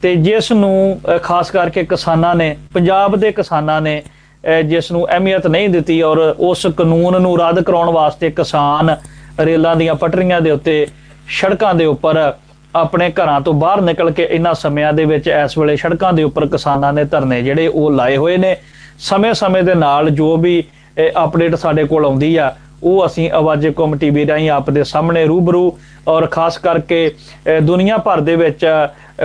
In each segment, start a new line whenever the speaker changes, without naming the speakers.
ਤੇ ਜਿਸ ਨੂੰ ਖਾਸ ਕਰਕੇ ਕਿਸਾਨਾਂ ਨੇ, ਪੰਜਾਬ ਦੇ ਕਿਸਾਨਾਂ ਨੇ ਜਿਸ ਨੂੰ ਅਹਿਮੀਅਤ ਨਹੀਂ ਦਿੱਤੀ ਔਰ ਉਸ ਕਾਨੂੰਨ ਨੂੰ ਰੱਦ ਕਰਾਉਣ ਵਾਸਤੇ ਕਿਸਾਨ ਰੇਲਾਂ ਦੀਆਂ ਪਟੜੀਆਂ ਦੇ ਉੱਤੇ, ਸੜਕਾਂ ਦੇ ਉੱਪਰ ਆਪਣੇ ਘਰਾਂ ਤੋਂ ਬਾਹਰ ਨਿਕਲ ਕੇ ਇਹਨਾਂ ਸਮਿਆਂ ਦੇ ਵਿੱਚ ਇਸ ਵੇਲੇ ਸੜਕਾਂ ਦੇ ਉੱਪਰ ਕਿਸਾਨਾਂ ਨੇ ਧਰਨੇ ਜਿਹੜੇ ਉਹ ਲਾਏ ਹੋਏ ਨੇ। ਸਮੇਂ-ਸਮੇਂ ਦੇ ਨਾਲ ਜੋ ਵੀ ਅਪਡੇਟ ਸਾਡੇ ਕੋਲ ਆਉਂਦੀ ਆ ਉਹ ਅਸੀਂ ਆਵਾਜ਼ੇ ਕੌਮ ਟੀਵੀ ਰਾਹੀਂ ਆਪ ਦੇ ਸਾਹਮਣੇ ਰੂਬਰੂ ਔਰ ਖਾਸ ਕਰਕੇ ਦੁਨੀਆ ਭਰ ਦੇ ਵਿੱਚ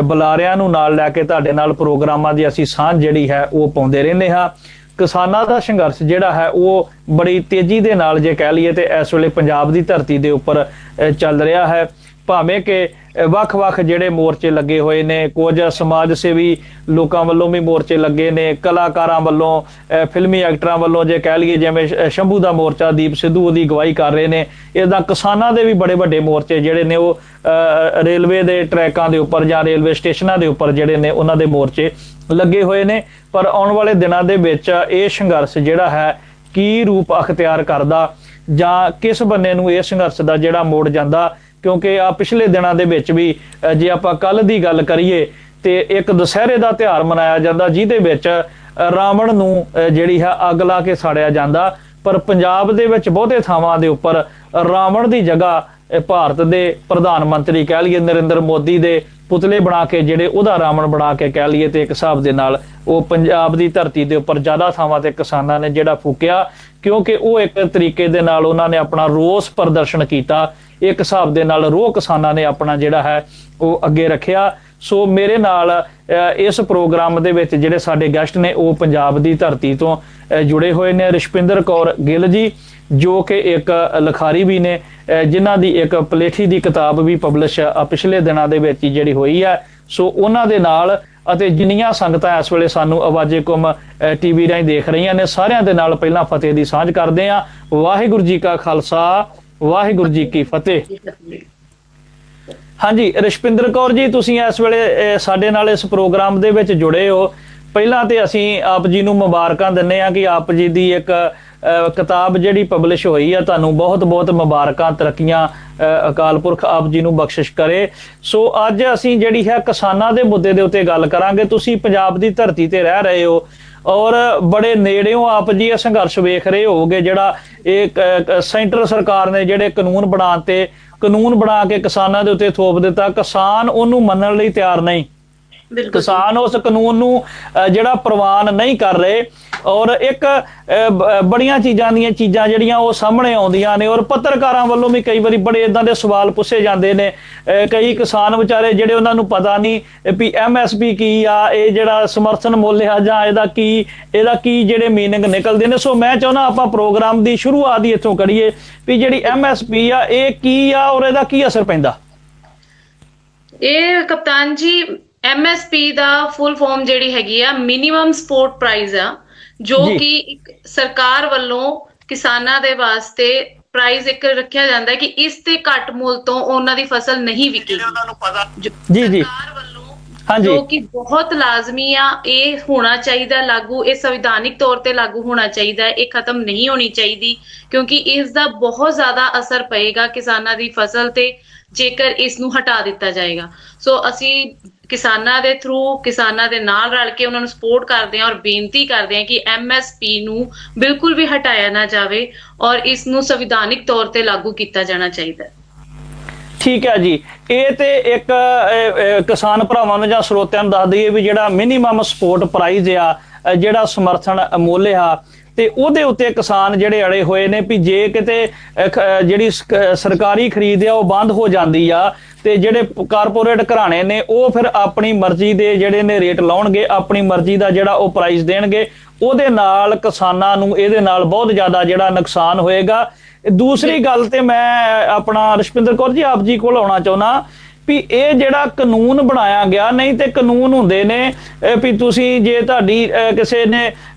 ਬੁਲਾਰਿਆਂ ਨੂੰ ਨਾਲ ਲੈ ਕੇ ਤੁਹਾਡੇ ਨਾਲ ਪ੍ਰੋਗਰਾਮਾਂ ਦੀ ਅਸੀਂ ਸਾਂਝ ਜਿਹੜੀ ਹੈ ਉਹ ਪਾਉਂਦੇ ਰਹਿੰਦੇ ਹਾਂ। ਕਿਸਾਨਾਂ ਦਾ ਸੰਘਰਸ਼ ਜਿਹੜਾ ਹੈ ਉਹ ਬੜੀ ਤੇਜ਼ੀ ਦੇ ਨਾਲ ਜੇ ਕਹਿ ਲਈਏ ਤੇ ਇਸ ਵੇਲੇ ਪੰਜਾਬ ਦੀ ਧਰਤੀ ਦੇ ਉੱਪਰ ਚੱਲ ਰਿਹਾ ਹੈ। ਭਾਵੇਂ ਕਿ ਵੱਖ-ਵੱਖ ਜਿਹੜੇ ਮੋਰਚੇ ਲੱਗੇ ਹੋਏ ਨੇ, ਕੁਝ ਸਮਾਜ ਸੇਵੀ ਲੋਕਾਂ ਵੱਲੋਂ ਵੀ ਮੋਰਚੇ ਲੱਗੇ ਨੇ, ਕਲਾਕਾਰਾਂ ਵੱਲੋਂ, ਫਿਲਮੀ ਐਕਟਰਾਂ ਵੱਲੋਂ ਜੇ ਕਹਿ ਲਈਏ ਜਿਵੇਂ ਸ਼ੰਭੂ ਦਾ ਮੋਰਚਾ ਦੀਪ ਸਿੱਧੂ ਉਹਦੀ ਅਗਵਾਈ ਕਰ ਰਹੇ ਨੇ। ਇਹਦਾ ਕਿਸਾਨਾਂ ਦੇ ਵੀ ਬੜੇ ਵੱਡੇ ਮੋਰਚੇ ਜਿਹੜੇ ਨੇ ਉਹ ਰੇਲਵੇ ਦੇ ਟਰੈਕਾਂ ਦੇ ਉੱਪਰ ਜਾਂ ਰੇਲਵੇ ਸਟੇਸ਼ਨਾਂ ਦੇ ਉੱਪਰ ਜਿਹੜੇ ਨੇ ਉਹਨਾਂ ਦੇ ਮੋਰਚੇ ਲੱਗੇ ਹੋਏ ਨੇ। ਪਰ ਆਉਣ ਵਾਲੇ ਦਿਨਾਂ ਦੇ ਵਿੱਚ ਇਹ ਸੰਘਰਸ਼ ਜਿਹੜਾ ਹੈ ਕੀ ਰੂਪ ਅਖਤਿਆਰ ਕਰਦਾ ਜਾਂ ਕਿਸ ਬੰਨੇ ਨੂੰ ਇਹ ਸੰਘਰਸ਼ ਦਾ ਜਿਹੜਾ ਮੋੜ ਜਾਂਦਾ, ਕਿਉਂਕਿ ਆ ਪਿਛਲੇ ਦਿਨਾਂ ਦੇ ਵਿੱਚ ਵੀ ਜੇ ਆਪਾਂ ਕੱਲ ਦੀ ਗੱਲ ਕਰੀਏ ਤੇ ਇੱਕ ਦੁਸਹਿਰੇ ਦਾ ਤਿਉਹਾਰ ਮਨਾਇਆ ਜਾਂਦਾ ਜਿਹਦੇ ਵਿੱਚ ਰਾਵਣ ਨੂੰ ਜਿਹੜੀ ਹੈ ਅੱਗ ਲਾ ਕੇ ਸਾੜਿਆ ਜਾਂਦਾ। ਪਰ ਪੰਜਾਬ ਦੇ ਵਿੱਚ ਬਹੁਤੇ ਥਾਵਾਂ ਦੇ ਉੱਪਰ ਰਾਵਣ ਦੀ ਜਗ੍ਹਾ ਭਾਰਤ ਦੇ ਪ੍ਰਧਾਨ ਮੰਤਰੀ ਕਹਿ ਲਈਏ ਨਰਿੰਦਰ ਮੋਦੀ ਦੇ ਪੁਤਲੇ ਬਣਾ ਕੇ ਜਿਹੜੇ ਉਹਦਾ ਰਾਵਣ ਬਣਾ ਕੇ ਕਹਿ ਲਈਏ ਤੇ ਇੱਕ ਹਿਸਾਬ ਦੇ ਨਾਲ ਉਹ ਪੰਜਾਬ ਦੀ ਧਰਤੀ ਦੇ ਉੱਪਰ ਜ਼ਿਆਦਾ ਥਾਵਾਂ ਤੇ ਕਿਸਾਨਾਂ ਨੇ ਜਿਹੜਾ ਫੂਕਿਆ, ਕਿਉਂਕਿ ਉਹ ਇੱਕ ਤਰੀਕੇ ਦੇ ਨਾਲ ਉਹਨਾਂ ਨੇ ਆਪਣਾ ਰੋਸ ਪ੍ਰਦਰਸ਼ਨ ਕੀਤਾ। ਇੱਕ ਹਿਸਾਬ ਦੇ ਨਾਲ ਰੋਹ ਕਿਸਾਨਾਂ ਨੇ ਆਪਣਾ ਜਿਹੜਾ ਹੈ ਉਹ ਅੱਗੇ ਰੱਖਿਆ। ਸੋ ਮੇਰੇ ਨਾਲ ਇਸ ਪ੍ਰੋਗਰਾਮ ਦੇ ਵਿੱਚ ਜਿਹੜੇ ਸਾਡੇ ਗੈਸਟ ਨੇ ਉਹ ਪੰਜਾਬ ਦੀ ਧਰਤੀ ਤੋਂ ਜੁੜੇ ਹੋਏ ਨੇ। ਰਸ਼ਪਿੰਦਰ ਕੌਰ ਗਿੱਲ ਜੀ ਜੋ ਕਿ ਇੱਕ ਲਿਖਾਰੀ ਵੀ ਨੇ, ਜਿਨ੍ਹਾਂ ਦੀ ਇੱਕ ਪਲੇਠੀ ਦੀ ਕਿਤਾਬ ਵੀ ਪਬਲਿਸ਼ ਪਿਛਲੇ ਦਿਨਾਂ ਦੇ ਵਿੱਚ ਹੀ ਜਿਹੜੀ ਹੋਈ ਹੈ। ਸੋ ਉਹਨਾਂ ਦੇ ਨਾਲ ਅਤੇ ਜਿੰਨੀਆਂ ਸੰਗਤਾਂ ਇਸ ਵੇਲੇ ਸਾਨੂੰ ਆਵਾਜ਼ੇ ਕੌਮ ਟੀਵੀ ਰਾਹੀਂ ਦੇਖ ਰਹੀਆਂ ਨੇ ਸਾਰਿਆਂ ਦੇ ਨਾਲ ਪਹਿਲਾਂ ਫਤਿਹ ਦੀ ਸਾਂਝ ਕਰਦੇ ਹਾਂ। ਵਾਹਿਗੁਰੂ ਜੀ ਕਾ ਖਾਲਸਾ, ਵਾਹਿਗੁਰੂ ਜੀ ਕੀ ਫਤਿਹ। ਹਾਂਜੀ ਰਸ਼ਪਿੰਦਰ ਕੌਰ ਜੀ, ਤੁਸੀਂ ਇਸ ਵੇਲੇ ਸਾਡੇ ਨਾਲ ਇਸ ਪ੍ਰੋਗਰਾਮ ਦੇ ਵਿੱਚ ਜੁੜੇ ਹੋ। ਪਹਿਲਾਂ ਤੇ ਅਸੀਂ ਆਪ ਜੀ ਨੂੰ ਮੁਬਾਰਕਾਂ ਦਿੰਦੇ ਹਾਂ ਕਿ ਆਪ ਜੀ ਦੀ ਇੱਕ ਕਿਤਾਬ ਜਿਹੜੀ ਪਬਲਿਸ਼ ਹੋਈ ਆ, ਤੁਹਾਨੂੰ ਬਹੁਤ-ਬਹੁਤ ਮੁਬਾਰਕਾਂ, ਤਰੱਕੀਆਂ ਅਕਾਲ ਪੁਰਖ ਆਪ ਜੀ ਨੂੰ ਬਖਸ਼ਿਸ਼ ਕਰੇ। ਸੋ ਅੱਜ ਅਸੀਂ ਜਿਹੜੀ ਹੈ ਕਿਸਾਨਾਂ ਦੇ ਮੁੱਦੇ ਦੇ ਉੱਤੇ ਗੱਲ ਕਰਾਂਗੇ। ਤੁਸੀਂ ਪੰਜਾਬ ਦੀ ਧਰਤੀ ਤੇ ਰਹਿ ਰਹੇ ਹੋ ਔਰ ਬੜੇ ਨੇੜਿਓਂ ਆਪ ਜੀ ਇਹ ਸੰਘਰਸ਼ ਵੇਖ ਰਹੇ ਹੋਗੇ ਜਿਹੜਾ ਇਹ ਸੈਂਟਰ ਸਰਕਾਰ ਨੇ ਜਿਹੜੇ ਕਾਨੂੰਨ ਬਣਾ ਕੇ ਕਿਸਾਨਾਂ ਦੇ ਉੱਤੇ ਥੋਪ ਦਿੱਤਾ। ਕਿਸਾਨ ਉਹਨੂੰ ਮੰਨਣ ਲਈ ਤਿਆਰ ਨਹੀਂ, ਕਿਸਾਨ ਉਸ ਕਾਨੂੰਨ ਨੂੰ ਜਿਹੜਾ ਪ੍ਰਵਾਨ ਨਹੀਂ ਕਰ ਰਹੇ ਔਰ ਇੱਕ ਬੜੀਆਂ ਚੀਜ਼ਾਂ ਜਿਹੜੀਆਂ ਉਹ ਸਾਹਮਣੇ ਆਉਂਦੀਆਂ ਨੇ ਔਰ ਪੱਤਰਕਾਰਾਂ ਵੱਲੋਂ ਵੀ ਕਈ ਵਾਰੀ ਬੜੇ ਇਦਾਂ ਦੇ ਸਵਾਲ ਪੁੱਛੇ ਜਾਂਦੇ ਨੇ। ਕਈ ਕਿਸਾਨ ਵਿਚਾਰੇ ਜਿਹੜੇ ਉਹਨਾਂ ਨੂੰ ਪਤਾ ਨਹੀਂ ਵੀ MSP ਕੀ ਆ, ਇਹ ਜਿਹੜਾ ਸਮਰਥਨ ਮੁੱਲ ਆ ਜਾਂ ਇਹਦਾ ਕੀ ਜਿਹੜੇ ਮੀਨਿੰਗ ਨਿਕਲਦੇ ਨੇ। ਸੋ ਮੈਂ ਚਾਹੁੰਦਾ ਆਪਾਂ ਪ੍ਰੋਗਰਾਮ ਦੀ ਸ਼ੁਰੂਆਤ ਹੀ ਇੱਥੋਂ ਕਰੀਏ ਵੀ ਜਿਹੜੀ MSP ਆ ਇਹ ਕੀ ਆ ਔਰ ਇਹਦਾ ਕੀ ਅਸਰ ਪੈਂਦਾ।
ਇਹ ਕਪਤਾਨ ਜੀ MSP ਦਾ ਫੁੱਲ ਫਾਰਮ ਜਿਹੜੀ ਹੈਗੀ ਆ ਮਿਨੀਮਮ ਸਪੋਰਟ ਪ੍ਰਾਈਸ ਆ, ਜੋ ਕਿ ਇੱਕ ਸਰਕਾਰ ਵੱਲੋਂ ਕਿਸਾਨਾਂ ਦੇ ਵਾਸਤੇ ਪ੍ਰਾਈਸ ਇੱਕ ਰੱਖਿਆ ਜਾਂਦਾ ਹੈ ਕਿ ਇਸ ਤੇ ਘੱਟ ਮੁੱਲ ਤੋਂ ਉਹਨਾਂ ਦੀ ਫਸਲ ਨਹੀਂ ਵਿਕੇਗੀ। ਸਰਕਾਰ ਵੱਲੋਂ ਜੋ ਕਿ ਬਹੁਤ ਲਾਜ਼ਮੀ ਆ, ਇਹ ਹੋਣਾ ਚਾਹੀਦਾ ਲਾਗੂ, ਇਹ ਸੰਵਿਧਾਨਿਕ ਤੌਰ ਤੇ ਲਾਗੂ ਹੋਣਾ ਚਾਹੀਦਾ, ਇਹ ਖਤਮ ਨਹੀਂ ਹੋਣੀ ਚਾਹੀਦੀ ਕਿਉਂਕਿ ਇਸ ਦਾ ਬਹੁਤ ਜ਼ਿਆਦਾ ਅਸਰ ਪਏਗਾ ਕਿਸਾਨਾਂ ਦੀ ਫਸਲ ਤੇ ਜੇਕਰ ਇਸ ਨੂੰ ਹਟਾ ਦਿੱਤਾ ਜਾਏਗਾ। ਸੋ ਅਸੀਂ ਕਿਸਾਨਾਂ ਦੇ ਥਰੂ, ਕਿਸਾਨਾਂ ਦੇ ਨਾਲ ਰਲ ਕੇ ਉਹਨਾਂ ਨੂੰ ਸਪੋਰਟ ਕਰਦੇ ਹਾਂ ਔਰ ਬੇਨਤੀ ਕਰਦੇ ਹਾਂ ਕਿ MSP ਨੂੰ ਬਿਲਕੁਲ ਵੀ ਹਟਾਇਆ ਨਾ ਜਾਵੇ ਔਰ ਇਸ ਨੂੰ ਸੰਵਿਧਾਨਿਕ ਤੌਰ ਤੇ ਲਾਗੂ ਕੀਤਾ ਜਾਣਾ ਚਾਹੀਦਾ।
ਠੀਕ ਹੈ ਜੀ, ਇਹ ਤੇ ਇੱਕ ਕਿਸਾਨ ਭਰਾਵਾਂ ਨੂੰ ਜਾਂ ਸਰੋਤਿਆਂ ਨੂੰ ਦੱਸ ਦਈਏ ਵੀ ਜਿਹੜਾ ਮਿਨੀਮਮ ਸਪੋਰਟ ਪ੍ਰਾਈਸ ਆ, ਜਿਹੜਾ ਸਮਰਥਨ ਮੁੱਲ ਆ, ਤੇ ਉਹਦੇ ਉੱਤੇ ਕਿਸਾਨ ਜਿਹੜੇ ਅੜੇ ਹੋਏ ਨੇ ਵੀ ਜੇ ਕਿਤੇ ਜਿਹੜੀ ਸਰਕਾਰੀ ਖਰੀਦ ਆ ਉਹ ਬੰਦ ਹੋ ਜਾਂਦੀ ਆ ਤੇ ਜਿਹੜੇ ਕਾਰਪੋਰੇਟ ਘਰਾਣੇ ਨੇ ਉਹ ਫਿਰ ਆਪਣੀ ਮਰਜ਼ੀ ਦੇ ਜਿਹੜੇ ਨੇ ਰੇਟ ਲਾਉਣਗੇ, ਆਪਣੀ ਮਰਜ਼ੀ ਦਾ ਜਿਹੜਾ ਉਹ ਪ੍ਰਾਈਸ ਦੇਣਗੇ, ਉਹਦੇ ਨਾਲ ਕਿਸਾਨਾਂ ਨੂੰ ਇਹਦੇ ਨਾਲ ਬਹੁਤ ਜ਼ਿਆਦਾ ਜਿਹੜਾ ਨੁਕਸਾਨ ਹੋਏਗਾ। ਦੂਸਰੀ ਗੱਲ ਤੇ ਮੈਂ ਆਪਣਾ ਰਸ਼ਪਿੰਦਰ ਕੌਰ ਜੀ ਆਪ ਜੀ ਕੋਲ ਆਉਣਾ ਚਾਹੁੰਦਾ ਵੀ ਇਹ ਜਿਹੜਾ ਕਾਨੂੰਨ ਬਣਾਇਆ ਗਿਆ, ਨਹੀਂ ਤੇ ਕਾਨੂੰਨ ਹੁੰਦੇ ਨੇ ਵੀ ਤੁਸੀਂ ਜੇ ਤੁਹਾਡੀ ਕਿਸੇ ਨੇ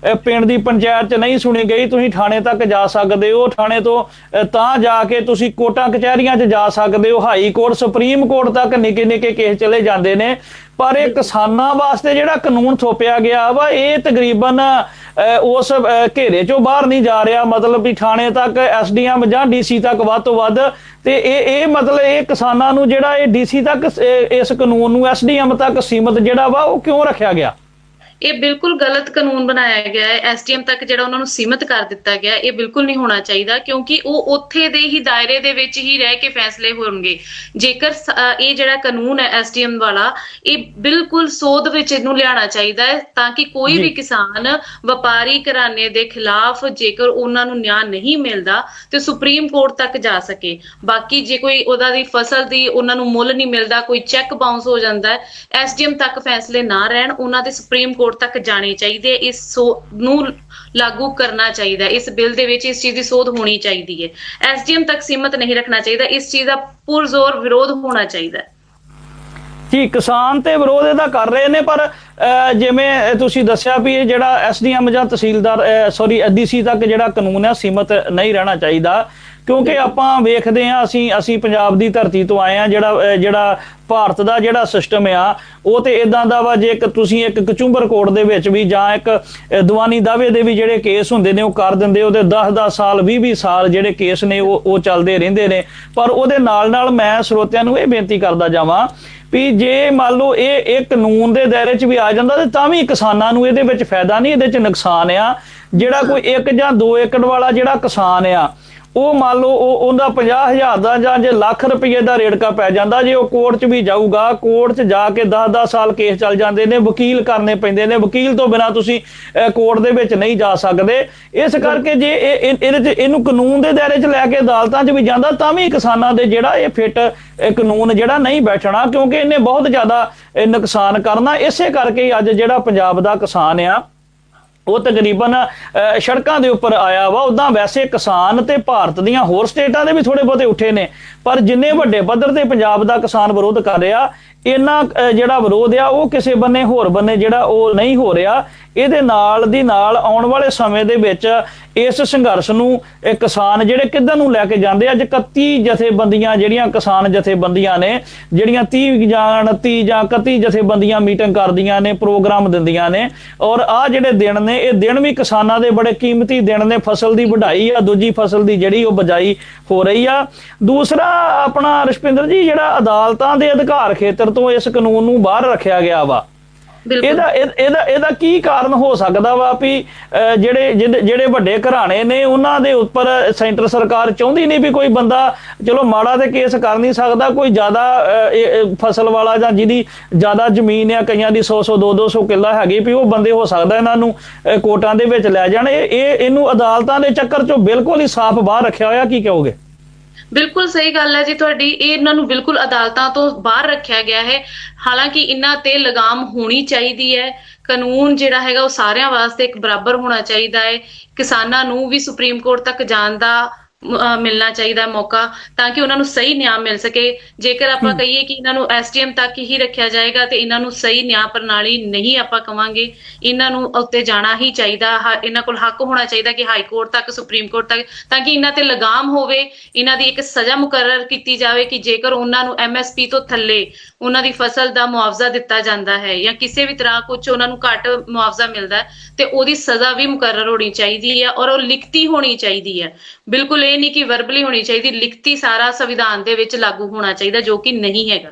ਪਿੰਡ ਦੀ ਪੰਚਾਇਤ 'ਚ ਨਹੀਂ ਸੁਣੀ ਗਈ ਤੁਸੀਂ ਥਾਣੇ ਤੱਕ ਜਾ ਸਕਦੇ ਹੋ, ਥਾਣੇ ਤੋਂ ਤਾਂ ਜਾ ਕੇ ਤੁਸੀਂ ਕੋਰਟਾਂ ਕਚਹਿਰੀਆਂ 'ਚ ਜਾ ਸਕਦੇ ਹੋ, ਹਾਈ ਕੋਰਟ ਸੁਪਰੀਮ ਕੋਰਟ ਤੱਕ ਨਿੱਕੇ ਕੇਸ ਚਲੇ ਜਾਂਦੇ ਨੇ। ਪਰ ਇਹ ਕਿਸਾਨਾਂ ਵਾਸਤੇ ਜਿਹੜਾ ਕਾਨੂੰਨ ਥੋਪਿਆ ਗਿਆ ਵਾ ਇਹ ਤਕਰੀਬਨ ਉਸ ਘੇਰੇ 'ਚੋਂ ਬਾਹਰ ਨਹੀਂ ਜਾ ਰਿਹਾ, ਮਤਲਬ ਵੀ ਥਾਣੇ ਤੱਕ SDM ਜਾਂ DC ਤੱਕ ਵੱਧ ਤੋਂ ਵੱਧ। ਤੇ ਇਹ ਮਤਲਬ ਇਹ ਕਿਸਾਨਾਂ ਨੂੰ ਜਿਹੜਾ ਇਹ DC ਐਸਡੀਸੀ ਤੱਕ ਇਸ ਕਾਨੂੰਨ ਨੂੰ ਐਸਡੀਐਮ ਤੱਕ ਸੀਮਤ ਜਿਹੜਾ ਵਾ ਉਹ ਕਿਉਂ ਰੱਖਿਆ ਗਿਆ?
ਇਹ ਬਿਲਕੁਲ ਗਲਤ ਕਾਨੂੰਨ ਬਣਾਇਆ ਗਿਆ ਹੈ। ਐਸਡੀਐਮ ਤੱਕ ਜਿਹੜਾ ਉਹਨਾਂ ਨੂੰ ਸੀਮਤ ਕਰ ਦਿੱਤਾ ਗਿਆ, ਇਹ ਬਿਲਕੁਲ ਨਹੀਂ ਹੋਣਾ ਚਾਹੀਦਾ, ਕਿਉਂਕਿ ਉਹ ਉੱਥੇ ਦੇ ਹੀ ਦਾਇਰੇ ਦੇ ਵਿੱਚ ਹੀ ਰਹਿ ਕੇ ਫੈਸਲੇ ਹੋਣਗੇ। ਜੇਕਰ ਇਹ ਜਿਹੜਾ ਕਾਨੂੰਨ ਹੈ ਐਸਡੀਐਮ ਵਾਲਾ, ਇਹ ਬਿਲਕੁਲ ਸੋਧ ਵਿੱਚ ਇਹਨੂੰ ਲਿਆਉਣਾ ਚਾਹੀਦਾ ਹੈ, ਤਾਂ ਕਿ ਕੋਈ ਵੀ ਕਿਸਾਨ ਵਪਾਰੀ ਘਰਾਣੇ ਦੇ ਖਿਲਾਫ ਜੇਕਰ ਉਹਨਾਂ ਨੂੰ ਨਿਆਂ ਨਹੀਂ ਮਿਲਦਾ ਤੇ ਸੁਪਰੀਮ ਕੋਰਟ ਤੱਕ ਜਾ ਸਕੇ। ਬਾਕੀ ਜੇ ਕੋਈ ਉਹਦਾ ਦੀ ਫਸਲ ਦੀ ਉਹਨਾਂ ਨੂੰ ਮੁੱਲ ਨਹੀਂ ਮਿਲਦਾ, ਕੋਈ ਚੈੱਕ ਬਾਉਂਸ ਹੋ ਜਾਂਦਾ, ਐਸਡੀਐਮ ਤੱਕ ਫੈਸਲੇ ਨਾ ਰਹਿਣ, ਉਹਨਾਂ ਦੇ ਸੁਪਰੀਮ ਕੋਰਟ ਤੱਕ ਜਾਣੇ ਚਾਹੀਦੇ। ਇਸ ਨੂੰ ਲਾਗੂ ਕਰਨਾ ਚਾਹੀਦਾ, ਇਸ ਬਿੱਲ ਦੇ ਵਿੱਚ ਇਸ ਚੀਜ਼ ਦੀ ਸੋਧ ਹੋਣੀ ਚਾਹੀਦੀ ਹੈ। ਐਸਡੀਐਮ ਤੱਕ ਸੀਮਤ ਨਹੀਂ ਰੱਖਣਾ ਚਾਹੀਦਾ, ਇਸ ਚੀਜ਼ ਦਾ ਪੁਰਜ਼ੋਰ ਵਿਰੋਧ ਹੋਣਾ ਚਾਹੀਦਾ
ਜੀ। ਕਿਸਾਨ ਤੇ ਵਿਰੋਧ ਇਹਦਾ ਕਰ ਰਹੇ ਨੇ, ਪਰ ਜਿਵੇਂ ਤੁਸੀਂ ਦੱਸਿਆ ਵੀ ਇਹ ਜਿਹੜਾ ਐਸਡੀਐਮ ਜਾਂ ਤਹਿਸੀਲਦਾਰ ਐਸਡੀਸੀ ਤੱਕ ਜਿਹੜਾ ਕਾਨੂੰਨ ਹੈ ਸੀਮਤ ਨਹੀਂ ਰਹਿਣਾ ਚਾਹੀਦਾ, ਕਿਉਂਕਿ ਆਪਾਂ ਵੇਖਦੇ ਹਾਂ ਅਸੀਂ ਪੰਜਾਬ ਦੀ ਧਰਤੀ ਤੋਂ ਆਏ ਹਾਂ। ਜਿਹੜਾ ਭਾਰਤ ਦਾ ਜਿਹੜਾ ਸਿਸਟਮ ਆ ਉਹ ਤੇ ਇਦਾਂ ਦਾ ਵਾ, ਜੇ ਤੁਸੀਂ ਇੱਕ ਕਚੂੰਬਰ ਕੋਰਟ ਦੇ ਵਿੱਚ ਵੀ ਜਾਂ ਇੱਕ ਦੀਵਾਨੀ ਦਾਅਵੇ ਦੇ ਵੀ ਜਿਹੜੇ ਕੇਸ ਹੁੰਦੇ ਨੇ ਉਹ ਕਰ ਦਿੰਦੇ, ਉਹਦੇ 10-10 ਸਾਲ 20-20 ਸਾਲ ਜਿਹੜੇ ਕੇਸ ਨੇ ਉਹ ਚੱਲਦੇ ਰਹਿੰਦੇ ਨੇ। ਪਰ ਉਹਦੇ ਨਾਲ ਮੈਂ ਸਰੋਤਿਆਂ ਨੂੰ ਇਹ ਬੇਨਤੀ ਕਰਦਾ ਜਾਵਾਂ ਵੀ ਜੇ ਮੰਨ ਲਓ ਇਹ ਕਾਨੂੰਨ ਦੇ ਦਾਇਰੇ 'ਚ ਵੀ ਆ ਜਾਂਦਾ ਤੇ ਤਾਂ ਵੀ ਕਿਸਾਨਾਂ ਨੂੰ ਇਹਦੇ ਵਿੱਚ ਫਾਇਦਾ ਨਹੀਂ, ਇਹਦੇ 'ਚ ਨੁਕਸਾਨ ਆ। ਜਿਹੜਾ ਕੋਈ 1 ਜਾਂ 2 ਏਕੜ ਵਾਲਾ ਜਿਹੜਾ ਕਿਸਾਨ ਆ, ਉਹ ਮੰਨ ਲਓ ਉਹਦਾ 50,000 ਦਾ ਜਾਂ ਜੇ ਲੱਖ ਰੁਪਏ ਦਾ ਰੇੜਕਾ ਪੈ ਜਾਂਦਾ, ਜੇ ਉਹ ਕੋਰਟ 'ਚ ਵੀ ਜਾਊਗਾ, ਕੋਰਟ 'ਚ ਜਾ ਕੇ 10-10 ਸਾਲ ਕੇਸ ਚੱਲ ਜਾਂਦੇ ਨੇ, ਵਕੀਲ ਕਰਨੇ ਪੈਂਦੇ ਨੇ, ਵਕੀਲ ਤੋਂ ਬਿਨਾਂ ਤੁਸੀਂ ਕੋਰਟ ਦੇ ਵਿੱਚ ਨਹੀਂ ਜਾ ਸਕਦੇ। ਇਸ ਕਰਕੇ ਜੇ ਇਹਦੇ 'ਚ ਇਹਨੂੰ ਕਾਨੂੰਨ ਦੇ ਦਾਇਰੇ 'ਚ ਲੈ ਕੇ ਅਦਾਲਤਾਂ 'ਚ ਵੀ ਜਾਂਦਾ ਤਾਂ ਵੀ ਕਿਸਾਨਾਂ ਦੇ ਜਿਹੜਾ ਇਹ ਫਿੱਟ ਕਾਨੂੰਨ ਜਿਹੜਾ ਨਹੀਂ ਬੈਠਣਾ, ਕਿਉਂਕਿ ਇਹਨੇ ਬਹੁਤ ਜ਼ਿਆਦਾ ਨੁਕਸਾਨ ਕਰਨਾ। ਇਸੇ ਕਰਕੇ ਹੀ ਅੱਜ ਜਿਹੜਾ ਪੰਜਾਬ ਦਾ ਕਿਸਾਨ ਆ ਉਹ ਤਕਰੀਬਨ ਸੜਕਾਂ ਦੇ ਉੱਪਰ ਆਇਆ ਵਾ। ਉਦਾਂ ਵੈਸੇ ਕਿਸਾਨ ਤੇ ਭਾਰਤ ਦੀਆਂ ਹੋਰ ਸਟੇਟਾਂ ਦੇ ਵੀ ਥੋੜੇ ਬਹੁਤੇ ਉੱਠੇ ਨੇ, ਪਰ ਜਿੰਨੇ ਵੱਡੇ ਪੱਧਰ ਤੇ ਪੰਜਾਬ ਦਾ ਕਿਸਾਨ ਵਿਰੋਧ ਕਰ ਰਿਹਾ, ਇਹਨਾਂ ਜਿਹੜਾ ਵਿਰੋਧ ਆ ਉਹ ਕਿਸੇ ਬੰਨੇ ਹੋਰ ਬੰਨੇ ਜਿਹੜਾ ਉਹ ਨਹੀਂ ਹੋ ਰਿਹਾ। ਇਹਦੇ ਨਾਲ ਦੀ ਨਾਲ ਆਉਣ ਵਾਲੇ ਸਮੇਂ ਦੇ ਵਿੱਚ ਇਸ ਸੰਘਰਸ਼ ਨੂੰ ਕਿਸਾਨ ਜਿਹੜੇ ਕਿੱਧਰ ਨੂੰ ਲੈ ਕੇ ਜਾਂਦੇ। ਅੱਜ 31 ਜਥੇਬੰਦੀਆਂ ਜਿਹੜੀਆਂ ਕਿਸਾਨ ਜਥੇਬੰਦੀਆਂ ਨੇ, ਜਿਹੜੀਆਂ 30 ਜਾਂ 29 ਜਾਂ 31 ਜਥੇਬੰਦੀਆਂ ਮੀਟਿੰਗ ਕਰਦੀਆਂ ਨੇ, ਪ੍ਰੋਗਰਾਮ ਦਿੰਦੀਆਂ ਨੇ, ਔਰ ਆਹ ਜਿਹੜੇ ਦਿਨ ਨੇ ਇਹ ਦਿਨ ਵੀ ਕਿਸਾਨਾਂ ਦੇ ਬੜੇ ਕੀਮਤੀ ਦਿਨ ਨੇ। ਫਸਲ ਦੀ ਵਢਾਈ ਆ, ਦੂਜੀ ਫਸਲ ਦੀ ਜਿਹੜੀ ਉਹ ਬਜਾਈ ਹੋ ਰਹੀ ਆ। ਦੂਸਰਾ ਆਪਣਾ ਰਸ਼ਪਿੰਦਰ ਜੀ, ਜਿਹੜਾ ਅਦਾਲਤਾਂ ਦੇ ਅਧਿਕਾਰ ਖੇਤਰ ਤੋਂ ਇਸ ਕਾਨੂੰਨ ਨੂੰ ਬਾਹਰ ਰੱਖਿਆ ਗਿਆ ਵਾ, ਇਹਦਾ ਕੀ ਕਾਰਨ ਹੋ ਸਕਦਾ ਵਾ ਵੀ ਜਿਹੜੇ ਵੱਡੇ ਘਰਾਣੇ ਨੇ ਉਹਨਾਂ ਦੇ ਉੱਪਰ ਸੈਂਟਰ ਸਰਕਾਰ ਚਾਹੁੰਦੀ ਨਹੀਂ ਵੀ ਕੋਈ ਬੰਦਾ ਚਲੋ ਮਾੜਾ ਤੇ ਕੇਸ ਕਰ ਨਹੀਂ ਸਕਦਾ, ਕੋਈ ਜ਼ਿਆਦਾ ਫਸਲ ਵਾਲਾ ਜਾਂ ਜਿਹਦੀ ਜ਼ਿਆਦਾ ਜ਼ਮੀਨ ਆ, ਕਈਆਂ ਦੀ 100-100 200-200 ਕਿੱਲਾ ਹੈਗੀ, ਵੀ ਉਹ ਬੰਦੇ ਹੋ ਸਕਦਾ ਇਹਨਾਂ ਨੂੰ ਕੋਰਟਾਂ ਦੇ ਵਿੱਚ ਲੈ ਜਾਣ। ਇਹਨੂੰ ਅਦਾਲਤਾਂ ਦੇ ਚੱਕਰ ਚੋਂ ਬਿਲਕੁਲ ਹੀ ਸਾਫ਼ ਬਾਹਰ ਰੱਖਿਆ ਹੋਇਆ, ਕੀ ਕਹੋਗੇ?
ਬਿਲਕੁਲ ਸਹੀ ਗੱਲ ਹੈ ਜੀ ਤੁਹਾਡੀ, ਇਹ ਇਹਨਾਂ ਨੂੰ ਬਿਲਕੁਲ ਅਦਾਲਤਾਂ ਤੋਂ ਬਾਹਰ ਰੱਖਿਆ ਗਿਆ ਹੈ। ਹਾਲਾਂਕਿ ਇਹਨਾਂ ਤੇ ਲਗਾਮ ਹੋਣੀ ਚਾਹੀਦੀ ਹੈ। ਕਾਨੂੰਨ ਜਿਹੜਾ ਹੈਗਾ ਉਹ ਸਾਰਿਆਂ ਵਾਸਤੇ ਇੱਕ ਬਰਾਬਰ ਹੋਣਾ ਚਾਹੀਦਾ ਹੈ। ਕਿਸਾਨਾਂ ਨੂੰ ਵੀ ਸੁਪਰੀਮ ਕੋਰਟ ਤੱਕ ਜਾਣ ਦਾ ਮਿਲਣਾ ਚਾਹੀਦਾ ਮੌਕਾ, ਤਾਂ ਕਿ ਉਹਨਾਂ ਨੂੰ ਸਹੀ ਨਿਆਂ ਮਿਲ ਸਕੇ। ਜੇਕਰ ਆਪਾਂ ਕਹੀਏ ਕਿ ਇਹਨਾਂ ਨੂੰ ਐਸਡੀਐਮ ਤੱਕ ਹੀ ਰੱਖਿਆ ਜਾਏਗਾ ਤੇ ਇਹਨਾਂ ਨੂੰ ਸਹੀ ਨਿਆਂ ਪ੍ਰਣਾਲੀ ਨਹੀਂ ਆਪਾਂ ਕਵਾਂਗੇ। ਇਹਨਾਂ ਨੂੰ ਉੱਤੇ ਜਾਣਾ ਹੀ ਚਾਹੀਦਾ, ਇਹਨਾਂ ਕੋਲ ਹੱਕ ਹੋਣਾ ਚਾਹੀਦਾ ਕਿ ਹਾਈ ਕੋਰਟ ਤੱਕ, ਸੁਪਰੀਮ ਕੋਰਟ ਤੱਕ, ਤਾਂ ਕਿ ਇਹਨਾਂ ਤੇ ਲਗਾਮ ਹੋਵੇ। ਇਹਨਾਂ ਦੀ ਇੱਕ ਸਜ਼ਾ ਮੁਕਰਰ ਕੀਤੀ ਜਾਵੇ ਕਿ ਜੇਕਰ ਉਹਨਾਂ ਨੂੰ ਐਮਐਸਪੀ ਤੋਂ ਥੱਲੇ ਉਹਨਾਂ ਦੀ ਫਸਲ ਦਾ ਮੁਆਵਜ਼ਾ ਦਿੱਤਾ ਜਾਂਦਾ ਹੈ ਜਾਂ ਕਿਸੇ ਵੀ ਤਰ੍ਹਾਂ ਕੁਝ ਉਹਨਾਂ ਨੂੰ ਘੱਟ ਮੁਆਵਜ਼ਾ ਮਿਲਦਾ ਤੇ ਉਹਦੀ ਸਜ਼ਾ ਵੀ ਮੁਕਰਰ ਹੋਣੀ ਚਾਹੀਦੀ ਹੈ, ਔਰ ਉਹ ਲਿਖਤੀ ਹੋਣੀ ਚਾਹੀਦੀ ਹੈ। ਬਿਲਕੁਲ ਇਹ ਨਹੀਂ ਕਿ ਵਰਬਲੀ ਹੋਣੀ ਚਾਹੀਦੀ, ਲਿਖਤੀ ਸਾਰਾ ਸੰਵਿਧਾਨ ਦੇ ਵਿੱਚ ਲਾਗੂ ਹੋਣਾ ਚਾਹੀਦਾ, ਜੋ ਕਿ ਨਹੀਂ ਹੈਗਾ,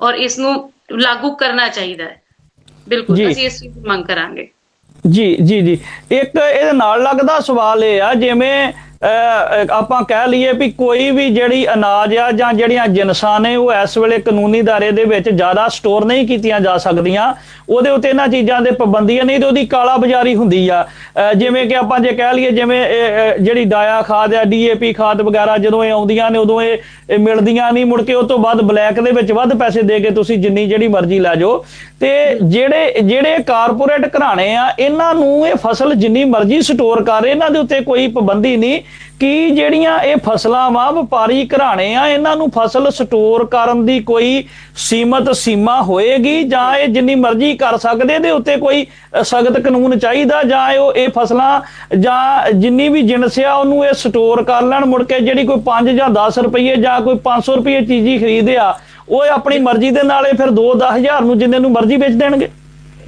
ਔਰ ਇਸ ਨੂੰ ਲਾਗੂ ਕਰਨਾ ਚਾਹੀਦਾ ਹੈ। ਬਿਲਕੁਲ ਅਸੀਂ ਇਸ ਚੀਜ਼ ਦੀ ਮੰਗ ਕਰਾਂਗੇ। ਜੀ
ਜੀ ਜੀ ਇੱਕ ਇਹਦੇ ਨਾਲ ਲੱਗਦਾ ਸਵਾਲ ਇਹ ਆ, ਜਿਵੇਂ ਆਪਾਂ ਕਹਿ ਲਈਏ ਵੀ ਕੋਈ ਵੀ ਜਿਹੜੀ ਅਨਾਜ ਆ ਜਾਂ ਜਿਹੜੀਆਂ ਜਿਨਸਾਂ ਨੇ ਉਹ ਇਸ ਵੇਲੇ ਕਾਨੂੰਨੀ ਦਾਇਰੇ ਦੇ ਵਿੱਚ ਜ਼ਿਆਦਾ ਸਟੋਰ ਨਹੀਂ ਕੀਤੀਆਂ ਜਾ ਸਕਦੀਆਂ, ਉਹਦੇ ਉੱਤੇ ਇਹਨਾਂ ਚੀਜ਼ਾਂ ਦੇ ਪਾਬੰਦੀਆਂ ਨਹੀਂ ਤੇ ਉਹਦੀ ਕਾਲਾ ਬਾਜ਼ਾਰੀ ਹੁੰਦੀ ਆ। ਜਿਵੇਂ ਕਿ ਆਪਾਂ ਜੇ ਕਹਿ ਲਈਏ, ਜਿਵੇਂ ਜਿਹੜੀ ਡਾਇਆ ਖਾਦ ਆ, ਡੀਏਪੀ ਖਾਦ ਵਗੈਰਾ ਜਦੋਂ ਇਹ ਆਉਂਦੀਆਂ ਨੇ ਉਦੋਂ ਇਹ ਮਿਲਦੀਆਂ ਨਹੀਂ, ਮੁੜ ਕੇ ਉਹ ਤੋਂ ਬਾਅਦ ਬਲੈਕ ਦੇ ਵਿੱਚ ਵੱਧ ਪੈਸੇ ਦੇ ਕੇ ਤੁਸੀਂ ਜਿੰਨੀ ਜਿਹੜੀ ਮਰਜ਼ੀ ਲੈ ਜਾਓ। ਤੇ ਜਿਹੜੇ ਕਾਰਪੋਰੇਟ ਘਰਾਣੇ ਆ, ਇਹਨਾਂ ਨੂੰ ਇਹ ਫਸਲ ਜਿੰਨੀ ਮਰਜ਼ੀ ਸਟੋਰ ਕਰ, ਇਹਨਾਂ ਦੇ ਉੱਤੇ ਕੋਈ ਪਾਬੰਦੀ ਨਹੀਂ ਕਿ ਜਿਹੜੀਆਂ ਇਹ ਫਸਲਾਂ ਵਾ ਵਪਾਰੀ ਘਰਾਣੇ ਆ, ਇਹਨਾਂ ਨੂੰ ਫਸਲ ਸਟੋਰ ਕਰਨ ਦੀ ਕੋਈ ਸੀਮਤ ਸੀਮਾ ਹੋਏਗੀ ਜਾਂ ਇਹ ਜਿੰਨੀ ਮਰਜ਼ੀ ਕਰ ਸਕਦੇ? ਇਹਦੇ ਉੱਤੇ ਕੋਈ ਸਖਤ ਕਾਨੂੰਨ ਚਾਹੀਦਾ, ਜਾਂ ਇਹ ਫਸਲਾਂ ਜਾਂ ਜਿੰਨੀ ਵੀ ਜਿਣਸ ਆ ਉਹਨੂੰ ਇਹ ਸਟੋਰ ਕਰ ਲੈਣ, ਮੁੜ ਕੇ ਜਿਹੜੀ ਕੋਈ 5 ਜਾਂ 10 ਰੁਪਏ ਜਾਂ ਕੋਈ 500 ਰੁਪਏ ਚੀਜ਼ ਹੀ ਖਰੀਦੇ ਆ, ਉਹ ਆਪਣੀ ਮਰਜ਼ੀ ਦੇ ਨਾਲ ਫਿਰ 2-10 ਹਜ਼ਾਰ ਨੂੰ ਜਿੰਨੇ ਨੂੰ ਮਰਜ਼ੀ ਵੇਚ ਦੇਣਗੇ।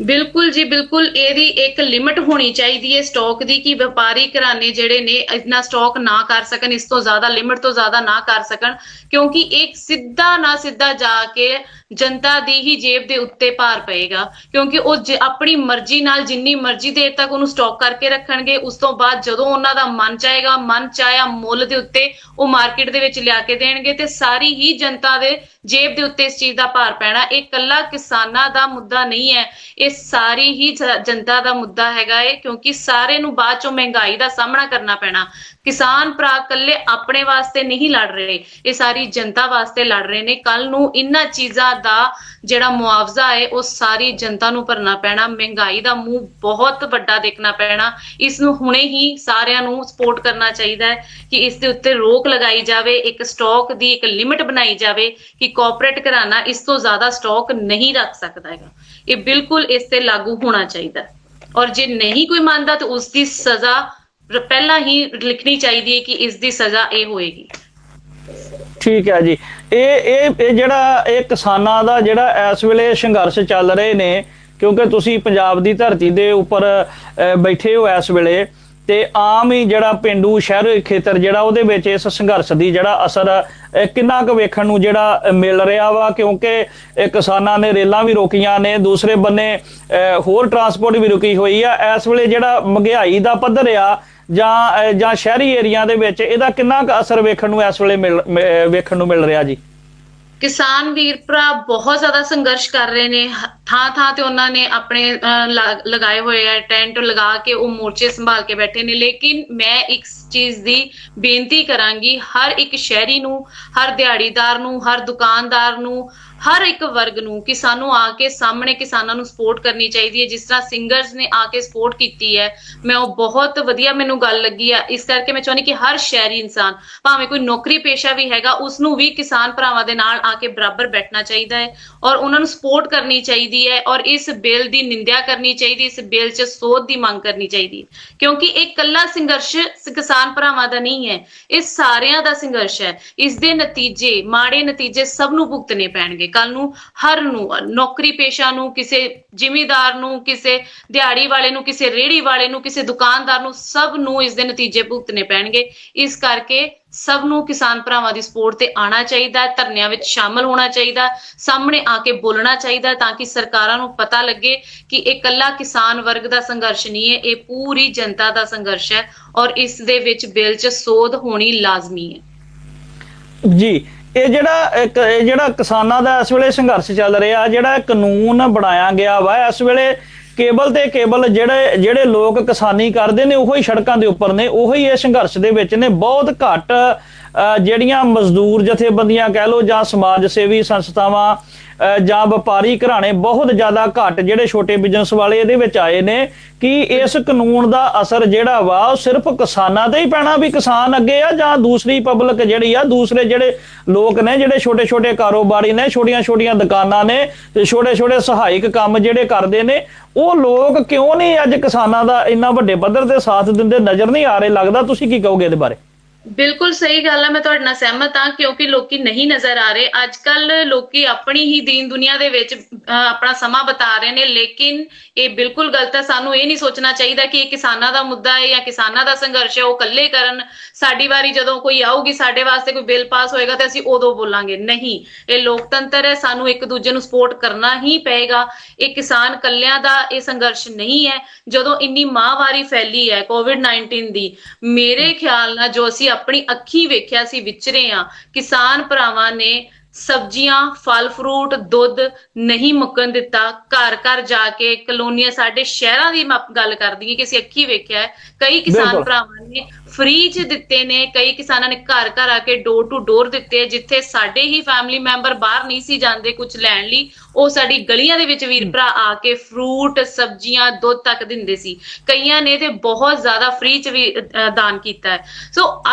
ਬਿਲਕੁਲ ਜੀ, ਬਿਲਕੁਲ ਇਹਦੀ ਇੱਕ ਲਿਮਿਟ ਹੋਣੀ ਚਾਹੀਦੀ ਹੈ ਸਟਾਕ ਦੀ, ਕਿ ਵਪਾਰੀ ਘਰਾਣੇ ਜਿਹੜੇ ਨੇ ਇਤਨਾ ਸਟਾਕ ਨਾ ਕਰ ਸਕਣ, ਇਸ ਤੋਂ ਜ਼ਿਆਦਾ ਲਿਮਿਟ ਤੋਂ ਜ਼ਿਆਦਾ ਨਾ ਕਰ ਸਕਣ, ਕਿਉਂਕਿ ਇਹ ਸਿੱਧਾ ਨਾ ਸਿੱਧਾ ਜਾ ਕੇ ਜਨਤਾ ਦੀ ਹੀ ਜੇਬ ਦੇ ਉੱਤੇ ਭਾਰ ਪਏਗਾ, ਕਿਉਂਕਿ ਉਹ ਆਪਣੀ ਮਰਜ਼ੀ ਨਾਲ ਜਿੰਨੀ ਮਰਜ਼ੀ ਦੇਰ ਤੱਕ ਉਹਨੂੰ ਸਟਾਕ ਕਰਕੇ ਰੱਖਣਗੇ, ਉਸ ਤੋਂ ਬਾਅਦ ਜਦੋਂ ਉਹਨਾਂ ਦਾ ਮਨ ਚਾਹੇਗਾ, ਮਨ ਚਾਹਿਆ ਮੁੱਲ ਦੇ ਉੱਤੇ ਉਹ ਮਾਰਕੀਟ ਦੇ ਵਿੱਚ ਲਿਆ ਕੇ ਦੇਣਗੇ ਤੇ ਸਾਰੀ ਹੀ ਜਨਤਾ ਦੇ ਜੇਬ ਦੇ ਉੱਤੇ ਇਸ ਚੀਜ਼ ਦਾ ਭਾਰ ਪੈਣਾ। ਇਹ ਇਕੱਲਾ ਕਿਸਾਨਾਂ ਦਾ ਮੁੱਦਾ ਨਹੀਂ ਹੈ, ਇਹ ਸਾਰੀ ਹੀ ਜਨਤਾ ਦਾ ਮੁੱਦਾ ਹੈਗਾ ਏ, ਕਿਉਂਕਿ ਸਾਰੇ ਨੂੰ ਬਾਅਦ ਚੋਂ ਮਹਿੰਗਾਈ ਦਾ ਸਾਹਮਣਾ ਕਰਨਾ ਪੈਣਾ। ਕਿਸਾਨ ਭਰਾ ਇਕੱਲੇ ਆਪਣੇ ਵਾਸਤੇ ਨਹੀਂ ਲੜ ਰਹੇ, ਇਹ ਸਾਰੀ ਜਨਤਾ ਵਾਸਤੇ ਲੜ ਰਹੇ ਨੇ। ਕੱਲ ਨੂੰ ਇਹਨਾਂ ਚੀਜ਼ਾਂ ਦਾ ਜਿਹੜਾ ਮੁਆਵਜ਼ਾ ਹੈ ਉਹ ਸਾਰੀ ਜਨਤਾ ਨੂੰ ਭਰਨਾ ਪੈਣਾ। ਮਹਿੰਗਾਈ ਦਾ ਮੂੰਹ ਬਹੁਤ ਵੱਡਾ ਦੇਖਣਾ ਪੈਣਾ। ਇਸ ਨੂੰ ਹੁਣੇ ਹੀ ਸਾਰਿਆਂ ਨੂੰ ਸਪੋਰਟ ਕਰਨਾ ਚਾਹੀਦਾ ਹੈ ਕਿ ਇਸ ਦੇ ਉੱਤੇ ਰੋਕ ਲਗਾਈ ਜਾਵੇ, ਇੱਕ ਸਟਾਕ ਦੀ ਇੱਕ ਲਿਮਿਟ ਬਣਾਈ ਜਾਵੇ ਕਿ ਕਾਰਪੋਰੇਟ ਘਰਾਣਾ ਇਸ ਤੋਂ ਜ਼ਿਆਦਾ ਸਟਾਕ ਨਹੀਂ ਰੱਖ ਸਕਦਾ ਹੈਗਾ। ਇਹ ਬਿਲਕੁਲ ਇਸ ਤੇ ਲਾਗੂ ਹੋਣਾ ਚਾਹੀਦਾ, ਔਰ ਜੇ ਨਹੀਂ ਕੋਈ ਮੰਨਦਾ ਤਾਂ ਉਸ ਦੀ ਸਜ਼ਾ ਪਹਿਲਾਂ ਹੀ ਲਿਖਣੀ ਚਾਹੀਦੀ ਹੈ ਕਿ ਇਸ ਦੀ ਸਜ਼ਾ ਇਹ ਹੋਏਗੀ।
ਠੀਕ ਹੈ ਜੀ। ਇਹ ਜਿਹੜਾ ਇਹ ਕਿਸਾਨਾਂ ਦਾ ਜਿਹੜਾ ਇਸ ਵੇਲੇ ਸੰਘਰਸ਼ ਚੱਲ ਰਹੇ ਨੇ, ਕਿਉਂਕਿ ਤੁਸੀਂ ਪੰਜਾਬ ਦੀ ਧਰਤੀ ਦੇ ਉੱਪਰ ਬੈਠੇ ਹੋ ਇਸ ਵੇਲੇ, ਤੇ ਆਮ ਹੀ ਜਿਹੜਾ ਪਿੰਡੂ ਸ਼ਹਿਰੀ ਖੇਤਰ ਜਿਹੜਾ ਉਹਦੇ ਵਿੱਚ ਇਸ ਸੰਘਰਸ਼ ਦੀ ਜਿਹੜਾ ਅਸਰ ਕਿੰਨਾ ਕੁ ਵੇਖਣ ਨੂੰ ਜਿਹੜਾ ਮਿਲ ਰਿਹਾ ਵਾ, ਕਿਉਂਕਿ ਕਿਸਾਨਾਂ ਨੇ ਰੇਲਾਂ ਵੀ ਰੋਕੀਆਂ ਨੇ, ਦੂਸਰੇ ਬੰਨੇ ਹੋਰ ਟਰਾਂਸਪੋਰਟ ਵੀ ਰੁਕੀ ਹੋਈ ਆ। ਇਸ ਵੇਲੇ ਜਿਹੜਾ ਮਹਿੰਗਾਈ ਦਾ ਪੱਧਰ ਆ ਜਾਂ ਸ਼ਹਿਰੀ ਏਰੀਆ ਦੇ ਵਿੱਚ ਇਹਦਾ ਕਿੰਨਾ ਕੁ ਅਸਰ ਵੇਖਣ ਨੂੰ ਇਸ ਵੇਲੇ ਵੇਖਣ ਨੂੰ ਮਿਲ ਰਿਹਾ ਜੀ?
ਕਿਸਾਨ ਵੀਰ ਭਰਾ ਬਹੁਤ ਜ਼ਿਆਦਾ ਸੰਘਰਸ਼ ਕਰ ਰਹੇ ਨੇ। ਥਾਂ ਥਾਂ ਤੇ ਉਹਨਾਂ ਨੇ ਆਪਣੇ ਲਗਾਏ ਹੋਏ ਆ ਟੈਂਟ ਲਗਾ ਕੇ, ਉਹ ਮੋਰਚੇ ਸੰਭਾਲ ਕੇ ਬੈਠੇ ਨੇ। ਲੇਕਿਨ ਮੈਂ ਇੱਕ ਚੀਜ਼ ਦੀ ਬੇਨਤੀ ਕਰਾਂਗੀ ਹਰ ਇੱਕ ਸ਼ਹਿਰੀ ਨੂੰ, ਹਰ ਦਿਹਾੜੀਦਾਰ ਨੂੰ, ਹਰ ਦੁਕਾਨਦਾਰ ਨੂੰ, ਹਰ ਇੱਕ ਵਰਗ ਨੂੰ, ਕਿ ਸਾਨੂੰ ਆ ਕੇ ਸਾਹਮਣੇ ਕਿਸਾਨਾਂ ਨੂੰ ਸਪੋਰਟ ਕਰਨੀ ਚਾਹੀਦੀ ਹੈ। ਜਿਸ ਤਰ੍ਹਾਂ ਸਿੰਗਰਸ ਨੇ ਆ ਕੇ ਸਪੋਰਟ ਕੀਤੀ ਹੈ, ਮੈਂ ਉਹ ਬਹੁਤ ਵਧੀਆ ਮੈਨੂੰ ਗੱਲ ਲੱਗੀ ਆ। ਇਸ ਕਰਕੇ ਮੈਂ ਚਾਹੁੰਦੀ ਕਿ ਹਰ ਸ਼ਹਿਰੀ ਇਨਸਾਨ, ਭਾਵੇਂ ਕੋਈ ਨੌਕਰੀ ਪੇਸ਼ਾ ਵੀ ਹੈਗਾ, ਉਸਨੂੰ ਵੀ ਕਿਸਾਨ ਭਰਾਵਾਂ ਦੇ ਨਾਲ ਆ ਕੇ ਬਰਾਬਰ ਬੈਠਣਾ ਚਾਹੀਦਾ ਹੈ ਔਰ ਉਹਨਾਂ ਨੂੰ ਸਪੋਰਟ ਕਰਨੀ ਚਾਹੀਦੀ ਹੈ ਔਰ ਇਸ ਬਿੱਲ ਦੀ ਨਿੰਦਿਆ ਕਰਨੀ ਚਾਹੀਦੀ, ਇਸ ਬਿੱਲ 'ਚ ਸੋਧ ਦੀ ਮੰਗ ਕਰਨੀ ਚਾਹੀਦੀ ਹੈ, ਕਿਉਂਕਿ ਇਹ ਇਕੱਲਾ ਸੰਘਰਸ਼ ਕਿਸਾਨ ਭਰਾਵਾਂ ਦਾ ਨਹੀਂ ਹੈ, ਇਹ ਸਾਰਿਆਂ ਦਾ ਸੰਘਰਸ਼ ਹੈ। ਇਸ ਦੇ ਨਤੀਜੇ, ਮਾੜੇ ਨਤੀਜੇ ਸਭ ਨੂੰ ਭੁਗਤਣੇ ਪੈਣਗੇ। ਕੱਲ ਨੂੰ ਹਰ ਨੂੰ, ਨੌਕਰੀ ਪੇਸ਼ਾ ਨੂੰ, ਕਿਸੇ ਜ਼ਿਮੀਂਦਾਰ ਨੂੰ, ਕਿਸੇ ਦਿਹਾੜੀ ਵਾਲੇ ਨੂੰ, ਕਿਸੇ ਰੇਹੜੀ ਵਾਲੇ ਨੂੰ, ਕਿਸੇ ਦੁਕਾਨਦਾਰ ਨੂੰ, ਸਭ ਨੂੰ ਇਸ ਦੇ ਨਤੀਜੇ ਭੁਗਤਣੇ ਪੈਣਗੇ। ਇਸ ਕਰਕੇ ਸਭ ਨੂੰ ਕਿਸਾਨ ਭਰਾਵਾਂ ਦੀ ਸਪੋਰਟ ਤੇ ਆਉਣਾ ਚਾਹੀਦਾ, ਧਰਨਿਆਂ ਵਿੱਚ ਸ਼ਾਮਲ ਹੋਣਾ ਚਾਹੀਦਾ, ਸਾਹਮਣੇ ਆ ਕੇ ਬੋਲਣਾ ਚਾਹੀਦਾ, ਤਾਂ ਕਿ ਸਰਕਾਰਾਂ ਨੂੰ ਪਤਾ ਲੱਗੇ ਕਿ ਇਹ ਇਕੱਲਾ ਕਿਸਾਨ ਵਰਗ ਦਾ ਸੰਘਰਸ਼ ਨਹੀਂ ਹੈ, ਇਹ ਪੂਰੀ ਜਨਤਾ ਦਾ ਸੰਘਰਸ਼ ਹੈ ਔਰ ਇਸ ਦੇ ਵਿੱਚ ਬਿੱਲ 'ਚ ਸੋਧ ਹੋਣੀ ਲਾਜ਼ਮੀ ਹੈ ਜੀ।
ਇਹ ਜਿਹੜਾ ਕਿਸਾਨਾਂ ਦਾ ਇਸ ਵੇਲੇ ਸੰਘਰਸ਼ ਚੱਲ ਰਿਹਾ, ਜਿਹੜਾ ਕਾਨੂੰਨ ਬਣਾਇਆ ਗਿਆ ਵਾ ਇਸ ਵੇਲੇ, ਕੇਬਲ ਤੇ ਕੇਬਲ ਜਿਹੜੇ ਲੋਕ ਕਿਸਾਨੀ ਕਰਦੇ ਨੇ ਉਹੀ ਸੜਕਾਂ ਦੇ ਉੱਪਰ ਨੇ, ਉਹੀ ਇਹ ਸੰਘਰਸ਼ ਦੇ ਵਿੱਚ ਨੇ। ਬਹੁਤ ਘੱਟ ਜਿਹੜੀਆਂ ਮਜ਼ਦੂਰ ਜਥੇਬੰਦੀਆਂ ਕਹਿ ਲਓ ਜਾਂ ਸਮਾਜ ਸੇਵੀ ਸੰਸਥਾਵਾਂ ਜਾਂ ਵਪਾਰੀ ਘਰਾਣੇ, ਬਹੁਤ ਜ਼ਿਆਦਾ ਘੱਟ ਜਿਹੜੇ ਛੋਟੇ ਬਿਜ਼ਨਸ ਵਾਲੇ ਇਹਦੇ ਵਿੱਚ ਆਏ ਨੇ। ਕਿ ਇਸ ਕਾਨੂੰਨ ਦਾ ਅਸਰ ਜਿਹੜਾ ਵਾ ਉਹ ਸਿਰਫ ਕਿਸਾਨਾਂ ਤੇ ਹੀ ਪੈਣਾ, ਵੀ ਕਿਸਾਨ ਅੱਗੇ ਆ, ਜਾਂ ਦੂਸਰੀ ਪਬਲਿਕ ਜਿਹੜੀ ਆ, ਦੂਸਰੇ ਜਿਹੜੇ ਲੋਕ ਨੇ, ਜਿਹੜੇ ਛੋਟੇ ਛੋਟੇ ਕਾਰੋਬਾਰੀ ਨੇ, ਛੋਟੀਆਂ ਛੋਟੀਆਂ ਦੁਕਾਨਾਂ ਨੇ ਤੇ ਛੋਟੇ ਛੋਟੇ ਸਹਾਇਕ ਕੰਮ ਜਿਹੜੇ ਕਰਦੇ ਨੇ, ਉਹ ਲੋਕ ਕਿਉਂ ਨਹੀਂ ਅੱਜ ਕਿਸਾਨਾਂ ਦਾ ਇੰਨਾ ਵੱਡੇ ਪੱਧਰ ਤੇ ਸਾਥ ਦਿੰਦੇ ਨਜ਼ਰ ਨਹੀਂ ਆ ਰਹੇ? ਲੱਗਦਾ, ਤੁਸੀਂ ਕੀ ਕਹੋਗੇ ਇਹਦੇ ਬਾਰੇ?
ਬਿਲਕੁਲ ਸਹੀ ਗੱਲ ਹੈ, ਮੈਂ ਤੁਹਾਡੇ ਨਾਲ ਸਹਿਮਤ ਹਾਂ, ਕਿਉਂਕਿ ਲੋਕੀ ਨਹੀਂ ਨਜ਼ਰ ਆ ਰਹੇ। ਅੱਜ ਕੱਲ ਲੋਕੀ ਆਪਣੀ ਹੀ ਦੀਨ ਦੁਨੀਆ ਦੇ ਵਿੱਚ ਆਪਣਾ ਸਮਾਂ ਬਿਤਾ ਰਹੇ ਨੇ, ਲੇਕਿਨ ਇਹ ਬਿਲਕੁਲ ਗਲਤ ਹੈ। ਸਾਨੂੰ ਇਹ ਨਹੀਂ ਸੋਚਣਾ ਚਾਹੀਦਾ ਕਿ ਇਹ ਕਿਸਾਨਾਂ ਦਾ ਮੁੱਦਾ ਹੈ ਜਾਂ ਕਿਸਾਨਾਂ ਦਾ ਸੰਘਰਸ਼ ਹੈ, ਉਹ ਇਕੱਲੇ ਕਰਨ। ਸਾਡੀ ਵਾਰੀ ਜਦੋਂ ਕੋਈ ਆਊਗੀ, ਸਾਡੇ ਵਾਸਤੇ ਕੋਈ ਬਿੱਲ ਪਾਸ ਹੋਏਗਾ ਤੇ ਅਸੀਂ ਉਦੋਂ ਬੋਲਾਂਗੇ। ਨਹੀਂ, ਇਹ ਲੋਕਤੰਤਰ ਹੈ, ਸਾਨੂੰ ਇੱਕ ਦੂਜੇ ਨੂੰ ਸਪੋਰਟ ਕਰਨਾ ਹੀ ਪਏਗਾ। ਇਹ ਕਿਸਾਨ ਕੱਲਿਆਂ ਦਾ ਇਹ ਸੰਘਰਸ਼ ਨਹੀਂ ਹੈ। ਜਦੋਂ ਇੰਨੀ ਮਾਹਵਾਰੀ ਫੈਲੀ ਹੈ COVID-19 ਦੀ, ਮੇਰੇ ਖਿਆਲ ਨਾਲ ਜੋ ਅਸੀਂ ਆਪਣੀ ਅੱਖੀ ਵੇਖਿਆ ਸੀ, ਵਿਚਰੇ ਆ, ਕਿਸਾਨ ਭਰਾਵਾਂ ਨੇ ਸਬਜ਼ੀਆਂ, ਫਲ ਫਰੂਟ, ਦੁੱਧ ਨਹੀਂ ਮੁੱਕਣ ਦਿੱਤਾ। ਘਰ ਘਰ ਜਾ ਕੇ ਕਲੋਨੀਆਂ, ਸਾਡੇ ਸ਼ਹਿਰਾਂ ਦੀ ਗੱਲ ਕਰਦੀ ਹੈ ਕਿ ਅਸੀਂ ਅੱਖੀ ਵੇਖਿਆ ਹੈ, ਕਈ ਕਿਸਾਨ ਭਰਾਵਾਂ ਨੇ ਫ੍ਰੀ 'ਚ ਦਿੱਤੇ ਨੇ, ਕਈ ਕਿਸਾਨਾਂ ਨੇ ਘਰ ਘਰ ਆ ਕੇ ਡੋਰ ਟੂ ਡੋਰ ਦਿੱਤੇ। ਜਿੱਥੇ ਸਾਡੇ ਹੀ ਫੈਮਿਲੀ ਮੈਂਬਰ ਬਾਹਰ ਨਹੀਂ ਸੀ ਜਾਂਦੇ ਕੁਝ ਲੈਣ ਲਈ, ਉਹ ਸਾਡੀ ਗਲੀਆਂ ਦੇ ਵਿੱਚ ਵੀਰ ਭਰਾ ਆ ਕੇ ਫਰੂਟ, ਸਬਜ਼ੀਆਂ, ਦੁੱਧ ਤੱਕ ਦਿੰਦੇ ਸੀ। ਕਈਆਂ ਨੇ ਤੇ ਬਹੁਤ ਜ਼ਿਆਦਾ ਫ੍ਰੀ 'ਚ ਵੀ ਦਾਨ ਕੀਤਾ ਹੈ। ਸੋ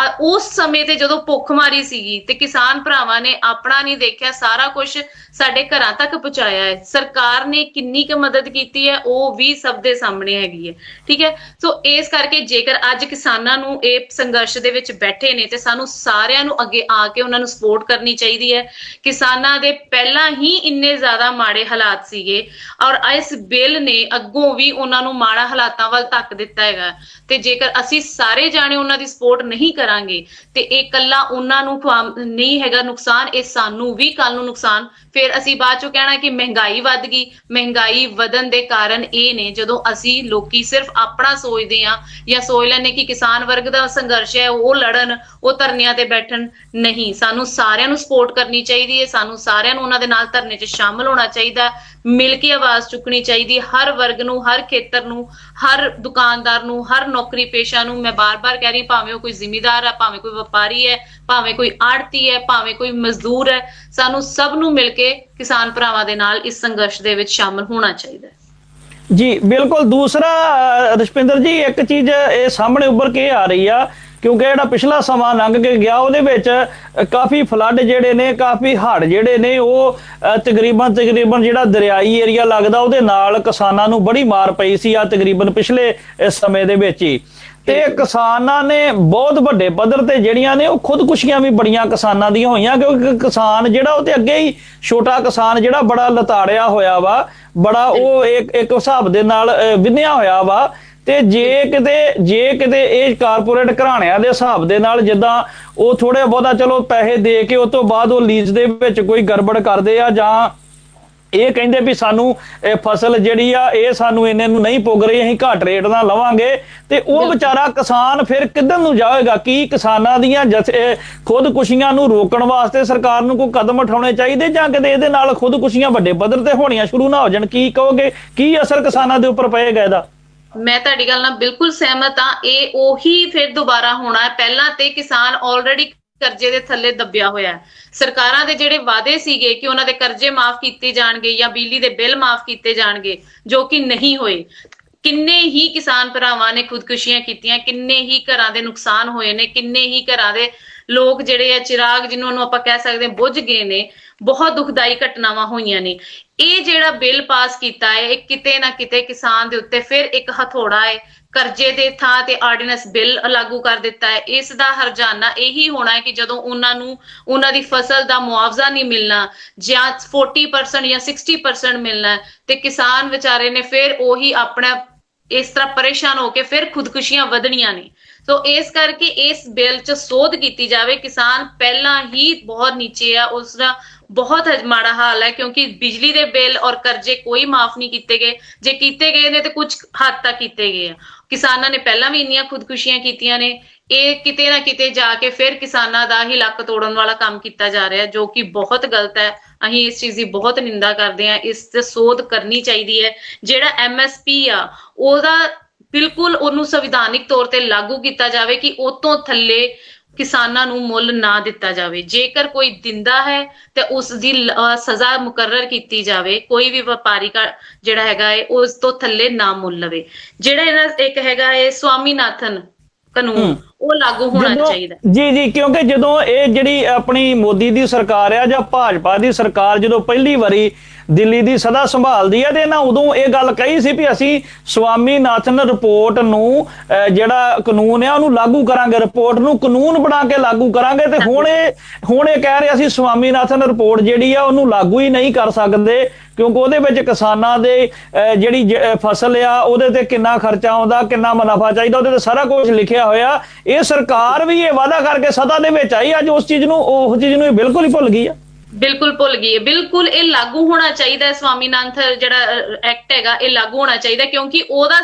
ਉਸ ਸਮੇਂ ਤੇ ਜਦੋਂ ਭੁੱਖਮਾਰੀ ਸੀਗੀ ਤੇ ਕਿਸਾਨ ਭਰਾਵਾਂ ਨੇ ਆਪਣਾ ਨਹੀਂ ਦੇਖਿਆ, ਸਾਰਾ ਕੁਝ ਸਾਡੇ ਘਰਾਂ ਤੱਕ ਪਹੁੰਚਾਇਆ ਹੈ। ਸਰਕਾਰ ਨੇ ਕਿੰਨੀ ਕੁ ਮਦਦ ਕੀਤੀ ਹੈ ਉਹ ਵੀ ਸਭ ਦੇ ਸਾਹਮਣੇ ਹੈਗੀ ਹੈ, ਠੀਕ ਹੈ। ਸੋ ਇਸ ਕਰਕੇ ਜੇਕਰ ਅੱਜ ਕਿਸਾਨਾਂ ਨੂੰ ਇਹ ਸੰਘਰਸ਼ ਦੇ ਵਿੱਚ ਬੈਠੇ ਨੇ ਤੇ ਸਾਨੂੰ ਸਾਰਿਆਂ ਨੂੰ ਅੱਗੇ ਆ ਕੇ ਉਹਨਾਂ ਨੂੰ ਸਪੋਰਟ ਕਰਨੀ ਚਾਹੀਦੀ ਹੈ। ਕਿਸਾਨਾਂ ਦੇ ਪਹਿਲਾਂ ਹੀ ਇੰਨੇ ਜ਼ਿਆਦਾ ਮਾੜੇ ਹਾਲਾਤ ਸੀਗੇ ਔਰ ਇਸ ਬਿੱਲ ਨੇ ਅੱਗੋਂ ਵੀ ਉਹਨਾਂ ਨੂੰ ਮਾੜਾ ਹਾਲਾਤਾਂ ਵੱਲ ਧੱਕ ਦਿੱਤਾ ਹੈਗਾ, ਤੇ ਜੇਕਰ ਅਸੀਂ ਸਾਰੇ ਜਾਣੇ ਉਹਨਾਂ ਦੀ ਸਪੋਰਟ ਨਹੀਂ ਕਰਾਂਗੇ ਤੇ ਇਹ ਇਕੱਲਾ ਉਹਨਾਂ ਨੂੰ ਨਹੀਂ ਹੈਗਾ ਨੁਕਸਾਨ, ਇਹ ਸਾਨੂੰ ਵੀ ਕੱਲ ਨੂੰ ਨੁਕਸਾਨ। ਫਿਰ ਅਸੀਂ ਬਾਅਦ ਚੋਂ ਕਹਿਣਾ ਕਿ ਮਹਿੰਗਾਈ ਵੱਧ ਗਈ। ਮਹਿੰਗਾਈ ਵਧਣ ਦੇ ਕਾਰਨ ਇਹ ਨੇ, ਜਦੋਂ ਅਸੀਂ ਲੋਕੀ ਸਿਰਫ ਆਪਣਾ ਸੋਚਦੇ ਆ ਜਾਂ ਸੋਚ ਲੈਂਦੇ ਕਿ ਕਿਸਾਨ ਵਰਗ ਦਾ ਸੰਘਰਸ਼ ਹੈ ਉਹ ਲੜਨ, ਉਹ ਧਰਨਿਆਂ ਤੇ ਬੈਠਣ, ਨਹੀਂ, ਸਾਨੂੰ ਸਾਰਿਆਂ ਨੂੰ ਸਪੋਰਟ ਕਰਨੀ ਚਾਹੀਦੀ ਹੈ। ਸਾਨੂੰ ਸਾਰਿਆਂ ਨੂੰ ਉਹਨਾਂ ਦੇ ਨਾਲ ਧਰਨੇ 'ਚ ਸ਼ਾਮਲ ਹੋਣਾ ਚਾਹੀਦਾ, ਮਿਲ ਕੇ ਆਵਾਜ਼ ਚੁੱਕਣੀ ਚਾਹੀਦੀ, ਹਰ ਵਰਗ ਨੂੰ, ਹਰ ਖੇਤਰ ਨੂੰ, ਹਰ ਦੁਕਾਨਦਾਰ ਨੂੰ, ਹਰ ਨੌਕਰੀ ਪੇਸ਼ਾ ਨੂੰ। ਮੈਂ ਬਾਰ-ਬਾਰ ਕਹਿ ਰਹੀ, ਭਾਵੇਂ ਉਹ ਕੋਈ ਜ਼ਿਮੀਂਦਾਰ ਹੈ, ਭਾਵੇਂ ਕੋਈ ਵਪਾਰੀ ਹੈ, ਭਾਵੇਂ ਕੋਈ ਆੜਤੀ ਹੈ, ਭਾਵੇਂ ਕੋਈ ਮਜ਼ਦੂਰ ਹੈ, ਸਾਨੂੰ ਸਭ ਨੂੰ ਮਿਲ ਕੇ ਕਿਸਾਨ ਭਰਾਵਾਂ ਦੇ ਨਾਲ ਇਸ ਸੰਘਰਸ਼ ਦੇ ਵਿੱਚ ਸ਼ਾਮਲ ਹੋਣਾ ਚਾਹੀਦਾ ਹੈ।
ਜੀ ਬਿਲਕੁਲ। ਦੂਸਰਾ ਰਸ਼ਪਿੰਦਰ ਜੀ, ਇੱਕ ਚੀਜ਼ ਇਹ ਸਾਹਮਣੇ ਉੱਭਰ ਕੇ ਆ ਰਹੀ ਆ, ਕਿਉਂਕਿ ਜਿਹੜਾ ਪਿਛਲਾ ਸਮਾਂ ਲੰਘ ਕੇ ਗਿਆ ਉਹਦੇ ਵਿੱਚ ਕਾਫੀ ਫਲੱਡ ਜਿਹੜੇ ਨੇ, ਕਾਫੀ ਹੜ੍ਹ ਜਿਹੜੇ ਨੇ, ਉਹ ਤਕਰੀਬਨ ਜਿਹੜਾ ਦਰਿਆਈ ਏਰੀਆ ਲੱਗਦਾ ਉਹਦੇ ਨਾਲ ਕਿਸਾਨਾਂ ਨੂੰ ਬੜੀ ਮਾਰ ਪਈ ਸੀ ਆ ਤਕਰੀਬਨ ਪਿਛਲੇ ਸਮੇਂ ਦੇ ਵਿੱਚ ਹੀ। ਤੇ ਕਿਸਾਨਾਂ ਨੇ ਬਹੁਤ ਵੱਡੇ ਪੱਧਰ ਤੇ ਜਿਹੜੀਆਂ ਨੇ ਉਹ ਖੁਦਕੁਸ਼ੀਆਂ ਵੀ ਬੜੀਆਂ ਕਿਸਾਨਾਂ ਦੀਆਂ ਹੋਈਆਂ, ਕਿਉਂਕਿ ਕਿਸਾਨ ਜਿਹੜਾ ਉਹ ਤੇ ਅੱਗੇ ਹੀ ਛੋਟਾ ਕਿਸਾਨ ਜਿਹੜਾ ਬੜਾ ਲਤਾੜਿਆ ਹੋਇਆ ਵਾ, ਬੜਾ ਉਹ ਇੱਕ ਹਿਸਾਬ ਦੇ ਨਾਲ ਵਿੰਨਿਆ ਹੋਇਆ ਵਾ। ਤੇ ਜੇ ਕਿਤੇ ਇਹ ਕਾਰਪੋਰੇਟ ਘਰਾਣਿਆਂ ਦੇ ਹਿਸਾਬ ਦੇ ਨਾਲ ਜਿੱਦਾਂ ਉਹ ਥੋੜੇ ਬਹੁਤਾ ਚਲੋ ਪੈਸੇ ਦੇ ਕੇ ਉਸ ਤੋਂ ਬਾਅਦ ਉਹ ਲੀਜ਼ ਦੇ ਵਿੱਚ ਕੋਈ ਗੜਬੜ ਕਰਦੇ ਆ, ਜਾਂ ਇਹ ਕਹਿੰਦੇ ਵੀ ਸਾਨੂੰ ਇਹ ਫਸਲ ਜਿਹੜੀ ਆ ਇਹ ਸਾਨੂੰ ਇੰਨੇ ਨੂੰ ਨਹੀਂ ਪੁੱਗ ਰਹੀ, ਅਸੀਂ ਘੱਟ ਰੇਟ ਨਾਲ ਲਵਾਂਗੇ, ਤੇ ਉਹ ਵਿਚਾਰਾ ਕਿਸਾਨ ਫਿਰ ਕਿੱਧਰ ਨੂੰ ਜਾਏਗਾ? ਕੀ ਕਿਸਾਨਾਂ ਦੀਆਂ ਖੁਦਕੁਸ਼ੀਆਂ ਨੂੰ ਰੋਕਣ ਵਾਸਤੇ ਸਰਕਾਰ ਨੂੰ ਕੋਈ ਕਦਮ ਉਠਾਉਣੇ ਚਾਹੀਦੇ, ਜਾਂ ਕਿਤੇ ਇਹਦੇ ਨਾਲ ਖੁਦਕੁਸ਼ੀਆਂ ਵੱਡੇ ਪੱਧਰ ਤੇ ਹੋਣੀਆਂ ਸ਼ੁਰੂ ਨਾ ਹੋ ਜਾਣ? ਕੀ ਕਹੋਗੇ, ਕੀ ਅਸਰ ਕਿਸਾਨਾਂ ਦੇ ਉੱਪਰ ਪਏਗਾ ਇਹਦਾ?
ਮੈਂ ਤੁਹਾਡੀ ਗੱਲ ਨਾਲ ਬਿਲਕੁਲ ਸਹਿਮਤ ਹਾਂ। ਇਹ ਉਹੀ ਫਿਰ ਦੁਬਾਰਾ ਹੋਣਾ ਹੈ। ਪਹਿਲਾਂ ਤੇ ਕਿਸਾਨ ਆਲਰੇਡੀ ਕਰਜ਼ੇ ਦੇ ਥੱਲੇ ਦੱਬਿਆ ਹੋਇਆ ਹੈ। ਸਰਕਾਰਾਂ ਦੇ ਜਿਹੜੇ ਵਾਅਦੇ ਸੀਗੇ ਕਿ ਉਹਨਾਂ ਦੇ ਕਰਜ਼ੇ ਮਾਫ ਕੀਤੇ ਜਾਣਗੇ ਜਾਂ ਬਿਜਲੀ ਦੇ ਬਿੱਲ ਮਾਫ ਕੀਤੇ ਜਾਣਗੇ, ਜੋ ਕਿ ਨਹੀਂ ਹੋਏ। ਕਿੰਨੇ ਹੀ ਕਿਸਾਨ ਭਰਾਵਾਂ ਨੇ ਖੁਦਕੁਸ਼ੀਆਂ ਕੀਤੀਆਂ, ਕਿੰਨੇ ਹੀ ਘਰਾਂ ਦੇ ਨੁਕਸਾਨ ਹੋਏ ਨੇ, ਕਿੰਨੇ ਹੀ ਘਰਾਂ ਦੇ ਲੋਕ ਜਿਹੜੇ ਆ ਚਿਰਾਗ ਜਿਹਨਾਂ ਨੂੰ ਆਪਾਂ ਕਹਿ ਸਕਦੇ ਹਾਂ ਬੁੱਝ ਗਏ ਨੇ। ਬਹੁਤ ਦੁਖਦਾਈ ਘਟਨਾਵਾਂ ਹੋਈਆਂ ਨੇ। ਇਹ ਜਿਹੜਾ ਬਿੱਲ ਪਾਸ ਕੀਤਾ ਹੈ, ਇਹ ਕਿਤੇ ਨਾ ਕਿਤੇ ਕਿਸਾਨ ਦੇ ਉੱਤੇ ਫਿਰ ਇੱਕ ਹਥੌੜਾ ਹੈ। ਕਰਜ਼ੇ ਦੇ ਥਾਂ ਤੇ ਆਰਡੀਨੈਂਸ ਬਿੱਲ ਲਾਗੂ ਕਰ ਦਿੱਤਾ ਹੈ। ਇਸ ਦਾ ਹਰਜਾਨਾ ਇਹੀ ਹੋਣਾ ਹੈ ਕਿ ਜਦੋਂ ਉਹਨਾਂ ਨੂੰ ਉਹਨਾਂ ਦੀ ਫਸਲ ਦਾ ਮੁਆਵਜ਼ਾ ਨਹੀਂ ਮਿਲਣਾ, ਜਾਂ 40% ਜਾਂ 60% ਮਿਲਣਾ, ਤੇ ਕਿਸਾਨ ਵਿਚਾਰੇ ਨੇ ਫਿਰ ਉਹੀ ਆਪਣਾ ਇਸ ਤਰ੍ਹਾਂ ਪਰੇਸ਼ਾਨ ਹੋ ਕੇ ਫਿਰ ਖੁਦਕੁਸ਼ੀਆਂ ਵਧਣੀਆਂ ਨੇ। ਸੋ ਇਸ ਕਰਕੇ ਇਸ ਬਿੱਲ 'ਚ ਸੋਧ ਕੀਤੀ ਜਾਵੇ। ਕਿਸਾਨ ਪਹਿਲਾਂ ਹੀ ਬਹੁਤ ਨੀਚੇ ਆ, ਉਸ ਦਾ ਬਹੁਤ ਮਾੜਾ ਹਾਲ ਹੈ, ਕਿਉਂਕਿ ਬਿਜਲੀ ਦੇ ਬਿੱਲ ਔਰ ਕਰਜ਼ੇ ਕੋਈ ਮਾਫ ਨਹੀਂ ਕੀਤੇ ਗਏ। ਜੇ ਕੀਤੇ ਗਏ ਨੇ ਤੇ ਕੁਝ ਹੱਦ ਤੱਕ ਕੀਤੇ ਗਏ ਆ। ਕਿਸਾਨਾਂ ਨੇ ਪਹਿਲਾਂ ਵੀ ਇੰਨੀਆਂ ਖੁਦਕੁਸ਼ੀਆਂ ਕੀਤੀਆਂ ਨੇ। ਇਹ ਕਿਤੇ ਨਾ ਕਿਤੇ ਜਾ ਕੇ ਫਿਰ ਕਿਸਾਨਾਂ ਦਾ ਹੀ ਲੱਕ ਤੋੜਨ ਵਾਲਾ ਕੰਮ ਕੀਤਾ ਜਾ ਰਿਹਾ, ਜੋ ਕਿ ਬਹੁਤ ਗਲਤ ਹੈ। ਅਸੀਂ ਇਸ ਚੀਜ਼ ਦੀ ਬਹੁਤ ਨਿੰਦਾ ਕਰਦੇ ਹਾਂ। ਇਸ ਤੇ ਸੋਧ ਕਰਨੀ ਚਾਹੀਦੀ ਹੈ। ਜਿਹੜਾ MSP ਆ ਉਹਦਾ ਬਿਲਕੁਲ ਉਹਨੂੰ ਸੰਵਿਧਾਨਿਕ ਤੌਰ ਤੇ ਲਾਗੂ ਕੀਤਾ ਜਾਵੇ ਕਿ ਉਹ ਤੋਂ ਥੱਲੇ ਕਿਸਾਨਾਂ ਨੂੰ ਮੁੱਲ ਨਾ ਦਿੱਤਾ ਜਾਵੇ। ਜੇਕਰ ਕੋਈ ਦਿੰਦਾ ਹੈ ਤੇ ਉਸ ਦੀ ਸਜ਼ਾ ਮੁਕਰਰ ਕੀਤੀ ਜਾਵੇ। ਕੋਈ ਵੀ ਵਪਾਰੀ ਜਿਹੜਾ ਹੈਗਾ ਹੈ ਉਸ ਤੋਂ ਥੱਲੇ ਨਾ ਮੁੱਲ ਲਵੇ। ਜਿਹੜਾ ਇਹਨਾਂ ਇੱਕ ਹੈਗਾ ਹੈ ਸਵਾਮੀਨਾਥਨ ਕਾਨੂੰਨ, ਉਹ ਲਾਗੂ ਹੋਣਾ ਚਾਹੀਦਾ।
ਜੀ, ਕਿਉਂਕਿ ਜਦੋਂ ਇਹ ਜਿਹੜੀ ਆਪਣੀ ਮੋਦੀ ਦੀ ਸਰਕਾਰ ਆ ਜਾਂ ਭਾਜਪਾ ਦੀ ਸਰਕਾਰ ਜਦੋਂ ਪਹਿਲੀ ਵਾਰੀ ਦਿੱਲੀ ਦੀ ਸਦਾ ਸੰਭਾਲਦੀ ਹੈ, ਤੇ ਇਹਨਾਂ ਉਦੋਂ ਇਹ ਗੱਲ ਕਹੀ ਸੀ ਵੀ ਅਸੀਂ ਸਵਾਮੀਨਾਥਨ ਰਿਪੋਰਟ ਨੂੰ ਜਿਹੜਾ ਕਾਨੂੰਨ ਆ ਉਹਨੂੰ ਲਾਗੂ ਕਰਾਂਗੇ, ਰਿਪੋਰਟ ਨੂੰ ਕਾਨੂੰਨ ਬਣਾ ਕੇ ਲਾਗੂ ਕਰਾਂਗੇ। ਤੇ ਹੁਣ ਇਹ ਕਹਿ ਰਹੇ ਅਸੀਂ ਸਵਾਮੀਨਾਥਨ ਰਿਪੋਰਟ ਜਿਹੜੀ ਆ ਉਹਨੂੰ ਲਾਗੂ ਹੀ ਨਹੀਂ ਕਰ ਸਕਦੇ, ਕਿਉਂਕਿ ਉਹਦੇ ਵਿੱਚ ਕਿਸਾਨਾਂ ਦੇ ਜਿਹੜੀ ਫਸਲ ਆ ਉਹਦੇ ਤੇ ਕਿੰਨਾ ਖਰਚਾ ਆਉਂਦਾ, ਕਿੰਨਾ ਮੁਨਾਫਾ ਚਾਹੀਦਾ, ਉਹਦੇ ਤੇ ਸਾਰਾ ਕੁਝ ਲਿਖਿਆ ਹੋਇਆ। ਇਹ ਸਰਕਾਰ ਵੀ ਇਹ ਵਾਅਦਾ ਕਰਕੇ ਸਦਾ ਦੇ ਵਿੱਚ ਆਈ, ਅੱਜ ਉਸ ਚੀਜ਼ ਨੂੰ ਇਹ ਬਿਲਕੁਲ ਹੀ ਭੁੱਲ ਗਈ ਆ।
ਬਿਲਕੁਲ ਭੁੱਲ ਗਈ ਹੈ। ਬਿਲਕੁਲ ਇਹ ਲਾਗੂ ਹੋਣਾ ਚਾਹੀਦਾ ਹੈ। ਸਵਾਮੀਨਾਥਨ ਜਿਹੜਾ ਐਕਟ ਹੈਗਾ ਇਹ ਲਾਗੂ ਹੋਣਾ ਚਾਹੀਦਾ, ਕਿਉਂਕਿ ਉਹਦਾ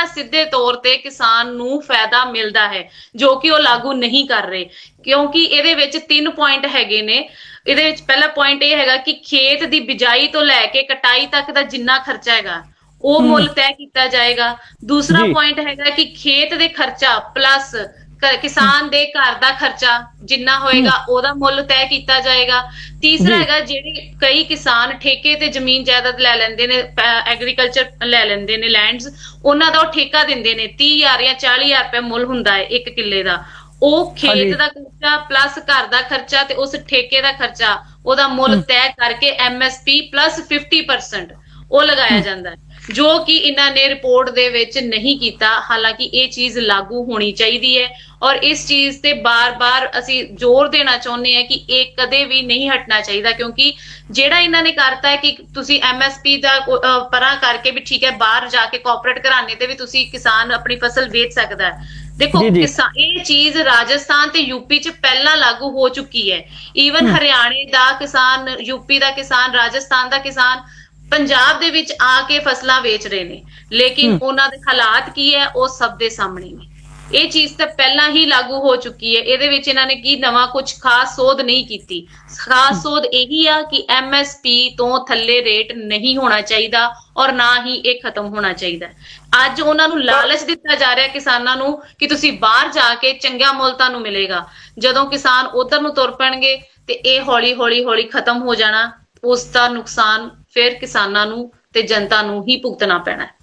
ਸਿੱਧੇ ਤੌਰ ਤੇ ਕਿਸਾਨ ਨੂੰ ਫਾਇਦਾ ਮਿਲਦਾ ਹੈ, ਜੋ ਕਿ ਉਹ ਲਾਗੂ ਨਹੀਂ ਕਰ ਰਹੇ। ਕਿਉਂਕਿ ਇਹਦੇ ਵਿੱਚ 3 ਪੁਆਇੰਟ ਹੈਗੇ ਨੇ। ਇਹਦੇ ਵਿੱਚ ਪਹਿਲਾ ਪੁਆਇੰਟ ਇਹ ਹੈਗਾ ਕਿ ਖੇਤ ਦੀ ਬਿਜਾਈ ਤੋਂ ਲੈ ਕੇ ਕਟਾਈ ਤੱਕ ਦਾ ਜਿੰਨਾ ਖਰਚਾ ਹੈਗਾ ਉਹ ਮੁੱਲ ਤੈਅ ਕੀਤਾ ਜਾਏਗਾ। ਦੂਸਰਾ ਪੁਆਇੰਟ ਹੈਗਾ ਕਿ ਖੇਤ ਦੇ ਖਰਚਾ ਪਲੱਸ ਕਿਸਾਨ ਦੇ ਘਰ ਦਾ ਖਰਚਾ ਜਿੰਨਾ ਹੋਏਗਾ ਉਹਦਾ ਮੁੱਲ ਤੈਅ ਕੀਤਾ ਜਾਏਗਾ। ਤੀਸਰਾ ਹੈਗਾ ਜਿਹੜੇ ਕਈ ਕਿਸਾਨ ਠੇਕੇ ਤੇ ਜ਼ਮੀਨ ਜਾਇਦਾਦ ਲੈ ਲੈਂਦੇ ਨੇ, ਐਗਰੀਕਲਚਰ ਲੈ ਲੈਂਦੇ ਨੇ ਲੈਂਡਸ, ਉਹਨਾਂ ਦਾ ਉਹ ਠੇਕਾ ਦਿੰਦੇ ਨੇ। 30,000 ਜਾਂ 40,000 ਰੁਪਏ ਮੁੱਲ ਹੁੰਦਾ ਹੈ 1 ਕਿੱਲੇ ਦਾ। ਉਹ ਖੇਤ ਦਾ ਖਰਚਾ ਪਲੱਸ ਘਰ ਦਾ ਖਰਚਾ ਤੇ ਉਸ ਠੇਕੇ ਦਾ ਖਰਚਾ, ਉਹਦਾ ਮੁੱਲ ਤੈਅ ਕਰਕੇ MSP ਪਲੱਸ 50% ਉਹ ਲਗਾਇਆ ਜਾਂਦਾ ਹੈ, ਜੋ ਕਿ ਇਹਨਾਂ ਨੇ ਰਿਪੋਰਟ ਦੇ ਵਿੱਚ ਨਹੀਂ ਕੀਤਾ। ਹਾਲਾਂਕਿ ਇਹ ਚੀਜ਼ ਲਾਗੂ ਹੋਣੀ ਚਾਹੀਦੀ ਹੈ ਔਰ ਇਸ ਚੀਜ਼ ਤੇ ਬਾਰ-ਬਾਰ ਅਸੀਂ ਜ਼ੋਰ ਦੇਣਾ ਚਾਹੁੰਦੇ ਹਾਂ ਕਿ ਇਹ ਕਦੇ ਵੀ ਨਹੀਂ ਹਟਣਾ ਚਾਹੀਦਾ, ਕਿਉਂਕਿ ਜਿਹੜਾ ਇਹਨਾਂ ਨੇ ਕਰਤਾ ਹੈ ਕਿ ਤੁਸੀਂ MSP ਦਾ ਪਰਾਂ ਕਰਕੇ ਵੀ ਠੀਕ ਹੈ, ਬਾਹਰ ਜਾ ਕੇ ਕਾਰਪੋਰੇਟ ਘਰਾਣੇ ਤੇ ਵੀ ਤੁਸੀਂ ਕਿਸਾਨ ਆਪਣੀ ਫਸਲ ਵੇਚ ਸਕਦਾ ਹੈ। ਦੇਖੋ ਇਹ ਚੀਜ਼ ਰਾਜਸਥਾਨ ਤੇ ਯੂਪੀ ਚ ਪਹਿਲਾਂ ਲਾਗੂ ਹੋ ਚੁੱਕੀ ਹੈ। ਈਵਨ ਹਰਿਆਣੇ ਦਾ ਕਿਸਾਨ, ਯੂਪੀ ਦਾ ਕਿਸਾਨ, ਰਾਜਸਥਾਨ ਦਾ ਕਿਸਾਨ ਪੰਜਾਬ ਦੇ ਵਿੱਚ ਆ ਕੇ ਫਸਲਾਂ ਵੇਚ ਰਹੇ ਨੇ, ਲੇਕਿਨ ਉਹਨਾਂ ਦੇ ਹਾਲਾਤ ਕੀ ਹੈ ਉਹ ਸਭ ਦੇ ਸਾਹਮਣੇ ਨੇ। ਇਹ ਚੀਜ਼ ਤਾਂ ਪਹਿਲਾਂ ਹੀ ਲਾਗੂ ਹੋ ਚੁੱਕੀ ਹੈ। ਇਹਦੇ ਵਿੱਚ ਇਹਨਾਂ ਨੇ ਕੀ ਨਵਾਂ ਕੁਝ ਖਾਸ ਸੋਧ ਨਹੀਂ ਕੀਤੀ। ਖਾਸ ਸੋਧ ਇਹੀ ਆ ਕਿ MSP ਤੋਂ ਥੱਲੇ ਰੇਟ ਨਹੀਂ ਹੋਣਾ ਚਾਹੀਦਾ ਔਰ ਨਾ ਹੀ ਇਹ ਖਤਮ ਹੋਣਾ ਚਾਹੀਦਾ। ਅੱਜ ਉਹਨਾਂ ਨੂੰ ਲਾਲਚ ਦਿੱਤਾ ਜਾ ਰਿਹਾ ਕਿਸਾਨਾਂ ਨੂੰ ਕਿ ਤੁਸੀਂ ਬਾਹਰ ਜਾ ਕੇ ਚੰਗਾ ਮੁੱਲ ਤੁਹਾਨੂੰ ਮਿਲੇਗਾ। ਜਦੋਂ ਕਿਸਾਨ ਉਧਰ ਨੂੰ ਤੁਰ ਪੈਣਗੇ ਤੇ ਇਹ ਹੌਲੀ ਹੌਲੀ ਹੌਲੀ ਖਤਮ ਹੋ ਜਾਣਾ। ਉਸ ਦਾ ਨੁਕਸਾਨ ਫਿਰ ਕਿਸਾਨਾਂ ਨੂੰ ਤੇ ਜਨਤਾ ਨੂੰ ਹੀ ਭੁਗਤਣਾ ਪੈਣਾ ਹੈ।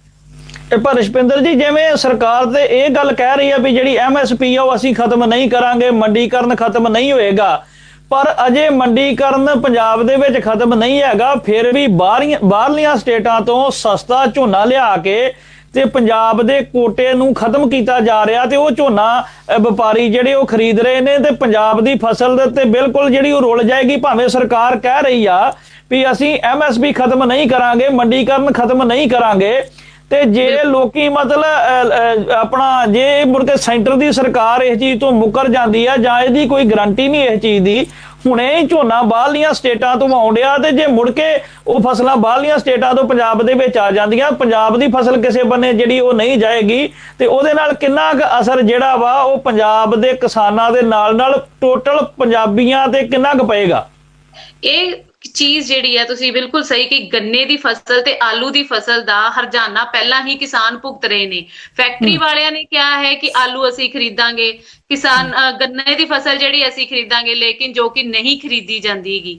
ਪਰ ਰੁਪਿੰਦਰ ਜੀ, ਜਿਵੇਂ ਸਰਕਾਰ ਤੇ ਇਹ ਗੱਲ ਕਹਿ ਰਹੀ ਹੈ ਵੀ ਜਿਹੜੀ MSP ਆ ਉਹ ਅਸੀਂ ਖਤਮ ਨਹੀਂ ਕਰਾਂਗੇ, ਮੰਡੀਕਰਨ ਖਤਮ ਨਹੀਂ ਹੋਏਗਾ, ਪਰ ਅਜੇ ਮੰਡੀਕਰਨ ਪੰਜਾਬ ਦੇ ਵਿੱਚ ਖਤਮ ਨਹੀਂ ਹੈਗਾ। ਫਿਰ ਵੀ ਬਾਹਰਲੀਆਂ ਸਟੇਟਾਂ ਤੋਂ ਸਸਤਾ ਝੋਨਾ ਲਿਆ ਕੇ ਤੇ ਪੰਜਾਬ ਦੇ ਕੋਟੇ ਨੂੰ ਖਤਮ ਕੀਤਾ ਜਾ ਰਿਹਾ, ਤੇ ਉਹ ਝੋਨਾ ਵਪਾਰੀ ਜਿਹੜੇ ਉਹ ਖਰੀਦ ਰਹੇ ਨੇ, ਤੇ ਪੰਜਾਬ ਦੀ ਫਸਲ ਦੇ ਉੱਤੇ ਬਿਲਕੁਲ ਜਿਹੜੀ ਉਹ ਰੁਲ ਜਾਏਗੀ। ਭਾਵੇਂ ਸਰਕਾਰ ਕਹਿ ਰਹੀ ਆ ਵੀ ਅਸੀਂ MSP ਖਤਮ ਨਹੀਂ ਕਰਾਂਗੇ, ਮੰਡੀਕਰਨ ਖਤਮ ਨਹੀਂ ਕਰਾਂਗੇ, ਤੇ ਜੇ ਲੋਕੀ ਮਤਲਬ ਆਪਣਾ ਜੇ ਮੁੜ ਕੇ ਸੈਂਟਰ ਦੀ ਸਰਕਾਰ ਇਸ ਚੀਜ਼ ਤੋਂ ਮੁੱਕਰ ਜਾਂਦੀ ਆ ਜਾਂ ਇਹਦੀ ਕੋਈ ਗਰੰਟੀ ਨਹੀਂ ਇਸ ਚੀਜ਼ ਦੀ, ਹੁਣੇ ਹੀ ਝੋਨਾ ਬਾਹਰਲੀਆਂ ਸਟੇਟਾਂ ਤੋਂ ਆਉਣ ਡਿਆ, ਤੇ ਜੇ ਮੁੜ ਕੇ ਉਹ ਫਸਲਾਂ ਬਾਹਰਲੀਆਂ ਸਟੇਟਾਂ ਤੋਂ ਪੰਜਾਬ ਦੇ ਵਿੱਚ ਆ ਜਾਂਦੀਆਂ, ਪੰਜਾਬ ਦੀ ਫਸਲ ਕਿਸੇ ਬੰਨੇ ਜਿਹੜੀ ਉਹ ਨਹੀਂ ਜਾਏਗੀ, ਤੇ ਉਹਦੇ ਨਾਲ ਕਿੰਨਾ ਕੁ ਅਸਰ ਜਿਹੜਾ ਵਾ ਉਹ ਪੰਜਾਬ ਦੇ ਕਿਸਾਨਾਂ ਦੇ ਨਾਲ ਟੋਟਲ ਪੰਜਾਬੀਆਂ ਤੇ ਕਿੰਨਾ ਕੁ ਪਏਗਾ?
ਇਹ ਚੀਜ਼ ਜਿਹੜੀ ਹੈ ਤੁਸੀਂ ਬਿਲਕੁਲ ਸਹੀ ਕਿ ਗੰਨੇ ਦੀ ਫਸਲ ਤੇ ਆਲੂ ਦੀ ਫਸਲ ਦਾ ਹਰਜਾਨਾ ਪਹਿਲਾਂ ਹੀ ਕਿਸਾਨ ਭੁਗਤ ਰਹੇ ਨੇ। ਫੈਕਟਰੀ ਵਾਲਿਆਂ ਨੇ ਕਿਹਾ ਹੈ ਕਿ ਆਲੂ ਅਸੀਂ ਖਰੀਦਾਂਗੇ, ਕਿਸਾਨ ਗੰਨੇ ਦੀ ਫਸਲ ਜਿਹੜੀ ਅਸੀਂ ਖਰੀਦਾਂਗੇ, ਲੇਕਿਨ ਜੋ ਕਿ ਨਹੀਂ ਖਰੀਦੀ ਜਾਂਦੀਗੀ।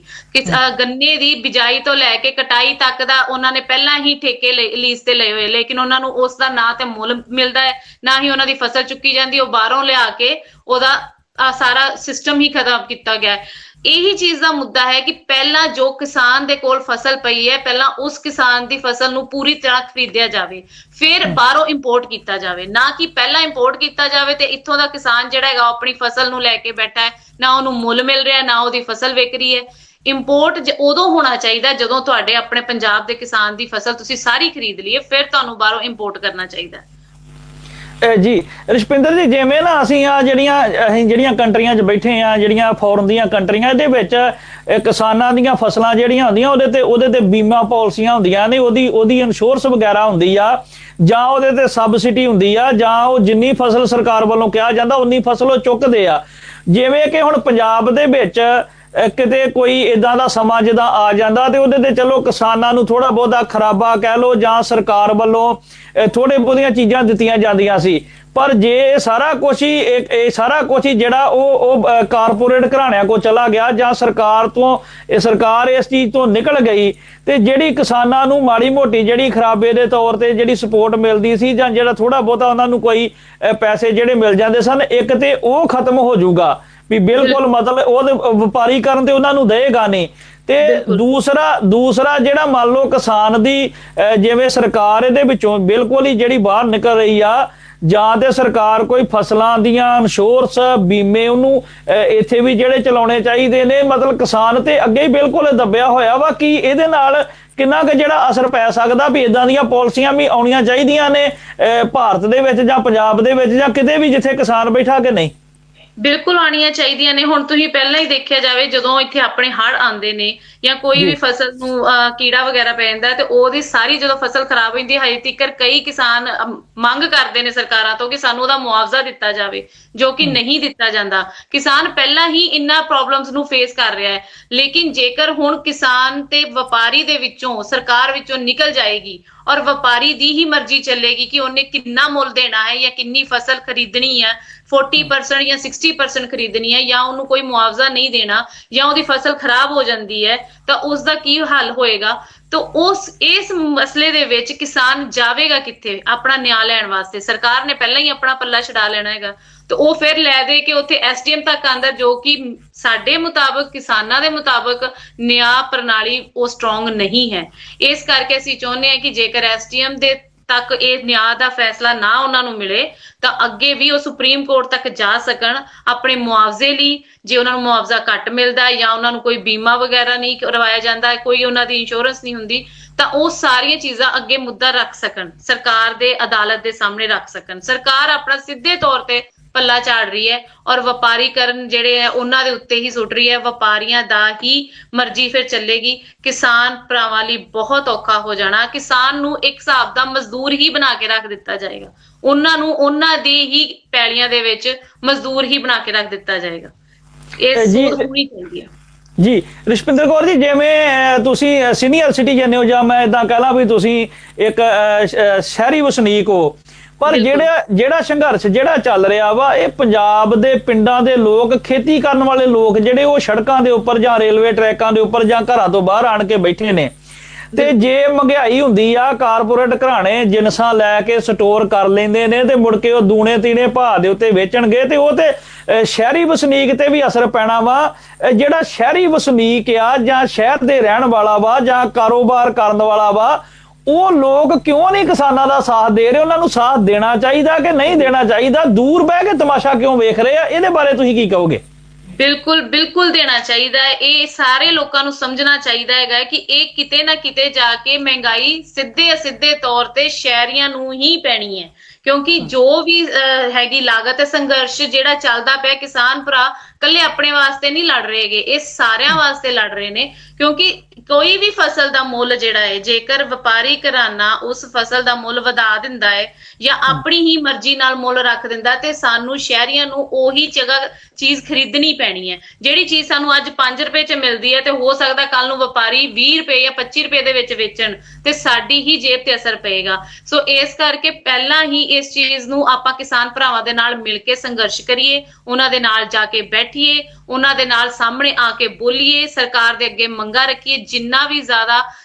ਗੰਨੇ ਦੀ ਬਿਜਾਈ ਤੋਂ ਲੈ ਕੇ ਕਟਾਈ ਤੱਕ ਦਾ ਉਹਨਾਂ ਨੇ ਪਹਿਲਾਂ ਹੀ ਠੇਕੇ ਲੀਜ਼ ਤੇ ਲਏ ਹੋਏ, ਲੇਕਿਨ ਉਹਨਾਂ ਨੂੰ ਉਸ ਦਾ ਨਾ ਤੇ ਮੁੱਲ ਮਿਲਦਾ ਹੈ, ਨਾ ਹੀ ਉਹਨਾਂ ਦੀ ਫਸਲ ਚੁੱਕੀ ਜਾਂਦੀ। ਉਹ ਬਾਹਰੋਂ ਲਿਆ ਕੇ ਉਹਦਾ ਸਾਰਾ ਸਿਸਟਮ ਹੀ ਖਤਮ ਕੀਤਾ ਗਿਆ। ਇਹੀ ਚੀਜ਼ ਦਾ ਮੁੱਦਾ ਹੈ ਕਿ ਪਹਿਲਾਂ ਜੋ ਕਿਸਾਨ ਦੇ ਕੋਲ ਫਸਲ ਪਈ ਹੈ, ਪਹਿਲਾਂ ਉਸ ਕਿਸਾਨ ਦੀ ਫਸਲ ਨੂੰ ਪੂਰੀ ਤਰ੍ਹਾਂ ਖਰੀਦਿਆ ਜਾਵੇ, ਫਿਰ ਬਾਹਰੋਂ ਇੰਪੋਰਟ ਕੀਤਾ ਜਾਵੇ, ਨਾ ਕਿ ਪਹਿਲਾਂ ਇੰਪੋਰਟ ਕੀਤਾ ਜਾਵੇ ਤੇ ਇੱਥੋਂ ਦਾ ਕਿਸਾਨ ਜਿਹੜਾ ਹੈਗਾ ਆਪਣੀ ਫਸਲ ਨੂੰ ਲੈ ਕੇ ਬੈਠਾ ਹੈ, ਨਾ ਉਹਨੂੰ ਮੁੱਲ ਮਿਲ ਰਿਹਾ, ਨਾ ਉਹਦੀ ਫਸਲ ਵਿਕ ਰਹੀ ਹੈ। ਇੰਪੋਰਟ ਉਦੋਂ ਹੋਣਾ ਚਾਹੀਦਾ ਜਦੋਂ ਤੁਹਾਡੇ ਆਪਣੇ ਪੰਜਾਬ ਦੇ ਕਿਸਾਨ ਦੀ ਫਸਲ ਤੁਸੀਂ ਸਾਰੀ ਖਰੀਦ ਲਈਏ, ਫਿਰ ਤੁਹਾਨੂੰ ਬਾਹਰੋਂ ਇੰਪੋਰਟ ਕਰਨਾ ਚਾਹੀਦਾ।
ਜੀ ਰੁਪਿੰਦਰ ਜੀ, ਜਿਵੇਂ ਨਾ ਅਸੀਂ ਜਿਹੜੀਆਂ ਕੰਟਰੀਆਂ 'ਚ ਬੈਠੇ ਆ, ਜਿਹੜੀਆਂ ਫੋਰਨ ਦੀਆਂ ਕੰਟਰੀਆਂ, ਇਹਦੇ ਵਿੱਚ ਕਿਸਾਨਾਂ ਦੀਆਂ ਫਸਲਾਂ ਜਿਹੜੀਆਂ ਹੁੰਦੀਆਂ ਉਹਦੇ ਤੇ ਬੀਮਾ ਪਾਲਿਸੀਆਂ ਹੁੰਦੀਆਂ ਨੇ, ਉਹਦੀ ਇੰਸ਼ੋਰੈਂਸ ਵਗੈਰਾ ਹੁੰਦੀ ਆ, ਜਾਂ ਉਹਦੇ ਤੇ ਸਬਸਿਡੀ ਹੁੰਦੀ ਆ, ਜਾਂ ਉਹ ਜਿੰਨੀ ਫਸਲ ਸਰਕਾਰ ਵੱਲੋਂ ਕਿਹਾ ਜਾਂਦਾ ਉਨੀ ਫਸਲ ਉਹ ਚੁੱਕਦੇ ਆ। ਜਿਵੇਂ ਕਿ ਹੁਣ ਪੰਜਾਬ ਦੇ ਵਿੱਚ ਕਿਤੇ ਕੋਈ ਇਦਾਂ ਦਾ ਸਮਾਂ ਜਿੱਦਾਂ ਆ ਜਾਂਦਾ ਤੇ ਉਹਦੇ ਤੇ ਚਲੋ ਕਿਸਾਨਾਂ ਨੂੰ ਥੋੜਾ ਬਹੁਤਾ ਖਰਾਬਾ ਕਹਿ ਲਓ, ਜਾਂ ਸਰਕਾਰ ਵੱਲੋਂ ਥੋੜੇ ਬਹੁਤੀਆਂ ਚੀਜ਼ਾਂ ਦਿੱਤੀਆਂ ਜਾਂਦੀਆਂ ਸੀ, ਪਰ ਜੇ ਇਹ ਸਾਰਾ ਕੁਝ ਹੀ ਜਿਹੜਾ ਉਹ ਕਾਰਪੋਰੇਟ ਘਰਾਣਿਆਂ ਕੋਲ ਚਲਾ ਗਿਆ, ਜਾਂ ਸਰਕਾਰ ਇਸ ਚੀਜ਼ ਤੋਂ ਨਿਕਲ ਗਈ, ਤੇ ਜਿਹੜੀ ਕਿਸਾਨਾਂ ਨੂੰ ਮਾੜੀ ਮੋਟੀ ਜਿਹੜੀ ਖਰਾਬੇ ਦੇ ਤੌਰ ਤੇ ਜਿਹੜੀ ਸਪੋਰਟ ਮਿਲਦੀ ਸੀ, ਜਾਂ ਜਿਹੜਾ ਥੋੜਾ ਬਹੁਤਾ ਉਹਨਾਂ ਨੂੰ ਕੋਈ ਪੈਸੇ ਜਿਹੜੇ ਮਿਲ ਜਾਂਦੇ ਸਨ, ਇੱਕ ਤੇ ਉਹ ਖਤਮ ਹੋ ਜਾਊਗਾ ਵੀ ਬਿਲਕੁਲ, ਮਤਲਬ ਉਹ ਵਪਾਰੀਕਰਨ ਤੇ ਉਹਨਾਂ ਨੂੰ ਦੇਗਾ ਨਹੀਂ। ਤੇ ਦੂਸਰਾ ਜਿਹੜਾ ਮੰਨ ਲਓ ਕਿਸਾਨ ਦੀ ਜਿਵੇਂ ਸਰਕਾਰ ਇਹਦੇ ਵਿੱਚੋਂ ਬਿਲਕੁਲ ਹੀ ਜਿਹੜੀ ਬਾਹਰ ਨਿਕਲ ਰਹੀ ਆ, ਜਾਂ ਤੇ ਸਰਕਾਰ ਕੋਈ ਫਸਲਾਂ ਦੀਆਂ ਇੰਸ਼ੋਰੈਂਸ ਬੀਮੇ ਉਹਨੂੰ ਇੱਥੇ ਵੀ ਜਿਹੜੇ ਚਲਾਉਣੇ ਚਾਹੀਦੇ ਨੇ। ਮਤਲਬ ਕਿਸਾਨ ਤੇ ਅੱਗੇ ਹੀ ਬਿਲਕੁਲ ਦੱਬਿਆ ਹੋਇਆ ਵਾ ਕਿ ਇਹਦੇ ਨਾਲ ਕਿੰਨਾ ਕੁ ਜਿਹੜਾ ਅਸਰ ਪੈ ਸਕਦਾ ਵੀ ਇਦਾਂ ਦੀਆਂ ਪਾਲਿਸੀਆਂ ਵੀ ਆਉਣੀਆਂ ਚਾਹੀਦੀਆਂ ਨੇ ਭਾਰਤ ਦੇ ਵਿੱਚ, ਜਾਂ ਪੰਜਾਬ ਦੇ ਵਿੱਚ, ਜਾਂ ਕਿਤੇ ਵੀ ਜਿੱਥੇ ਕਿਸਾਨ ਬੈਠਾ ਕਿ ਨਹੀਂ?
ਬਿਲਕੁਲ ਆਉਣੀਆਂ ਚਾਹੀਦੀਆਂ ਨੇ। ਹੁਣ ਤੁਸੀਂ ਪਹਿਲਾਂ ਹੀ ਦੇਖਿਆ ਜਾਵੇ, ਜਦੋਂ ਇੱਥੇ ਆਪਣੇ ਹੜ੍ਹ ਆਉਂਦੇ ਨੇ ਜਾਂ ਕੋਈ ਵੀ ਫਸਲ ਨੂੰ ਕੀੜਾ ਵਗੈਰਾ ਪੈ ਜਾਂਦਾ, ਤੇ ਉਹਦੀ ਸਾਰੀ ਜਦੋਂ ਫਸਲ ਖਰਾਬ ਹੋ ਜਾਂਦੀ ਹੈ, ਹਜੇ ਤੱਕ ਕਈ ਕਿਸਾਨ ਮੰਗ ਕਰਦੇ ਨੇ ਸਰਕਾਰਾਂ ਤੋਂ ਕਿ ਸਾਨੂੰ ਉਹਦਾ ਮੁਆਵਜ਼ਾ ਦਿੱਤਾ ਜਾਵੇ, ਜੋ ਕਿ ਨਹੀਂ ਦਿੱਤਾ ਜਾਂਦਾ। ਕਿਸਾਨ ਪਹਿਲਾਂ ਹੀ ਇਹਨਾਂ ਪ੍ਰੋਬਲਮਸ ਨੂੰ ਫੇਸ ਕਰ ਰਿਹਾ ਹੈ, ਲੇਕਿਨ ਜੇਕਰ ਹੁਣ ਕਿਸਾਨ ਤੇ ਵਪਾਰੀ ਦੇ ਵਿੱਚੋਂ ਸਰਕਾਰ ਵਿੱਚੋਂ ਨਿਕਲ ਜਾਏਗੀ ਔਰ ਵਪਾਰੀ ਦੀ ਹੀ ਮਰਜ਼ੀ ਚੱਲੇਗੀ ਕਿ ਉਹਨੇ ਕਿੰਨਾ ਮੁੱਲ ਦੇਣਾ ਹੈ ਜਾਂ ਕਿੰਨੀ ਫਸਲ ਖਰੀਦਣੀ ਹੈ, 40% ਜਾਂ 60% ਖਰੀਦਣੀ ਹੈ, ਜਾਂ ਉਹਨੂੰ ਕੋਈ ਮੁਆਵਜ਼ਾ ਨਹੀਂ ਦੇਣਾ, ਜਾਂ ਉਹਦੀ ਫਸਲ ਖਰਾਬ ਹੋ ਜਾਂਦੀ ਹੈ, ਤਾਂ ਉਸ ਦਾ ਕੀ ਹੱਲ ਹੋਏਗਾ? ਤਾਂ ਇਸ ਮਸਲੇ ਦੇ ਵਿੱਚ ਕਿਸਾਨ ਜਾਵੇਗਾ ਕਿੱਥੇ ਆਪਣਾ ਨਿਆਂ ਲੈਣ ਵਾਸਤੇ? ਸਰਕਾਰ ਨੇ ਪਹਿਲਾਂ ਹੀ ਆਪਣਾ ਪੱਲਾ ਛਡਾ ਲੈਣਾ ਹੈਗਾ, ਤੇ ਉਹ ਫਿਰ ਲੈ ਦੇ ਕੇ ਉੱਥੇ SDM ਤੱਕ ਆਂਦਾ, ਜੋ ਕਿ ਸਾਡੇ ਮੁਤਾਬਕ, ਕਿਸਾਨਾਂ ਦੇ ਮੁਤਾਬਕ ਨਿਆਂ ਪ੍ਰਣਾਲੀ ਉਹ ਸਟਰੋਂਗ ਨਹੀਂ ਹੈ। ਇਸ ਕਰਕੇ ਅਸੀਂ ਚਾਹੁੰਦੇ ਹਾਂ ਕਿ ਜੇਕਰ SDM ਦੇ ਤੱਕ ਇਹ ਨਿਆਂ ਦਾ ਫੈਸਲਾ ਨਾ ਉਹਨਾਂ ਨੂੰ ਮਿਲੇ ਤਾਂ ਅੱਗੇ ਵੀ ਉਹ ਸੁਪਰੀਮ ਕੋਰਟ ਤੱਕ ਜਾ ਸਕਣ ਆਪਣੇ ਮੁਆਵਜ਼ੇ ਲਈ। ਜੇ ਉਹਨਾਂ ਨੂੰ ਮੁਆਵਜ਼ਾ ਘੱਟ ਮਿਲਦਾ ਜਾਂ ਉਹਨਾਂ ਨੂੰ ਕੋਈ ਬੀਮਾ ਵਗੈਰਾ ਨਹੀਂ ਕਰਵਾਇਆ ਜਾਂਦਾ, ਕੋਈ ਉਹਨਾਂ ਦੀ ਇੰਸ਼ੋਰੈਂਸ ਨਹੀਂ ਹੁੰਦੀ, ਤਾਂ ਉਹ ਸਾਰੀਆਂ ਚੀਜ਼ਾਂ ਅੱਗੇ ਮੁੱਦਾ ਰੱਖ ਸਕਣ, ਸਰਕਾਰ ਦੇ ਅਦਾਲਤ ਦੇ ਸਾਹਮਣੇ ਰੱਖ ਸਕਣ। ਸਰਕਾਰ ਆਪਣਾ ਸਿੱਧੇ ਤੌਰ ਤੇ ਪੱਲਾ ਝਾੜ ਰਹੀ ਹੈ ਔਰ ਵਪਾਰੀਕਰਨ ਜਿਹੜੇ ਹੈ ਉਹਨਾਂ ਦੇ ਉੱਤੇ ਹੀ ਸੁੱਟ ਰਹੀ ਹੈ। ਵਪਾਰੀਆਂ ਦਾ ਹੀ ਮਰਜ਼ੀ ਫਿਰ ਚੱਲੇਗੀ। ਕਿਸਾਨ ਭਰਾਵਾਂ ਲਈ ਬਹੁਤ ਔਖਾ ਹੋ ਜਾਣਾ। ਕਿਸਾਨ ਨੂੰ ਇੱਕ ਹਿਸਾਬ ਦਾ ਮਜ਼ਦੂਰ ਹੀ ਬਣਾ ਕੇ ਰੱਖ ਦਿੱਤਾ ਜਾਏਗਾ। ਉਹਨਾਂ ਨੂੰ ਉਹਨਾਂ ਦੀ ਹੀ ਪੈਲੀਆਂ ਦੇ ਵਿੱਚ ਮਜ਼ਦੂਰ ਹੀ ਬਣਾ ਕੇ ਰੱਖ ਦਿੱਤਾ ਜਾਏਗਾ। ਇਹ ਸੋਚ ਹੋਣੀ ਚਾਹੀਦੀ ਹੈ
ਜੀ। ਰਿਸ਼ਪਿੰਦਰ ਕੌਰ ਜੀ, ਜਿਵੇਂ ਤੁਸੀਂ ਸੀਨੀਅਰ ਸਿਟੀਜ਼ਨ ਹੋ ਜਾਂ ਮੈਂ ਇਦਾਂ ਕਹਿ ਲਾਂ ਵੀ ਤੁਸੀਂ ਇੱਕ ਸ਼ਹਿਰੀ ਵਸਨੀਕ ਹੋ, ਪਰ ਜਿਹੜਾ ਸੰਘਰਸ਼ ਜਿਹੜਾ ਚੱਲ ਰਿਹਾ ਵਾ, ਇਹ ਪੰਜਾਬ ਦੇ ਪਿੰਡਾਂ ਦੇ ਲੋਕ, ਖੇਤੀ ਕਰਨ ਵਾਲੇ ਲੋਕ ਜਿਹੜੇ ਉਹ ਸੜਕਾਂ ਦੇ ਉੱਪਰ ਜਾਂ ਰੇਲਵੇ ਟਰੈਕਾਂ ਦੇ ਉੱਪਰ ਜਾਂ ਘਰਾਂ ਤੋਂ ਬਾਹਰ ਆਣ ਕੇ ਬੈਠੇ ਨੇ। ਤੇ ਜੇ ਮਹਿੰਗਾਈ ਹੁੰਦੀ ਆ, ਕਾਰਪੋਰੇਟ ਘਰਾਣੇ ਜਿਨਸਾਂ ਲੈ ਕੇ ਸਟੋਰ ਕਰ ਲੈਂਦੇ ਨੇ ਤੇ ਮੁੜ ਕੇ ਉਹ ਦੂਣੇ ਤੀਣੇ ਭਾਅ ਦੇ ਉੱਤੇ ਵੇਚਣਗੇ ਤੇ ਉਹ ਤੇ ਸ਼ਹਿਰੀ ਵਸਨੀਕ ਤੇ ਵੀ ਅਸਰ ਪੈਣਾ ਵਾ। ਜਿਹੜਾ ਸ਼ਹਿਰੀ ਵਸਨੀਕ ਆ ਜਾਂ ਸ਼ਹਿਰ ਦੇ ਰਹਿਣ ਵਾਲਾ ਵਾ ਜਾਂ ਕਾਰੋਬਾਰ ਕਰਨ ਵਾਲਾ ਵਾ, ਉਹ ਲੋਕ ਕਿਉਂ ਨਹੀਂ ਕਿਸਾਨਾਂ ਦਾ ਸਾਥ ਦੇ ਰਹੇ? ਉਹਨਾਂ ਨੂੰ ਸਾਥ ਦੇਣਾ ਚਾਹੀਦਾ ਕਿ ਨਹੀਂ ਦੇਣਾ ਚਾਹੀਦਾ? ਦੂਰ ਬਹਿ ਕੇ ਤਮਾਸ਼ਾ ਕਿਉਂ ਵੇਖ ਰਹੇ ਆ? ਇਹਦੇ ਬਾਰੇ ਤੁਸੀਂ ਕੀ ਕਹੋਗੇ?
ਬਿਲਕੁਲ ਬਿਲਕੁਲ ਦੇਣਾ ਚਾਹੀਦਾ ਹੈ। ਇਹ ਸਾਰੇ ਲੋਕਾਂ ਨੂੰ ਸਮਝਣਾ ਚਾਹੀਦਾ ਹੈਗਾ ਕਿ ਇਹ ਕਿਤੇ ਨਾ ਕਿਤੇ ਜਾ ਕੇ ਮਹਿੰਗਾਈ ਸਿੱਧੇ ਅਸਿੱਧੇ ਤੌਰ ਤੇ ਸ਼ਹਿਰੀਆਂ ਨੂੰ ਹੀ ਪੈਣੀ ਹੈ, ਕਿਉਂਕਿ ਜੋ ਵੀ ਹੈਗੀ ਲਾਗਤ ਸੰਘਰਸ਼ ਜਿਹੜਾ ਚੱਲਦਾ ਪਿਆ, ਕਿਸਾਨ ਭਰਾ ਕੱਲੇ ਆਪਣੇ ਵਾਸਤੇ ਨਹੀਂ ਲੜ ਰਹੇਗੇ, ਇਹ ਸਾਰਿਆਂ ਵਾਸਤੇ ਲੜ ਰਹੇ ਨੇ। ਕਿਉਂਕਿ ਕੋਈ ਵੀ ਫਸਲ ਦਾ ਮੁੱਲ ਜਿਹੜਾ ਹੈ, ਜੇਕਰ ਵਪਾਰੀ ਘਰਾਨਾ ਉਸ ਫਸਲ ਦਾ ਮੁੱਲ ਵਧਾ ਦਿੰਦਾ ਹੈ ਜਾਂ ਆਪਣੀ ਹੀ ਮਰਜ਼ੀ ਨਾਲ ਮੁੱਲ ਰੱਖ ਦਿੰਦਾ, ਤੇ ਸਾਨੂੰ ਸ਼ਹਿਰੀਆਂ ਨੂੰ ਉਹੀ ਜਗ੍ਹਾ ਚੀਜ਼ ਖਰੀਦਣੀ ਪੈਣੀ ਹੈ। ਜਿਹੜੀ ਚੀਜ਼ ਸਾਨੂੰ ਅੱਜ 5 ਰੁਪਏ 'ਚ ਮਿਲਦੀ ਹੈ ਤੇ ਹੋ ਸਕਦਾ ਕੱਲ ਨੂੰ ਵਪਾਰੀ 20 ਰੁਪਏ ਜਾਂ 25 ਰੁਪਏ ਦੇ ਵਿੱਚ ਵੇਚਣ ਤੇ ਸਾਡੀ ਹੀ ਜੇਬ ਤੇ ਅਸਰ ਪਏਗਾ। ਸੋ ਇਸ ਕਰਕੇ ਪਹਿਲਾਂ ਹੀ ਇਸ ਚੀਜ਼ ਨੂੰ ਆਪਾਂ ਕਿਸਾਨ ਭਰਾਵਾਂ ਦੇ ਨਾਲ ਮਿਲ ਕੇ ਸੰਘਰਸ਼ ਕਰੀਏ, ਉਹਨਾਂ ਦੇ ਨਾਲ ਜਾ ਕੇ ਬੈਠੀਏ, ਉਹਨਾਂ ਦੇ ਨਾਲ ਸਾਹਮਣੇ ਆ ਕੇ ਬੋਲੀਏ, ਸਰਕਾਰ ਦੇ ਅੱਗੇ ਮੰਗਾਂ ਰੱਖੀਏ। ਜਿੰਨਾ ਵੀ ਜ਼ਿਆਦਾ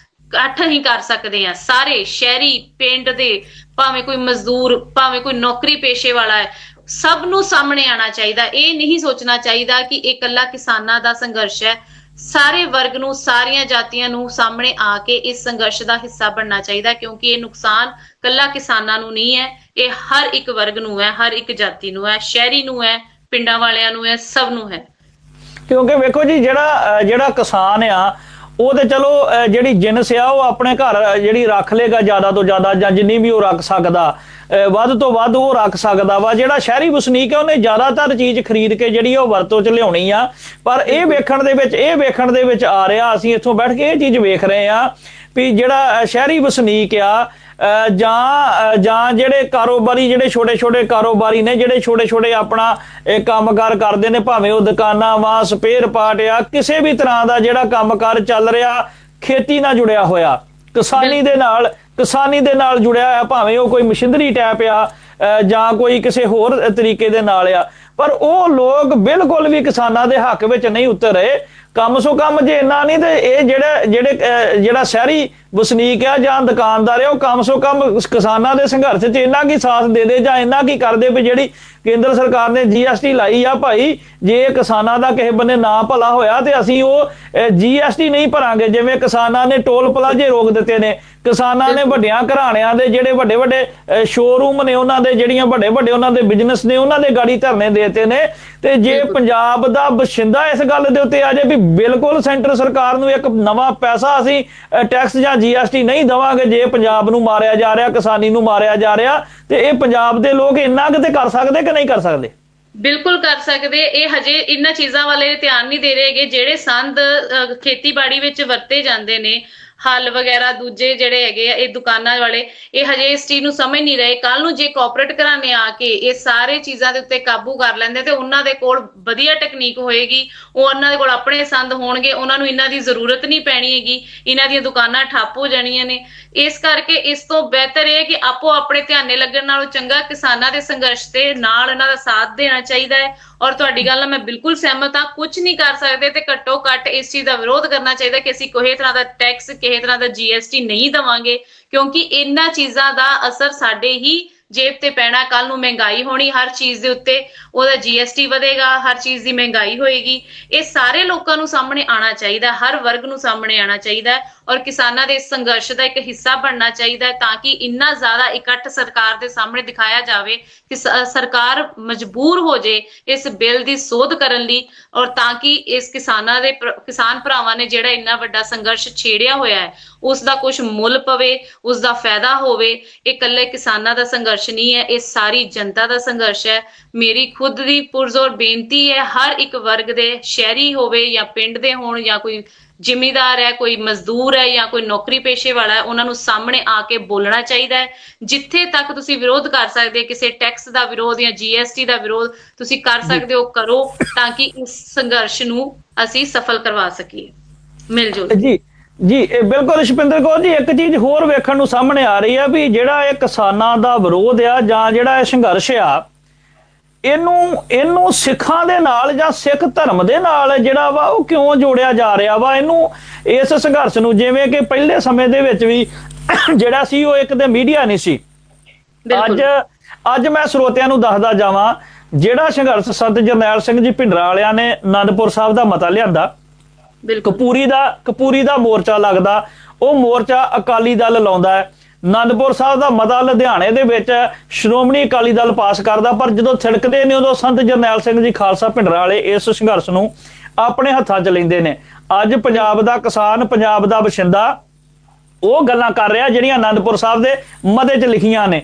ਇਕੱਠ ਹੀ ਕਰ ਸਕਦੇ ਆ ਸਾਰੇ ਸ਼ਹਿਰੀ, ਪਿੰਡ ਦੇ, ਭਾਵੇਂ ਕੋਈ ਮਜ਼ਦੂਰ, ਭਾਵੇਂ ਕੋਈ ਨੌਕਰੀ ਪੇਸ਼ੇ ਵਾਲਾ ਹੈ, ਸਭ ਨੂੰ ਸਾਹਮਣੇ ਆਣਾ ਚਾਹੀਦਾ। ਇਹ ਨਹੀਂ ਸੋਚਣਾ ਚਾਹੀਦਾ ਕਿ ਇਹ ਇਕੱਲਾ ਕਿਸਾਨਾਂ ਦਾ ਸੰਘਰਸ਼ ਹੈ। ਸਾਰੇ ਵਰਗ ਨੂੰ, ਸਾਰੀਆਂ ਜਾਤੀਆਂ ਨੂੰ ਸਾਹਮਣੇ ਆ ਕੇ ਇਸ ਸੰਘਰਸ਼ ਦਾ ਹਿੱਸਾ ਬਣਨਾ ਚਾਹੀਦਾ, ਕਿਉਂਕਿ ਇਹ ਨੁਕਸਾਨ ਇਕੱਲਾ ਕਿਸਾਨਾਂ ਨੂੰ ਨਹੀਂ ਹੈ, ਇਹ ਹਰ ਇੱਕ ਵਰਗ ਨੂੰ ਹੈ, ਹਰ ਇੱਕ ਜਾਤੀ ਨੂੰ ਹੈ, ਸ਼ਹਿਰੀ ਨੂੰ ਹੈ, ਪਿੰਡਾਂ ਵਾਲਿਆਂ ਨੂੰ ਹੈ, ਸਭ ਨੂੰ ਹੈ।
ਕਿਉਂਕਿ ਵੇਖੋ ਜੀ, ਜਿਹੜਾ ਕਿਸਾਨ ਆ ਉਹ ਤੇ ਚਲੋ ਜਿਹੜੀ ਜਿਨਸ ਆ ਉਹ ਆਪਣੇ ਘਰ ਜਿਹੜੀ ਰੱਖ ਲੇਗਾ ਜ਼ਿਆਦਾ ਤੋਂ ਜ਼ਿਆਦਾ, ਜਾਂ ਜਿੰਨੀ ਵੀ ਉਹ ਰੱਖ ਸਕਦਾ, ਵੱਧ ਤੋਂ ਵੱਧ ਉਹ ਰੱਖ ਸਕਦਾ ਵਾ। ਜਿਹੜਾ ਸ਼ਹਿਰੀ ਵਸਨੀਕ ਹੈ ਉਹਨੇ ਜ਼ਿਆਦਾਤਰ ਚੀਜ਼ ਖਰੀਦ ਕੇ ਜਿਹੜੀ ਉਹ ਵਰਤੋਂ 'ਚ ਲਿਆਉਣੀ ਆ। ਪਰ ਇਹ ਵੇਖਣ ਦੇ ਵਿੱਚ ਆ ਰਿਹਾ, ਅਸੀਂ ਇੱਥੋਂ ਬੈਠ ਕੇ ਇਹ ਚੀਜ਼ ਵੇਖ ਰਹੇ ਆ ਵੀ ਜਿਹੜਾ ਸ਼ਹਿਰੀ ਵਸਨੀਕ ਆ ਜਾਂ ਜਿਹੜੇ ਕਾਰੋਬਾਰੀ, ਜਿਹੜੇ ਛੋਟੇ ਕਾਰੋਬਾਰੀ ਨੇ, ਜਿਹੜੇ ਛੋਟੇ ਆਪਣਾ ਕੰਮਕਾਰ ਕਰਦੇ ਨੇ, ਭਾਵੇਂ ਉਹ ਦੁਕਾਨਾਂ ਵਾ, ਸਪੇਅਰ ਪਾਰਟ ਆ, ਕਿਸੇ ਵੀ ਤਰ੍ਹਾਂ ਦਾ ਜਿਹੜਾ ਕੰਮਕਾਰ ਚੱਲ ਰਿਹਾ ਖੇਤੀ ਨਾਲ ਜੁੜਿਆ ਹੋਇਆ, ਕਿਸਾਨੀ ਦੇ ਨਾਲ ਜੁੜਿਆ ਹੋਇਆ, ਭਾਵੇਂ ਉਹ ਕੋਈ ਮਸ਼ੀਨਰੀ ਟੈਪ ਆ ਜਾਂ ਕੋਈ ਕਿਸੇ ਹੋਰ ਤਰੀਕੇ ਦੇ ਨਾਲ ਆ, ਪਰ ਉਹ ਲੋਕ ਬਿਲਕੁਲ ਵੀ ਕਿਸਾਨਾਂ ਦੇ ਹੱਕ ਵਿੱਚ ਨਹੀਂ ਉਤਰ ਰਹੇ। ਕਮ ਸੋ ਕਮ ਜੇ ਇੰਨਾ ਨਹੀਂ ਤੇ ਇਹ ਜਿਹੜਾ ਸ਼ਹਿਰੀ ਵਸਨੀਕ ਆ ਜਾਂ ਦੁਕਾਨਦਾਰ ਆ, ਉਹ ਕਮ ਸੋ ਕਮ ਕਿਸਾਨਾਂ ਦੇ ਸੰਘਰਸ਼ 'ਚ ਇੰਨਾ ਕੀ ਸਾਥ ਦੇ ਦੇ ਜਾਂ ਇੰਨਾ ਕੀ ਕਰਦੇ ਵੀ ਜਿਹੜੀ ਕੇਂਦਰ ਸਰਕਾਰ ਨੇ GST ਲਾਈ ਆ, ਭਾਈ ਜੇ ਕਿਸਾਨਾਂ ਦਾ ਕਿਸੇ ਬੰਨੇ ਨਾ ਭਲਾ ਹੋਇਆ ਤੇ ਅਸੀਂ ਉਹ GST ਨਹੀਂ ਭਰਾਂਗੇ। ਜਿਵੇਂ ਕਿਸਾਨਾਂ ਨੇ ਟੋਲ ਪਲਾਜ਼ੇ ਰੋਕ ਦਿੱਤੇ ਨੇ, ਕਿਸਾਨਾਂ ਨੇ ਵੱਡਿਆਂ ਘਰਾਣਿਆਂ ਦੇ ਜਿਹੜੇ ਵੱਡੇ ਸ਼ੋਰੂਮ ਨੇ, ਉਹਨਾਂ ਦੇ ਜਿਹੜੀਆਂ ਵੱਡੇ ਉਹਨਾਂ ਦੇ ਬਿਜ਼ਨਸ ਨੇ, ਉਹਨਾਂ ਦੇ ਗਾੜੀ ਧਰਨੇ ਦੇਤੇ ਨੇ। ਤੇ ਜੇ ਪੰਜਾਬ ਦਾ ਬਸ਼ਿੰਦਾ ਇਸ ਗੱਲ ਦੇ ਉੱਤੇ ਆ ਜਾਏ ਵੀ ਬਿਲਕੁਲ ਸੈਂਟਰ ਸਰਕਾਰ ਨੂੰ ਇੱਕ ਨਵਾਂ ਪੈਸਾ ਅਸੀਂ ਟੈਕਸ ਜਾਂ GST ਨਹੀਂ ਦੇਵਾਂਗੇ, ਜੇ ਪੰਜਾਬ ਨੂੰ ਮਾਰਿਆ ਜਾ ਰਿਹਾ, ਕਿਸਾਨੀ ਨੂੰ ਮਾਰਿਆ ਜਾ ਰਿਹਾ, ਤੇ ਇਹ ਪੰਜਾਬ ਦੇ ਲੋਕ ਇੰਨਾ ਕਿਤੇ ਕਰ ਸਕਦੇ ਕਿ ਨਹੀਂ ਕਰ ਸਕਦੇ?
ਬਿਲਕੁਲ ਕਰ ਸਕਦੇ। ਇਹ ਹਜੇ ਇਹਨਾਂ ਚੀਜ਼ਾਂ ਵਾਲੇ ਧਿਆਨ ਨਹੀਂ ਦੇ ਰਹੇਗੇ। ਜਿਹੜੇ ਸੰਦ ਖੇਤੀਬਾੜੀ ਵਿੱਚ ਵਰਤੇ ਜਾਂਦੇ ਨੇ, ਹਲ ਵਗੈਰਾ, ਦੂਜੇ ਜਿਹੜੇ ਹੈਗੇ ਆ ਇਹ ਦੁਕਾਨਾਂ ਵਾਲੇ, ਇਹ ਹਜੇ ਇਸ ਚੀਜ਼ ਨੂੰ ਸਮਝ ਨਹੀਂ ਰਹੇ। ਕੱਲ ਨੂੰ ਜੇ ਕਾਰਪੋਰੇਟ ਘਰਾਣੇ ਆ ਕੇ ਇਹ ਸਾਰੇ ਚੀਜ਼ਾਂ ਦੇ ਉੱਤੇ ਕਾਬੂ ਕਰ ਲੈਂਦੇ ਤੇ ਉਹਨਾਂ ਦੇ ਕੋਲ ਵਧੀਆ ਟੈਕਨੀਕ ਹੋਏਗੀ, ਉਹਨਾਂ ਦੇ ਕੋਲ ਆਪਣੇ ਸੰਦ ਹੋਣਗੇ, ਉਹਨਾਂ ਨੂੰ ਇਹਨਾਂ ਦੀ ਜ਼ਰੂਰਤ ਨਹੀਂ ਪੈਣੀ ਹੈਗੀ, ਇਹਨਾਂ ਦੀਆਂ ਦੁਕਾਨਾਂ ਠੱਪ ਹੋ ਜਾਣੀਆਂ ਨੇ। ਇਸ ਕਰਕੇ ਇਸ ਤੋਂ ਬਿਹਤਰ ਇਹ ਕਿ ਆਪੋ ਆਪਣੇ ਧਿਆਨੇ ਲੱਗਣ ਨਾਲੋਂ ਚੰਗਾ ਕਿਸਾਨਾਂ ਦੇ ਸੰਘਰਸ਼ ਦੇ ਨਾਲ ਇਹਨਾਂ ਦਾ ਸਾਥ ਦੇਣਾ ਚਾਹੀਦਾ ਹੈ। ਔਰ ਤੁਹਾਡੀ ਗੱਲ ਨਾਲ ਮੈਂ ਬਿਲਕੁਲ ਸਹਿਮਤ ਹਾਂ। ਕੁਝ ਨਹੀਂ ਕਰ ਸਕਦੇ ਤੇ ਘੱਟੋ ਘੱਟ ਇਸ ਚੀਜ਼ ਦਾ ਵਿਰੋਧ ਕਰਨਾ ਚਾਹੀਦਾ ਕਿ ਅਸੀਂ ਕੋਈ ਤਰ੍ਹਾਂ ਦਾ ਟੈਕਸ, ਕਿਸੇ ਤਰ੍ਹਾਂ ਦਾ GST ਨਹੀਂ ਦੇਵਾਂਗੇ, ਕਿਉਂਕਿ ਇਹਨਾਂ ਚੀਜ਼ਾਂ ਦਾ ਅਸਰ ਸਾਡੇ ਹੀ ਜੇਬ ਤੇ ਪੈਣਾ। ਕੱਲ ਨੂੰ ਮਹਿੰਗਾਈ ਹੋਣੀ ਹਰ ਚੀਜ਼ ਦੇ ਉੱਤੇ, ਉਹਦਾ GST ਵਧੇਗਾ, ਹਰ ਚੀਜ਼ ਦੀ ਮਹਿੰਗਾਈ ਹੋਏਗੀ। ਇਹ ਸਾਰੇ ਲੋਕਾਂ ਨੂੰ ਸਾਹਮਣੇ ਆਉਣਾ ਚਾਹੀਦਾ, ਹਰ ਵਰਗ ਨੂੰ ਸਾਹਮਣੇ ਆਉਣਾ ਚਾਹੀਦਾ। ਔਰ ਕਿਸਾਨਾਂ ਦੇ ਇਸ ਸੰਘਰਸ਼ ਦਾ ਇੱਕ ਹਿੱਸਾ ਬਣਨਾ ਚਾਹੀਦਾ ਹੈ, ਤਾਂ ਕਿ ਇੰਨਾ ਜ਼ਿਆਦਾ ਇਕੱਠ ਸਰਕਾਰ ਦੇ ਸਾਹਮਣੇ ਦਿਖਾਇਆ ਜਾਵੇ ਕਿ ਸਰਕਾਰ ਮਜਬੂਰ ਹੋ ਜੇ ਇਸ ਬਿੱਲ ਦੀ ਸੋਧ ਕਰਨ ਲਈ, ਔਰ ਤਾਂ ਕਿ ਇਸ ਕਿਸਾਨ ਭਰਾਵਾਂ ਨੇ ਜਿਹੜਾ ਇੰਨਾ ਵੱਡਾ ਸੰਘਰਸ਼ ਛੇੜਿਆ ਹੋਇਆ ਹੈ ਉਸ ਦਾ ਕੁਝ ਮੁੱਲ ਪਵੇ, ਉਸ ਦਾ ਫਾਇਦਾ ਹੋਵੇ। ਇਹ ਇਕੱਲੇ ਕਿਸਾਨਾਂ ਦਾ ਸੰਘਰਸ਼ ਨਹੀਂ ਹੈ, ਇਹ ਸਾਰੀ ਜਨਤਾ ਦਾ ਸੰਘਰਸ਼ ਹੈ। ਮੇਰੀ ਖੁਦ ਦੀ ਪੁਰਜ਼ੋਰ ਬੇਨਤੀ ਹੈ, ਹਰ ਇੱਕ ਵਰਗ ਦੇ, ਸ਼ਹਿਰੀ ਹੋਵੇ ਜਾਂ ਪਿੰਡ ਦੇ ਹੋਣ ਜਾਂ ਕੋਈ ਜ਼ਿਮੀਦਾਰ ਹੈ, ਕੋਈ ਮਜ਼ਦੂਰ ਹੈ ਜਾਂ ਕੋਈ ਨੌਕਰੀ ਪੇਸ਼ੇ ਵਾਲਾ ਹੈ, ਉਹਨਾਂ ਨੂੰ ਸਾਹਮਣੇ ਆ ਕੇ ਬੋਲਣਾ ਚਾਹੀਦਾ ਹੈ। ਜਿੱਥੇ ਤੱਕ ਤੁਸੀਂ ਵਿਰੋਧ ਕਰ ਸਕਦੇ, ਕਿਸੇ ਟੈਕਸ ਦਾ ਵਿਰੋਧ ਜਾਂ GST ਦਾ ਵਿਰੋਧ ਤੁਸੀਂ ਕਰ ਸਕਦੇ ਹੋ, ਕਰੋ, ਤਾਂ ਕਿ ਇਸ ਸੰਘਰਸ਼ ਨੂੰ ਅਸੀਂ ਸਫਲ ਕਰਵਾ ਸਕੀਏ ਮਿਲ ਜੁਲ
ਜੀ। ਇਹ ਬਿਲਕੁਲ ਸ਼ਪਿੰਦਰ ਕੌਰ ਜੀ, ਇੱਕ ਚੀਜ਼ ਹੋਰ ਵੇਖਣ ਨੂੰ ਸਾਹਮਣੇ ਆ ਰਹੀ ਆ ਵੀ ਜਿਹੜਾ ਇਹ ਕਿਸਾਨਾਂ ਦਾ ਵਿਰੋਧ ਆ ਜਾਂ ਜਿਹੜਾ ਇਹ ਸੰਘਰਸ਼ ਆ, ਇਹਨੂੰ ਸਿੱਖਾਂ ਦੇ ਨਾਲ ਜਾਂ ਸਿੱਖ ਧਰਮ ਦੇ ਨਾਲ ਜਿਹੜਾ ਵਾ ਉਹ ਕਿਉਂ ਜੋੜਿਆ ਜਾ ਰਿਹਾ ਵਾ? ਇਹਨੂੰ, ਇਸ ਸੰਘਰਸ਼ ਨੂੰ, ਜਿਵੇਂ ਕਿ ਪਹਿਲੇ ਸਮੇਂ ਦੇ ਵਿੱਚ ਵੀ ਜਿਹੜਾ ਸੀ ਉਹ ਇੱਕ ਤੇ ਮੀਡੀਆ ਨਹੀਂ ਸੀ। ਅੱਜ ਮੈਂ ਸਰੋਤਿਆਂ ਨੂੰ ਦੱਸਦਾ ਜਾਵਾਂ, ਜਿਹੜਾ ਸੰਘਰਸ਼ ਸੰਤ ਜਰਨੈਲ ਸਿੰਘ ਜੀ ਭਿੰਡਰਾਂ ਵਾਲਿਆਂ ਨੇ ਆਨੰਦਪੁਰ ਸਾਹਿਬ ਦਾ ਮਤਾ ਲਿਆਂਦਾ, ਕਪੂਰੀ ਦਾ ਮੋਰਚਾ ਲੱਗਦਾ, ਉਹ ਮੋਰਚਾ ਅਕਾਲੀ ਦਲ ਲਾਉਂਦਾ ਹੈ। ਆਨੰਦਪੁਰ ਸਾਹਿਬ ਦਾ ਮਤਾ ਲੁਧਿਆਣੇ ਦੇ ਵਿੱਚ ਸ਼੍ਰੋਮਣੀ ਅਕਾਲੀ ਦਲ ਪਾਸ ਕਰਦਾ, ਪਰ ਜਦੋਂ ਥਿੜਕਦੇ ਨੇ ਉਦੋਂ ਸੰਤ ਜਰਨੈਲ ਸਿੰਘ ਜੀ ਖਾਲਸਾ ਭਿੰਡਰਾਂ ਵਾਲੇ ਇਸ ਸੰਘਰਸ਼ ਨੂੰ ਆਪਣੇ ਹੱਥਾਂ 'ਚ ਲੈਂਦੇ ਨੇ। ਅੱਜ ਪੰਜਾਬ ਦਾ ਕਿਸਾਨ, ਪੰਜਾਬ ਦਾ ਵਸਿੰਦਾ ਉਹ ਗੱਲਾਂ ਕਰ ਰਿਹਾ ਜਿਹੜੀਆਂ ਆਨੰਦਪੁਰ ਸਾਹਿਬ ਦੇ ਮਤੇ 'ਚ ਲਿਖੀਆਂ ਨੇ।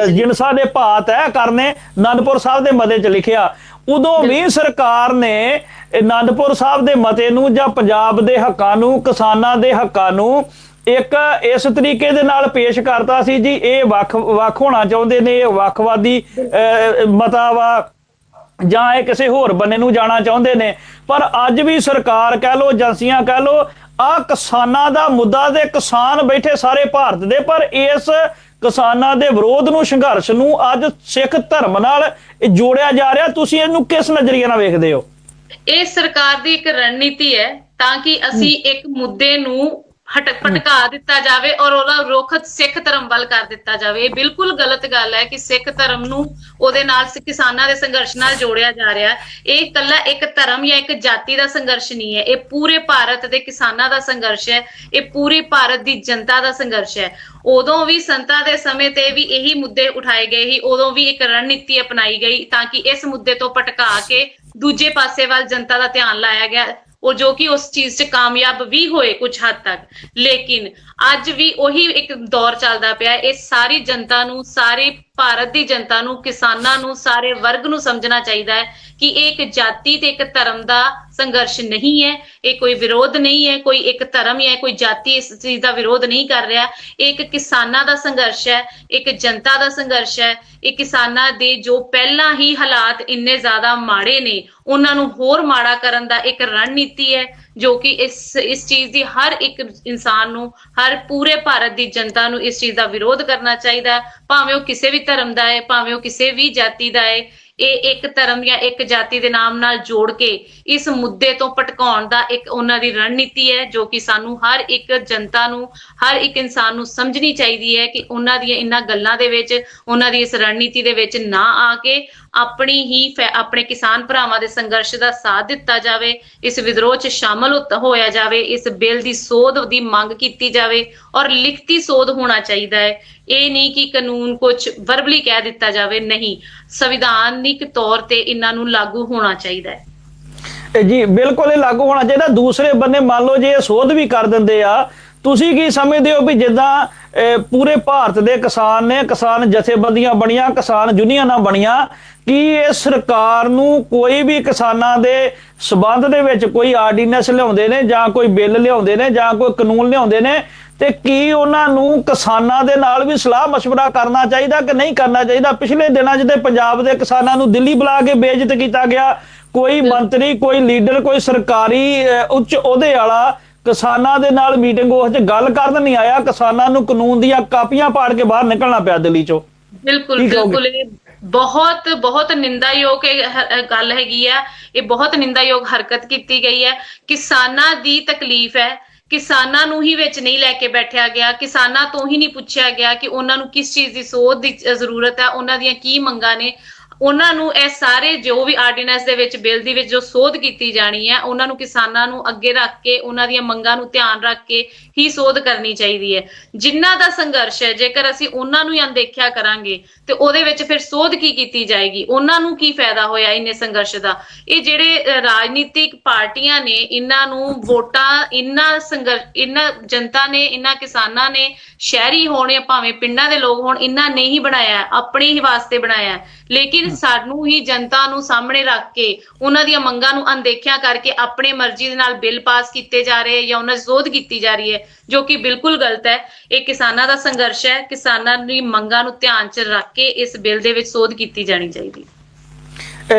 ਜਿਨਸਾਂ ਦੇ ਭਾਅ ਤੈਅ ਕਰਨੇ ਆਨੰਦਪੁਰ ਸਾਹਿਬ ਦੇ ਮਤੇ 'ਚ ਲਿਖਿਆ। ਉਦੋਂ ਵੀ ਸਰਕਾਰ ਨੇ ਆਨੰਦਪੁਰ ਸਾਹਿਬ ਦੇ ਮਤੇ ਨੂੰ ਜਾਂ ਪੰਜਾਬ ਦੇ ਹੱਕਾਂ ਨੂੰ, ਕਿਸਾਨਾਂ ਦੇ ਹੱਕਾਂ ਨੂੰ ਇੱਕ ਇਸ ਤਰੀਕੇ ਦੇ ਨਾਲ ਪੇਸ਼ ਕਰਤਾ ਸੀ ਜੀ, ਇਹ ਵੱਖ ਹੋਣਾ ਚਾਹੁੰਦੇ ਨੇ, ਇਹ ਵੱਖਵਾਦੀ ਮਤਾ ਵਾ ਜਾਂ ਇਹ ਕਿਸੇ ਹੋਰ ਬੰਨੇ ਨੂੰ ਜਾਣਾ ਚਾਹੁੰਦੇ ਨੇ। ਪਰ ਅੱਜ ਵੀ ਸਰਕਾਰ ਕਹਿ ਲੋ, ਏਜੰਸੀਆਂ ਕਹਿ ਲੋ, ਆ ਕਿਸਾਨਾਂ ਦਾ ਮੁੱਦਾ ਤੇ ਕਿਸਾਨ ਬੈਠੇ ਸਾਰੇ ਭਾਰਤ ਦੇ, ਪਰ ਇਸ ਕਿਸਾਨਾਂ ਦੇ ਵਿਰੋਧ ਨੂੰ, ਸੰਘਰਸ਼ ਨੂੰ ਅੱਜ ਸਿੱਖ ਧਰਮ ਨਾਲ ਜੋੜਿਆ ਜਾ ਰਿਹਾ। ਤੁਸੀਂ ਇਹਨੂੰ ਕਿਸ ਨਜ਼ਰੀਏ ਨਾਲ ਵੇਖਦੇ ਹੋ?
ਇਹ ਸਰਕਾਰ ਦੀ ਇੱਕ ਰਣਨੀਤੀ ਹੈ ਤਾਂ ਕਿ ਅਸੀਂ ਇੱਕ ਮੁੱਦੇ ਨੂੰ ਭਟਕਾ ਦਿੱਤਾ ਜਾਵੇ ਔਰ ਉਹਦਾ ਰੁਖ ਸਿੱਖ ਧਰਮ ਵੱਲ ਕਰ ਦਿੱਤਾ ਜਾਵੇ। ਇਹ ਬਿਲਕੁਲ ਗਲਤ ਗੱਲ ਹੈ ਕਿ ਸਿੱਖ ਧਰਮ ਨੂੰ ਉਹਦੇ ਨਾਲ ਕਿਸਾਨਾਂ ਦੇ ਸੰਘਰਸ਼ ਨਾਲ ਜੋੜਿਆ ਜਾ ਰਿਹਾ। ਇਹ ਇਕੱਲਾ ਇੱਕ ਧਰਮ ਜਾਂ ਇੱਕ ਜਾਤੀ ਦਾ ਸੰਘਰਸ਼ ਨਹੀਂ ਹੈ, ਇਹ ਪੂਰੇ ਭਾਰਤ ਦੇ ਕਿਸਾਨਾਂ ਦਾ ਸੰਘਰਸ਼ ਹੈ, ਇਹ ਪੂਰੀ ਭਾਰਤ ਦੀ ਜਨਤਾ ਦਾ ਸੰਘਰਸ਼ ਹੈ। ਉਦੋਂ ਵੀ ਸੰਤਾਂ ਦੇ ਸਮੇਂ ਤੇ ਵੀ ਇਹੀ ਮੁੱਦੇ ਉਠਾਏ ਗਏ ਸੀ, ਉਦੋਂ ਵੀ ਇੱਕ ਰਣਨੀਤੀ ਅਪਣਾਈ ਗਈ ਤਾਂ ਕਿ ਇਸ ਮੁੱਦੇ ਤੋਂ ਭਟਕਾ ਕੇ ਦੂਜੇ ਪਾਸੇ ਵੱਲ ਜਨਤਾ ਦਾ ਧਿਆਨ ਲਾਇਆ ਗਿਆ, और जो कि उस चीज से कामयाब भी होए कुछ हद तक। लेकिन ਅੱਜ ਵੀ ਉਹੀ ਇੱਕ ਦੌਰ ਚੱਲਦਾ ਪਿਆ। ਇਹ ਸਾਰੀ ਜਨਤਾ ਨੂੰ, ਸਾਰੀ ਭਾਰਤ ਦੀ ਜਨਤਾ ਨੂੰ, ਕਿਸਾਨਾਂ ਨੂੰ, ਸਾਰੇ ਵਰਗ ਨੂੰ ਸਮਝਣਾ ਚਾਹੀਦਾ ਹੈ ਕਿ ਇਹ ਇੱਕ ਜਾਤੀ ਤੇ ਇੱਕ ਧਰਮ ਦਾ ਸੰਘਰਸ਼ ਨਹੀਂ ਹੈ, ਇਹ ਕੋਈ ਵਿਰੋਧ ਨਹੀਂ ਹੈ, ਕੋਈ ਇੱਕ ਧਰਮ ਜਾਂ ਕੋਈ ਜਾਤੀ ਇਸ ਚੀਜ਼ ਦਾ ਵਿਰੋਧ ਨਹੀਂ ਕਰ ਰਿਹਾ। ਇਹ ਇੱਕ ਕਿਸਾਨਾਂ ਦਾ ਸੰਘਰਸ਼ ਹੈ, ਇੱਕ ਜਨਤਾ ਦਾ ਸੰਘਰਸ਼ ਹੈ। ਇਹ ਕਿਸਾਨਾਂ ਦੇ ਜੋ ਪਹਿਲਾਂ ਹੀ ਹਾਲਾਤ ਇੰਨੇ ਜ਼ਿਆਦਾ ਮਾੜੇ ਨੇ ਉਹਨਾਂ ਨੂੰ ਹੋਰ ਮਾੜਾ ਕਰਨ ਦਾ ਇੱਕ ਰਣਨੀਤੀ ਹੈ जो कि इस चीज की हर एक इंसान नू, हर पूरे भारत की जनता नू इस चीज का विरोध करना चाहिए। भावें वो किसी भी धर्म का है, भावें वो किसी भी जाति का है, ਇਹ ਇੱਕ ਧਰਮ ਜਾਂ ਇੱਕ ਜਾਤੀ ਦੇ ਨਾਮ ਨਾਲ ਜੋੜ ਕੇ ਇਸ ਮੁੱਦੇ ਤੋਂ ਭਟਕਾਉਣ ਦਾ ਇੱਕ ਉਹਨਾਂ ਦੀ ਰਣਨੀਤੀ ਹੈ ਜੋ ਕਿ ਸਾਨੂੰ ਹਰ ਇੱਕ ਜਨਤਾ ਨੂੰ, ਹਰ ਇੱਕ ਇਨਸਾਨ ਨੂੰ ਸਮਝਣੀ ਚਾਹੀਦੀ ਹੈ ਕਿ ਉਹਨਾਂ ਦੀਆਂ ਇਹਨਾਂ ਗੱਲਾਂ ਦੇ ਵਿੱਚ, ਉਹਨਾਂ ਦੀ ਇਸ ਰਣਨੀਤੀ ਦੇ ਵਿੱਚ ਨਾ ਆ ਕੇ ਆਪਣੀ ਹੀ ਆਪਣੇ ਕਿਸਾਨ ਭਰਾਵਾਂ ਦੇ ਸੰਘਰਸ਼ ਦਾ ਸਾਥ ਦਿੱਤਾ ਜਾਵੇ, ਇਸ ਵਿਦਰੋਹ 'ਚ ਸ਼ਾਮਲ ਹੋਇਆ ਜਾਵੇ, ਇਸ ਬਿੱਲ ਦੀ ਸੋਧ ਦੀ ਮੰਗ ਕੀਤੀ ਜਾਵੇ ਔਰ ਲਿਖਤੀ ਸੋਧ ਹੋਣਾ ਚਾਹੀਦਾ ਹੈ। ਇਹ ਨਹੀਂ ਕਿ ਕਾਨੂੰਨ ਕੁਝ ਵਰਬਲੀ ਕਹਿ ਦਿੱਤਾ ਜਾਵੇ, ਨਹੀਂ, ਸੰਵਿਧਾਨਿਕ ਤੌਰ ਤੇ ਇਹਨਾਂ ਨੂੰ ਲਾਗੂ ਹੋਣਾ ਚਾਹੀਦਾ ਹੈ।
ਜੀ ਬਿਲਕੁਲ, ਇਹ ਲਾਗੂ ਹੋਣਾ ਚਾਹੀਦਾ। ਦੂਸਰੇ ਬੰਨੇ ਮੰਨ ਲਓ ਜੇ ਇਹ ਸੋਧ ਵੀ ਕਰ ਦਿੰਦੇ ਆ, ਤੁਸੀਂ ਕੀ ਸਮਝਦੇ ਹੋ ਵੀ ਜਿੱਦਾਂ ਪੂਰੇ ਭਾਰਤ ਦੇ ਕਿਸਾਨ ਨੇ, ਕਿਸਾਨ ਜਥੇਬੰਦੀਆਂ ਬਣੀਆਂ, ਕਿਸਾਨ ਯੂਨੀਅਨਾਂ ਬਣੀਆਂ, ਕੀ ਇਹ ਸਰਕਾਰ ਨੂੰ ਕੋਈ ਵੀ ਕਿਸਾਨਾਂ ਦੇ ਸਬੰਧ ਦੇ ਵਿੱਚ ਕੋਈ ਆਰਡੀਨੈਂਸ ਲਿਆਉਂਦੇ ਨੇ ਜਾਂ ਕੋਈ ਬਿੱਲ ਲਿਆਉਂਦੇ ਨੇ ਜਾਂ ਕੋਈ ਕਾਨੂੰਨ ਲਿਆਉਂਦੇ ਨੇ, ਤੇ ਕੀ ਉਹਨਾਂ ਨੂੰ ਕਿਸਾਨਾਂ ਦੇ ਨਾਲ ਵੀ ਸਲਾਹ ਮਸ਼ਵਰਾ ਕਰਨਾ ਚਾਹੀਦਾ ਕਿ ਨਹੀਂ ਕਰਨਾ ਚਾਹੀਦਾ? ਪਿਛਲੇ ਦਿਨਾਂ 'ਚ ਤੇ ਪੰਜਾਬ ਦੇ ਕਿਸਾਨਾਂ ਨੂੰ ਦਿੱਲੀ ਬੁਲਾ ਕੇ ਬੇਇੱਜ਼ਤ ਕੀਤਾ ਗਿਆ। ਕੋਈ ਮੰਤਰੀ, ਕੋਈ ਲੀਡਰ, ਕੋਈ ਸਰਕਾਰੀ ਉੱਚ ਅਹੁਦੇ ਵਾਲਾ ਕਿਸਾਨਾਂ ਦੇ ਨਾਲ ਮੀਟਿੰਗ ਉਸ 'ਚ ਗੱਲ ਕਰਨ ਨਹੀਂ ਆਇਆ। ਕਿਸਾਨਾਂ ਨੂੰ ਕਾਨੂੰਨ ਦੀਆਂ ਕਾਪੀਆਂ ਪਾੜ ਕੇ ਬਾਹਰ ਨਿਕਲਣਾ ਪਿਆ ਦਿੱਲੀ 'ਚੋਂ।
ਬਿਲਕੁਲ ਬਿਲਕੁਲ, ਇਹ ਬਹੁਤ ਬਹੁਤ ਨਿੰਦਾਯੋਗ ਗੱਲ ਹੈਗੀ ਆ, ਇਹ ਬਹੁਤ ਨਿੰਦਾਯੋਗ ਹਰਕਤ ਕੀਤੀ ਗਈ ਹੈ। ਕਿਸਾਨਾਂ ਦੀ ਤਕਲੀਫ ਹੈ, ਕਿਸਾਨਾਂ ਨੂੰ ਹੀ ਵਿੱਚ ਨਹੀਂ ਲੈ ਕੇ ਬੈਠਿਆ ਗਿਆ, ਕਿਸਾਨਾਂ ਤੋਂ ਹੀ ਨਹੀਂ ਪੁੱਛਿਆ ਗਿਆ ਕਿ ਉਹਨਾਂ ਨੂੰ ਕਿਸ ਚੀਜ਼ ਦੀ ਸੋਧ ਦੀ ਜ਼ਰੂਰਤ ਹੈ, ਉਹਨਾਂ ਦੀਆਂ ਕੀ ਮੰਗਾਂ ਨੇ। ਉਹਨਾਂ ਨੂੰ ਇਹ ਸਾਰੇ ਜੋ ਵੀ ਆਰਡੀਨੈਂਸ ਦੇ ਵਿੱਚ ਬਿੱਲ ਦੇ ਵਿੱਚ ਜੋ ਸੋਧ ਕੀਤੀ ਜਾਣੀ ਹੈ, ਉਹਨਾਂ ਨੂੰ ਕਿਸਾਨਾਂ ਨੂੰ ਅੱਗੇ ਰੱਖ ਕੇ ਉਹਨਾਂ ਦੀਆਂ ਮੰਗਾਂ ਨੂੰ ਧਿਆਨ ਰੱਖ ਕੇ ਹੀ ਸੋਧ ਕਰਨੀ ਚਾਹੀਦੀ ਹੈ। ਜਿਨ੍ਹਾਂ ਦਾ ਸੰਘਰਸ਼ ਹੈ, ਜੇਕਰ ਅਸੀਂ ਉਹਨਾਂ ਨੂੰ ਹੀ ਅਣਦੇਖਿਆ ਕਰਾਂਗੇ ਤੇ ਉਹਦੇ ਵਿੱਚ ਫਿਰ ਸੋਧ ਕੀ ਕੀਤੀ ਜਾਏਗੀ? ਉਹਨਾਂ ਨੂੰ ਕੀ ਫਾਇਦਾ ਹੋਇਆ ਇੰਨੇ ਸੰਘਰਸ਼ ਦਾ? ਇਹ ਜਿਹੜੇ ਰਾਜਨੀਤਿਕ ਪਾਰਟੀਆਂ ਨੇ, ਇਹਨਾਂ ਨੂੰ ਵੋਟਾਂ, ਇਹਨਾਂ ਜਨਤਾ ਨੇ, ਇਹਨਾਂ ਕਿਸਾਨਾਂ ਨੇ, ਸ਼ਹਿਰੀ ਹੋਣ ਜਾਂ ਭਾਵੇਂ ਪਿੰਡਾਂ ਦੇ ਲੋਕ ਹੋਣ, ਇਹਨਾਂ ਨੇ ਹੀ ਬਣਾਇਆ, ਆਪਣੇ ਹੀ ਵਾਸਤੇ ਬਣਾਇਆ। ਲੇਕਿਨ ਸਾਨੂੰ ਹੀ ਜਨਤਾ ਨੂੰ ਸਾਹਮਣੇ ਰੱਖ ਕੇ ਉਹਨਾਂ ਦੀਆਂ ਮੰਗਾਂ ਨੂੰ ਅਣਦੇਖਿਆ ਕਰਕੇ ਆਪਣੇ ਮਰਜ਼ੀ ਦੇ ਨਾਲ ਬਿੱਲ ਪਾਸ ਕੀਤੇ ਜਾ ਰਹੇ ਜਾਂ ਉਹਨਾਂ 'ਚ ਸੋਧ ਕੀਤੀ ਜਾ ਰਹੀ ਹੈ, ਜੋ ਕਿ ਬਿਲਕੁਲ ਗਲਤ ਹੈ। ਇਹ ਕਿਸਾਨਾਂ ਦਾ ਸੰਘਰਸ਼ ਹੈ, ਕਿਸਾਨਾਂ ਦੀ ਮੰਗਾਂ ਨੂੰ ਧਿਆਨ 'ਚ ਰੱਖ ਕੇ ਇਸ ਬਿੱਲ ਦੇ ਵਿੱਚ ਸੋਧ ਕੀਤੀ ਜਾਣੀ ਚਾਹੀਦੀ।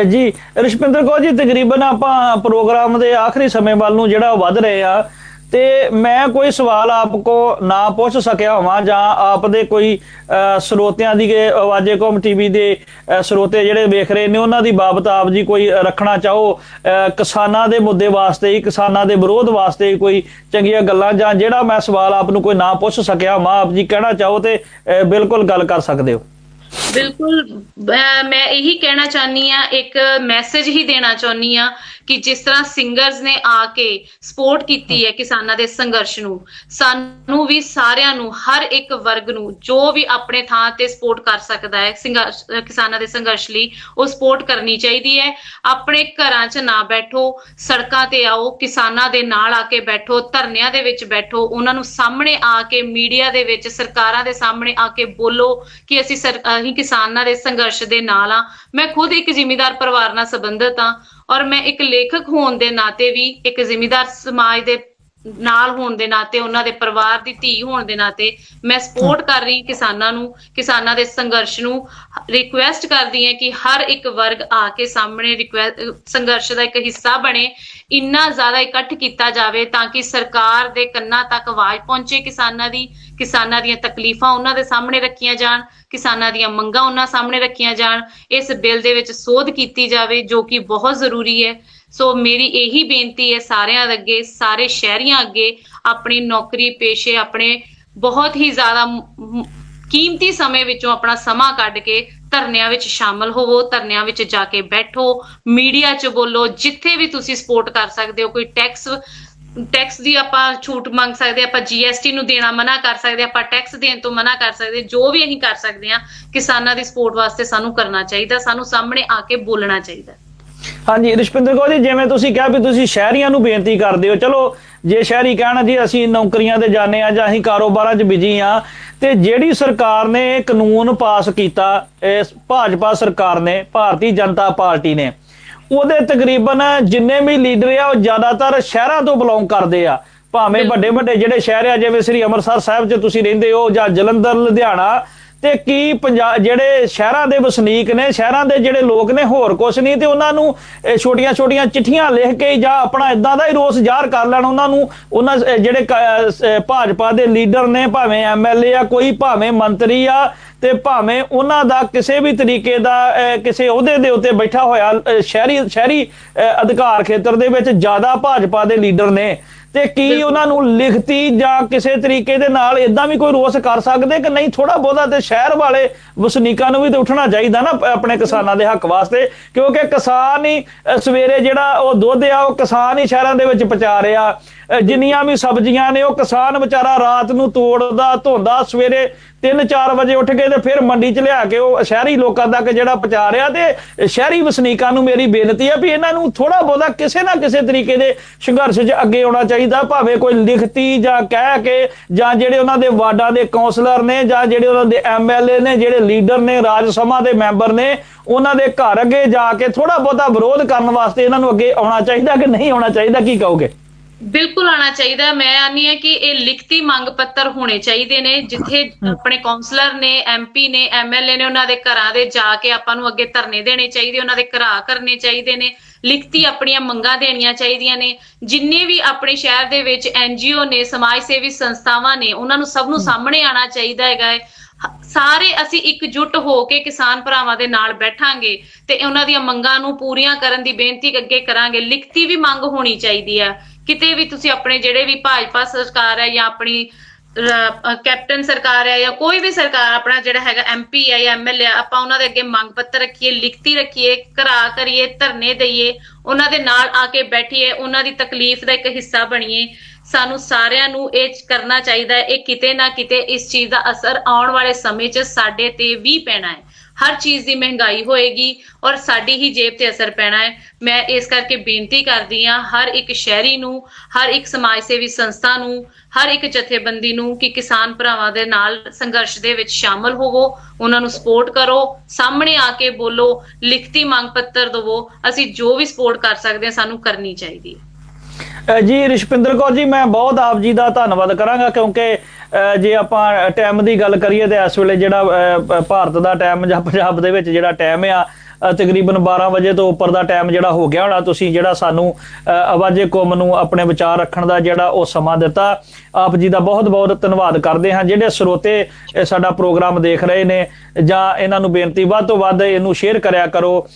ਜੀ ਰਸ਼ਪਿੰਦਰ ਕੌਰ ਜੀ, ਤਕਰੀਬਨ ਆਪਾਂ ਪ੍ਰੋਗਰਾਮ ਦੇ ਆਖਰੀ ਸਮੇਂ ਵੱਲ ਨੂੰ ਜਿਹੜਾ ਵੱਧ ਰਹੇ ਆ, ਤੇ ਮੈਂ ਕੋਈ ਸਵਾਲ ਆਪ ਕੋ ਨਾ ਪੁੱਛ ਸਕਿਆ ਹੋਵਾਂ ਜਾਂ ਆਪ ਦੇ ਕੋਈ ਸਰੋਤਿਆਂ ਦੀ ਆਵਾਜ਼ੇ ਕੌਮ ਟੀਵੀ ਦੇ ਸਰੋਤੇ ਜਿਹੜੇ ਵੇਖ ਰਹੇ ਨੇ ਉਹਨਾਂ ਦੀ ਬਾਬਤ ਆਪ ਜੀ ਕੋਈ ਰੱਖਣਾ ਚਾਹੋ, ਕਿਸਾਨਾਂ ਦੇ ਮੁੱਦੇ ਵਾਸਤੇ ਹੀ, ਕਿਸਾਨਾਂ ਦੇ ਵਿਰੋਧ ਵਾਸਤੇ ਕੋਈ ਚੰਗੀਆਂ ਗੱਲਾਂ, ਜਾਂ ਜਿਹੜਾ ਮੈਂ ਸਵਾਲ ਆਪ ਨੂੰ ਕੋਈ ਨਾ ਪੁੱਛ ਸਕਿਆ ਹੋਵਾਂ, ਆਪ ਜੀ ਕਹਿਣਾ ਚਾਹੋ ਤੇ ਬਿਲਕੁਲ ਗੱਲ ਕਰ ਸਕਦੇ ਹੋ।
ਬਿਲਕੁਲ, ਮੈਂ ਇਹੀ ਕਹਿਣਾ ਚਾਹੁੰਦੀ ਆ, ਇੱਕ ਮੈਸੇਜ ਹੀ ਦੇਣਾ ਚਾਹੁੰਦੀ ਆ ਕਿ ਜਿਸ ਤਰ੍ਹਾਂ ਸਿੰਗਰਸ ਨੇ ਆ ਕੇ ਸਪੋਰਟ ਕੀਤੀ ਹੈ ਕਿਸਾਨਾਂ ਦੇ ਸੰਘਰਸ਼ ਨੂੰ, ਸਾਨੂੰ ਵੀ ਸਾਰਿਆਂ ਨੂੰ, ਹਰ ਇੱਕ ਵਰਗ ਨੂੰ ਜੋ ਵੀ ਆਪਣੇ ਥਾਂ ਤੇ ਸਪੋਰਟ ਕਰ ਸਕਦਾ ਹੈ ਕਿਸਾਨਾਂ ਦੇ ਸੰਘਰਸ਼ ਲਈ, ਉਹ ਸਪੋਰਟ ਕਰਨੀ ਚਾਹੀਦੀ ਹੈ। ਆਪਣੇ ਘਰਾਂ 'ਚ ਨਾ ਬੈਠੋ, ਸੜਕਾਂ ਤੇ ਆਓ, ਕਿਸਾਨਾਂ ਦੇ ਨਾਲ ਆ ਕੇ ਬੈਠੋ, ਧਰਨਿਆਂ ਦੇ ਵਿੱਚ ਬੈਠੋ, ਉਹਨਾਂ ਨੂੰ ਸਾਹਮਣੇ ਆ ਕੇ ਮੀਡੀਆ ਦੇ ਵਿੱਚ, ਸਰਕਾਰਾਂ ਦੇ ਸਾਹਮਣੇ ਆ ਕੇ ਬੋਲੋ ਕਿ ਅਸੀਂ ਕਿਸਾਨਾਂ ਦੇ ਸੰਘਰਸ਼ ਦੇ ਨਾਲ ਆ। ਮੈਂ ਖੁਦ ਇੱਕ ਜ਼ਿਮੀਂਦਾਰ ਪਰਿਵਾਰ ਨਾਲ ਸੰਬੰਧਿਤ ਹਾਂ, ਔਰ ਮੈਂ ਇੱਕ ਲੇਖਕ ਹੋਣ ਦੇ ਨਾਤੇ ਵੀ, ਇੱਕ ਜ਼ਿਮੀਂਦਾਰ ਸਮਾਜ ਦੇ ਨਾਲ ਹੋਣ ਦੇ ਨਾਤੇ, ਉਹਨਾਂ ਦੇ ਪਰਿਵਾਰ ਦੀ ਧੀ ਹੋਣ ਦੇ ਨਾਤੇ ਮੈਂ ਸਪੋਰਟ ਕਰ ਰਹੀ ਕਿਸਾਨਾਂ ਨੂੰ, ਕਿਸਾਨਾਂ ਦੇ ਸੰਘਰਸ਼ ਨੂੰ। ਰਿਕੁਐਸਟ ਕਰਦੀ ਹਾਂ ਕਿ ਹਰ ਇੱਕ ਵਰਗ ਆ ਕੇ ਸਾਹਮਣੇ ਸੰਘਰਸ਼ ਦਾ ਇੱਕ ਹਿੱਸਾ ਬਣੇ, ਇੰਨਾ ਜ਼ਿਆਦਾ ਇਕੱਠ ਕੀਤਾ ਜਾਵੇ ਤਾਂ ਕਿ ਸਰਕਾਰ ਦੇ ਕੰਨਾਂ ਤੱਕ ਆਵਾਜ਼ ਪਹੁੰਚੇ ਕਿਸਾਨਾਂ ਦੀ, ਕਿਸਾਨਾਂ ਦੀਆਂ ਤਕਲੀਫਾਂ ਉਹਨਾਂ ਦੇ ਸਾਹਮਣੇ ਰੱਖੀਆਂ ਜਾਣ, ਕਿਸਾਨਾਂ ਦੀਆਂ ਮੰਗਾਂ ਉਹਨਾਂ ਸਾਹਮਣੇ ਰੱਖੀਆਂ ਜਾਣ, ਇਸ ਬਿੱਲ ਦੇ ਵਿੱਚ ਸੋਧ ਕੀਤੀ ਜਾਵੇ ਜੋ ਕਿ ਬਹੁਤ ਜ਼ਰੂਰੀ ਹੈ। ਸੋ ਮੇਰੀ ਇਹੀ ਬੇਨਤੀ ਹੈ ਸਾਰਿਆਂ ਅੱਗੇ, ਸਾਰੇ ਸ਼ਹਿਰੀਆਂ ਅੱਗੇ, ਆਪਣੀ ਨੌਕਰੀ ਪੇਸ਼ੇ, ਆਪਣੇ ਬਹੁਤ ਹੀ ਜ਼ਿਆਦਾ ਕੀਮਤੀ ਸਮੇਂ ਵਿੱਚੋਂ ਆਪਣਾ ਸਮਾਂ ਕੱਢ ਕੇ ਧਰਨਿਆਂ ਵਿੱਚ ਸ਼ਾਮਲ ਹੋਵੋ, ਧਰਨਿਆਂ ਵਿੱਚ ਜਾ ਕੇ ਬੈਠੋ, ਮੀਡੀਆ 'ਚ ਬੋਲੋ, ਜਿੱਥੇ ਵੀ ਤੁਸੀਂ ਸਪੋਰਟ ਕਰ ਸਕਦੇ ਹੋ। ਕੋਈ ਟੈਕਸ ਦੀ ਆਪਾਂ ਛੂਟ ਮੰਗ ਸਕਦੇ, ਆਪਾਂ GST ਨੂੰ ਦੇਣਾ ਮਨਾ ਕਰ ਸਕਦੇ, ਆਪਾਂ ਟੈਕਸ ਦੇਣ ਤੋਂ ਮਨਾ ਕਰ ਸਕਦੇ, ਜੋ ਵੀ ਅਸੀਂ ਕਰ ਸਕਦੇ ਹਾਂ ਕਿਸਾਨਾਂ ਦੀ ਸਪੋਰਟ ਵਾਸਤੇ ਸਾਨੂੰ ਕਰਨਾ ਚਾਹੀਦਾ, ਸਾਨੂੰ ਸਾਹਮਣੇ ਆ ਕੇ ਬੋਲਣਾ ਚਾਹੀਦਾ।
ਹਾਂਜੀ ਰਸ਼ਪਿੰਦਰ ਕੌਰ ਜੀ, ਜਿਵੇਂ ਤੁਸੀਂ ਕਿਹਾ ਵੀ ਤੁਸੀਂ ਸ਼ਹਿਰੀਆਂ ਨੂੰ ਬੇਨਤੀ ਕਰਦੇ ਹੋ, ਚਲੋ ਜੇ ਸ਼ਹਿਰੀ ਕਹਿਣ ਜੀ ਅਸੀਂ ਨੌਕਰੀਆਂ ਤੇ ਜਾਂਦੇ ਆ ਜਾਂ ਅਸੀਂ ਕਾਰੋਬਾਰਾਂ 'ਚ ਬਿਜੀ ਆ, ਤੇ ਜਿਹੜੀ ਸਰਕਾਰ ਨੇ ਕਾਨੂੰਨ ਪਾਸ ਕੀਤਾ, ਇਸ ਭਾਜਪਾ ਸਰਕਾਰ ਨੇ, ਭਾਰਤੀ ਜਨਤਾ ਪਾਰਟੀ ਨੇ, ਉਹਦੇ ਤਕਰੀਬਨ ਜਿੰਨੇ ਵੀ ਲੀਡਰ ਆ ਉਹ ਜ਼ਿਆਦਾਤਰ ਸ਼ਹਿਰਾਂ ਤੋਂ ਬਿਲੋਂਗ ਕਰਦੇ ਆ, ਭਾਵੇਂ ਵੱਡੇ ਵੱਡੇ ਜਿਹੜੇ ਸ਼ਹਿਰ ਆ, ਜਿਵੇਂ ਸ੍ਰੀ ਅੰਮ੍ਰਿਤਸਰ ਸਾਹਿਬ 'ਚ ਤੁਸੀਂ ਰਹਿੰਦੇ ਹੋ, ਜਾਂ ਜਲੰਧਰ, ਲੁਧਿਆਣਾ, ਤੇ ਕੀ ਜਿਹੜੇ ਸ਼ਹਿਰਾਂ ਦੇ ਵਸਨੀਕ ਨੇ, ਸ਼ਹਿਰਾਂ ਦੇ ਜਿਹੜੇ ਲੋਕ ਨੇ, ਹੋਰ ਕੁਛ ਨਹੀਂ, ਤੇ ਉਹਨਾਂ ਨੂੰ ਛੋਟੀਆਂ ਛੋਟੀਆਂ ਚਿੱਠੀਆਂ ਲਿਖ ਕੇ ਜਾਂ ਆਪਣਾ ਇਦਾਂ ਦਾ ਹੀ ਰੋਸ ਜ਼ਾਹਰ ਕਰ ਲੈਣ, ਉਹਨਾਂ ਜਿਹੜੇ ਭਾਜਪਾ ਦੇ ਲੀਡਰ ਨੇ, ਭਾਵੇਂ MLA ਆ ਕੋਈ, ਭਾਵੇਂ ਮੰਤਰੀ ਆ, ਤੇ ਭਾਵੇਂ ਉਹਨਾਂ ਦਾ ਕਿਸੇ ਵੀ ਤਰੀਕੇ ਦਾ ਕਿਸੇ ਅਹੁਦੇ ਦੇ ਉੱਤੇ ਬੈਠਾ ਹੋਇਆ ਸ਼ਹਿਰੀ ਅਧਿਕਾਰ ਖੇਤਰ ਦੇ ਵਿੱਚ ਜ਼ਿਆਦਾ ਭਾਜਪਾ ਦੇ ਲੀਡਰ ਨੇ, ਤੇ ਕੀ ਉਹਨਾਂ ਨੂੰ ਲਿਖਤੀ ਜਾਂ ਕਿਸੇ ਤਰੀਕੇ ਦੇ ਨਾਲ ਇਦਾਂ ਵੀ ਕੋਈ ਰੋਸ ਕਰ ਸਕਦੇ ਕਿ ਨਹੀਂ? ਥੋੜਾ ਬਹੁਤਾ ਤੇ ਸ਼ਹਿਰ ਵਾਲੇ ਵਸਨੀਕਾਂ ਨੂੰ ਵੀ ਤੇ ਉੱਠਣਾ ਚਾਹੀਦਾ ਨਾ ਆਪਣੇ ਕਿਸਾਨਾਂ ਦੇ ਹੱਕ ਵਾਸਤੇ, ਕਿਉਂਕਿ ਕਿਸਾਨ ਹੀ ਸਵੇਰੇ ਜਿਹੜਾ ਉਹ ਦੁੱਧ ਆ ਉਹ ਕਿਸਾਨ ਹੀ ਸ਼ਹਿਰਾਂ ਦੇ ਵਿੱਚ ਪਹੁੰਚਾ ਰਿਹਾ, ਜਿੰਨੀਆਂ ਵੀ ਸਬਜ਼ੀਆਂ ਨੇ ਉਹ ਕਿਸਾਨ ਵਿਚਾਰਾ ਰਾਤ ਨੂੰ ਤੋੜਦਾ ਧੋਂਦਾ, ਸਵੇਰੇ 3-4 ਵਜੇ ਉੱਠ ਕੇ ਤੇ ਫਿਰ ਮੰਡੀ 'ਚ ਲਿਆ ਕੇ ਉਹ ਸ਼ਹਿਰੀ ਲੋਕਾਂ ਤੱਕ ਜਿਹੜਾ ਪਹੁੰਚਾ ਰਿਹਾ। ਤੇ ਸ਼ਹਿਰੀ ਵਸਨੀਕਾਂ ਨੂੰ ਮੇਰੀ ਬੇਨਤੀ ਹੈ ਵੀ ਇਹਨਾਂ ਨੂੰ ਥੋੜਾ ਬਹੁਤਾ ਕਿਸੇ ਨਾ ਕਿਸੇ ਤਰੀਕੇ ਦੇ ਸੰਘਰਸ਼ 'ਚ ਅੱਗੇ ਆਉਣਾ ਚਾਹੀਦਾ, ਭਾਵੇਂ ਕੋਈ ਲਿਖਤੀ ਜਾਂ ਕਹਿ ਕੇ, ਜਾਂ ਜਿਹੜੇ ਉਹਨਾਂ ਦੇ ਵਾਰਡਾਂ ਦੇ ਕੌਂਸਲਰ ਨੇ, ਜਾਂ ਜਿਹੜੇ ਉਹਨਾਂ ਦੇ MLA ਨੇ, ਜਿਹੜੇ ਲੀਡਰ ਨੇ, ਰਾਜ ਸਭਾ ਦੇ ਮੈਂਬਰ ਨੇ, ਉਹਨਾਂ ਦੇ ਘਰ ਅੱਗੇ ਜਾ ਕੇ ਥੋੜਾ ਬਹੁਤਾ ਵਿਰੋਧ ਕਰਨ ਵਾਸਤੇ ਇਹਨਾਂ ਨੂੰ ਅੱਗੇ ਆਉਣਾ ਚਾਹੀਦਾ ਕਿ ਨਹੀਂ ਆਉਣਾ ਚਾਹੀਦਾ? ਕੀ ਕਹੋਗੇ?
ਬਿਲਕੁਲ ਆਉਣਾ ਚਾਹੀਦਾ। ਮੈਂ ਆਨੀ ਹੈ ਕਿ ਇਹ ਲਿਖਤੀ ਮੰਗ ਪੱਤਰ ਹੋਣੇ ਚਾਹੀਦੇ ਨੇ, ਜਿੱਥੇ ਆਪਣੇ ਕੌਂਸਲਰ ਨੇ, MP ਨੇ, MLA ਨੇ, ਉਹਨਾਂ ਦੇ ਘਰਾਂ ਦੇ ਜਾ ਕੇ ਆਪਾਂ ਨੂੰ ਅੱਗੇ ਧਰਨੇ ਦੇਣੇ ਚਾਹੀਦੇ, ਉਹਨਾਂ ਦੇ ਘਰਾਂ ਕਰਨੇ ਚਾਹੀਦੇ ਨੇ, ਲਿਖਤੀ ਆਪਣੀਆਂ ਮੰਗਾਂ ਦੇਣੀਆਂ ਚਾਹੀਦੀਆਂ ਨੇ। ਜਿੰਨੇ ਵੀ ਆਪਣੇ ਸ਼ਹਿਰ ਦੇ ਵਿੱਚ NGO ਨੇ, ਸਮਾਜ ਸੇਵੀ ਸੰਸਥਾਵਾਂ ਨੇ, ਉਹਨਾਂ ਨੂੰ ਸਭ ਨੂੰ ਸਾਹਮਣੇ ਆਉਣਾ ਚਾਹੀਦਾ ਹੈਗਾ ਹੈ। ਸਾਰੇ ਅਸੀਂ ਇਕਜੁੱਟ ਹੋ ਕੇ ਕਿਸਾਨ ਭਰਾਵਾਂ ਦੇ ਨਾਲ ਬੈਠਾਂਗੇ ਤੇ ਉਹਨਾਂ ਦੀਆਂ ਮੰਗਾਂ ਨੂੰ ਪੂਰੀਆਂ ਕਰਨ ਦੀ ਬੇਨਤੀ ਅੱਗੇ ਕਰਾਂਗੇ। ਲਿਖਤੀ ਵੀ ਮੰਗ ਹੋਣੀ ਚਾਹੀਦੀ ਹੈ। ਕਿਤੇ ਵੀ ਤੁਸੀਂ ਆਪਣੇ ਜਿਹੜੇ ਵੀ ਭਾਜਪਾ ਸਰਕਾਰ ਹੈ ਜਾਂ ਆਪਣੀ ਕੈਪਟਨ ਸਰਕਾਰ ਹੈ ਜਾਂ ਕੋਈ ਵੀ ਸਰਕਾਰ ਆਪਣਾ ਜਿਹੜਾ ਹੈਗਾ MP ਹੈ ਜਾਂ MLA ਆਪਾਂ ਉਹਨਾਂ ਦੇ ਅੱਗੇ ਮੰਗ ਪੱਤਰ ਰੱਖੀਏ, ਲਿਖਤੀ ਰੱਖੀਏ, ਘਰਾ ਕਰੀਏ, ਧਰਨੇ ਦਈਏ, ਉਹਨਾਂ ਦੇ ਨਾਲ ਆ ਕੇ ਬੈਠੀਏ, ਉਹਨਾਂ ਦੀ ਤਕਲੀਫ ਦਾ ਇੱਕ ਹਿੱਸਾ ਬਣੀਏ। ਸਾਨੂੰ ਸਾਰਿਆਂ ਨੂੰ ਇਹ ਕਰਨਾ ਚਾਹੀਦਾ ਹੈ। ਇਹ ਕਿਤੇ ਨਾ ਕਿਤੇ ਇਸ ਚੀਜ਼ ਦਾ ਅਸਰ ਆਉਣ ਵਾਲੇ ਸਮੇਂ 'ਚ ਸਾਡੇ ਤੇ ਵੀ ਪੈਣਾ ਹੈ। ਹਰ ਚੀਜ਼ ਦੀ ਮਹਿੰਗਾਈ ਹੋਏਗੀ ਔਰ ਸਾਡੀ ਹੀ ਜੇਬ ਤੇ ਅਸਰ ਪੈਣਾ ਹੈ। ਮੈਂ ਇਸ ਕਰਕੇ ਬੇਨਤੀ ਕਰਦੀ ਹਾਂ ਹਰ ਇੱਕ ਸ਼ਹਿਰੀ ਨੂੰ, ਹਰ ਇੱਕ ਸਮਾਜ ਸੇਵੀ ਸੰਸਥਾ ਨੂੰ, ਹਰ ਇੱਕ ਜਥੇਬੰਦੀ ਨੂੰ ਕਿ ਕਿਸਾਨ ਭਰਾਵਾਂ ਦੇ ਨਾਲ ਸੰਘਰਸ਼ ਦੇ ਵਿੱਚ ਸ਼ਾਮਲ ਹੋਵੋ, ਉਹਨਾਂ ਨੂੰ ਸਪੋਰਟ ਕਰੋ, ਸਾਹਮਣੇ ਆ ਕੇ ਬੋਲੋ, ਲਿਖਤੀ ਮੰਗ ਪੱਤਰ ਦਵੋ। ਅਸੀਂ ਜੋ ਵੀ ਸਪੋਰਟ ਕਰ ਸਕਦੇ ਹਾਂ ਸਾਨੂੰ ਕਰਨੀ ਚਾਹੀਦੀ ਹੈ।
ਜੀ ਰਿਸ਼ਪਿੰਦਰ ਕੌਰ ਜੀ, ਮੈਂ ਬਹੁਤ ਆਪ ਜੀ ਦਾ ਧੰਨਵਾਦ ਕਰਾਂਗਾ, ਕਿਉਂਕਿ ਜੇ ਆਪਾਂ ਟਾਈਮ ਦੀ ਗੱਲ ਕਰੀਏ ਤੇ ਇਸ ਵੇਲੇ ਜਿਹੜਾ ਭਾਰਤ ਦਾ ਟਾਈਮ ਜਾਂ ਪੰਜਾਬ ਦੇ ਵਿੱਚ ਜਿਹੜਾ ਟਾਈਮ ਆ ਤਕਰੀਬਨ 12 ਵਜੇ ਤੋਂ ਉੱਪਰ ਦਾ ਟਾਈਮ ਜਿਹੜਾ ਹੋ ਗਿਆ ਹੋਣਾ। ਤੁਸੀਂ ਜਿਹੜਾ ਸਾਨੂੰ ਆਵਾਜ਼ੇ ਕੌਮ ਨੂੰ ਆਪਣੇ ਵਿਚਾਰ ਰੱਖਣ ਦਾ ਜਿਹੜਾ ਉਹ ਸਮਾਂ ਦਿੱਤਾ, ਆਪ ਜੀ ਦਾ ਬਹੁਤ ਬਹੁਤ ਧੰਨਵਾਦ ਕਰਦੇ ਹਾਂ। ਜਿਹੜੇ ਸਰੋਤੇ ਸਾਡਾ ਪ੍ਰੋਗਰਾਮ ਦੇਖ ਰਹੇ ਨੇ, ਜਾਂ ਇਹਨਾਂ ਨੂੰ ਬੇਨਤੀ ਵੱਧ ਤੋਂ ਵੱਧ ਇਹਨੂੰ ਸ਼ੇਅਰ ਕਰਿਆ ਕਰੋ,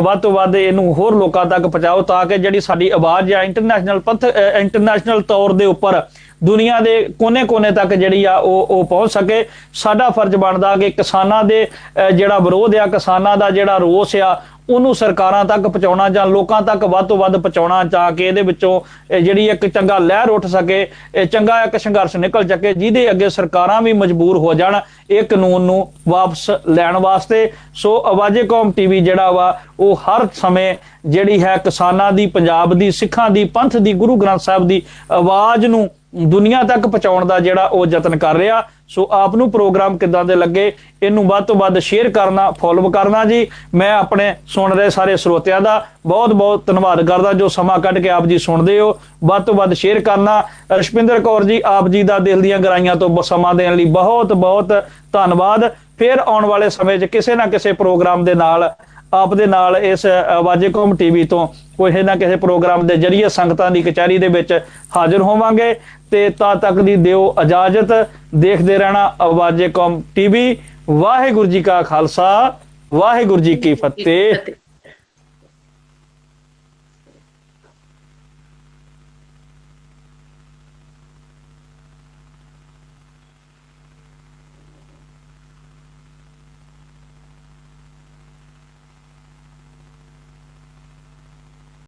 ਵੱਧ ਤੋਂ ਵੱਧ ਇਹਨੂੰ ਹੋਰ ਲੋਕਾਂ ਤੱਕ ਪਹੁੰਚਾਓ, ਤਾਂ ਕਿ ਜਿਹੜੀ ਸਾਡੀ ਆਵਾਜ਼ ਆ ਇੰਟਰਨੈਸ਼ਨਲ ਤੌਰ ਦੇ ਉੱਪਰ ਦੁਨੀਆ ਦੇ ਕੋਨੇ-ਕੋਨੇ ਤੱਕ ਜਿਹੜੀ ਆ ਉਹ ਪਹੁੰਚ ਸਕੇ। ਸਾਡਾ ਫਰਜ਼ ਬਣਦਾ ਕਿ ਕਿਸਾਨਾਂ ਦੇ ਜਿਹੜਾ ਵਿਰੋਧ ਆ, ਕਿਸਾਨਾਂ ਦਾ ਜਿਹੜਾ ਰੋਸ ਆ, ਉਹਨੂੰ ਸਰਕਾਰਾਂ ਤੱਕ ਪਹੁੰਚਾਉਣਾ ਜਾਂ ਲੋਕਾਂ ਤੱਕ ਵੱਧ ਤੋਂ ਵੱਧ ਪਹੁੰਚਾਉਣਾ, ਤਾਂ ਕਿ ਇਹਦੇ ਵਿੱਚੋਂ ਜਿਹੜੀ ਇੱਕ ਚੰਗਾ ਲਹਿਰ ਉੱਠ ਸਕੇ, ਚੰਗਾ ਇੱਕ ਸੰਘਰਸ਼ ਨਿਕਲ ਸਕੇ, ਜਿਹਦੇ ਅੱਗੇ ਸਰਕਾਰਾਂ ਵੀ ਮਜਬੂਰ ਹੋ ਜਾਣ ਇਹ ਕਾਨੂੰਨ ਨੂੰ ਵਾਪਸ ਲੈਣ ਵਾਸਤੇ। ਸੋ ਆਵਾਜ਼ੇ ਕੌਮ TV ਜਿਹੜਾ ਵਾ ਉਹ ਹਰ ਸਮੇਂ ਜਿਹੜੀ ਹੈ ਕਿਸਾਨਾਂ ਦੀ, ਪੰਜਾਬ ਦੀ, ਸਿੱਖਾਂ ਦੀ, ਪੰਥ ਦੀ, ਗੁਰੂ ਗ੍ਰੰਥ ਸਾਹਿਬ ਦੀ ਆਵਾਜ਼ ਨੂੰ ਦੁਨੀਆ ਤੱਕ ਪਹੁੰਚਾਉਣ ਦਾ ਜਿਹੜਾ ਉਹ ਯਤਨ ਕਰ ਰਿਹਾ। ਸੋ ਆਪ ਨੂੰ ਪ੍ਰੋਗਰਾਮ ਕਿੱਦਾਂ ਦੇ ਲੱਗੇ, ਇਹਨੂੰ ਵੱਧ ਤੋਂ ਵੱਧ ਸ਼ੇਅਰ ਕਰਨਾ, ਫੋਲੋ ਕਰਨਾ ਜੀ। ਮੈਂ ਆਪਣੇ ਸੁਣ ਰਹੇ ਸਾਰੇ ਸਰੋਤਿਆਂ ਦਾ ਬਹੁਤ ਬਹੁਤ ਧੰਨਵਾਦ ਕਰਦਾ ਜੋ ਸਮਾਂ ਕੱਢ ਕੇ ਆਪ ਜੀ ਸੁਣਦੇ ਹੋ। ਵੱਧ ਤੋਂ ਵੱਧ ਸ਼ੇਅਰ ਕਰਨਾ। ਰਸ਼ਪਿੰਦਰ ਕੌਰ ਜੀ, ਆਪ ਜੀ ਦਾ ਦਿਲ ਦੀਆਂ ਗਹਿਰਾਈਆਂ ਤੋਂ ਸਮਾਂ ਦੇਣ ਲਈ ਬਹੁਤ ਬਹੁਤ ਧੰਨਵਾਦ। ਫਿਰ ਆਉਣ ਵਾਲੇ ਸਮੇਂ 'ਚ ਕਿਸੇ ਨਾ ਕਿਸੇ ਪ੍ਰੋਗਰਾਮ ਦੇ ਨਾਲ ਆਪ ਦੇ ਨਾਲ ਇਸ ਆਵਾਜ਼ੇ ਕੌਮ TV ਤੋਂ ਕਿਸੇ ਨਾ ਕਿਸੇ ਪ੍ਰੋਗਰਾਮ ਦੇ ਜਰੀਏ ਸੰਗਤਾਂ ਦੀ ਕਚਹਿਰੀ ਦੇ ਵਿੱਚ ਹਾਜ਼ਰ ਹੋਵਾਂਗੇ। ਤੇ ਤਦ ਤੱਕ ਦੀ ਦਿਓ ਇਜਾਜ਼ਤ। ਦੇਖਦੇ ਰਹਿਣਾ ਆਵਾਜ਼ੇ ਕੌਮ TV। ਵਾਹਿਗੁਰੂ ਜੀ ਕਾ ਖਾਲਸਾ, ਵਾਹਿਗੁਰੂ ਜੀ ਕੀ ਫਤਿਹ।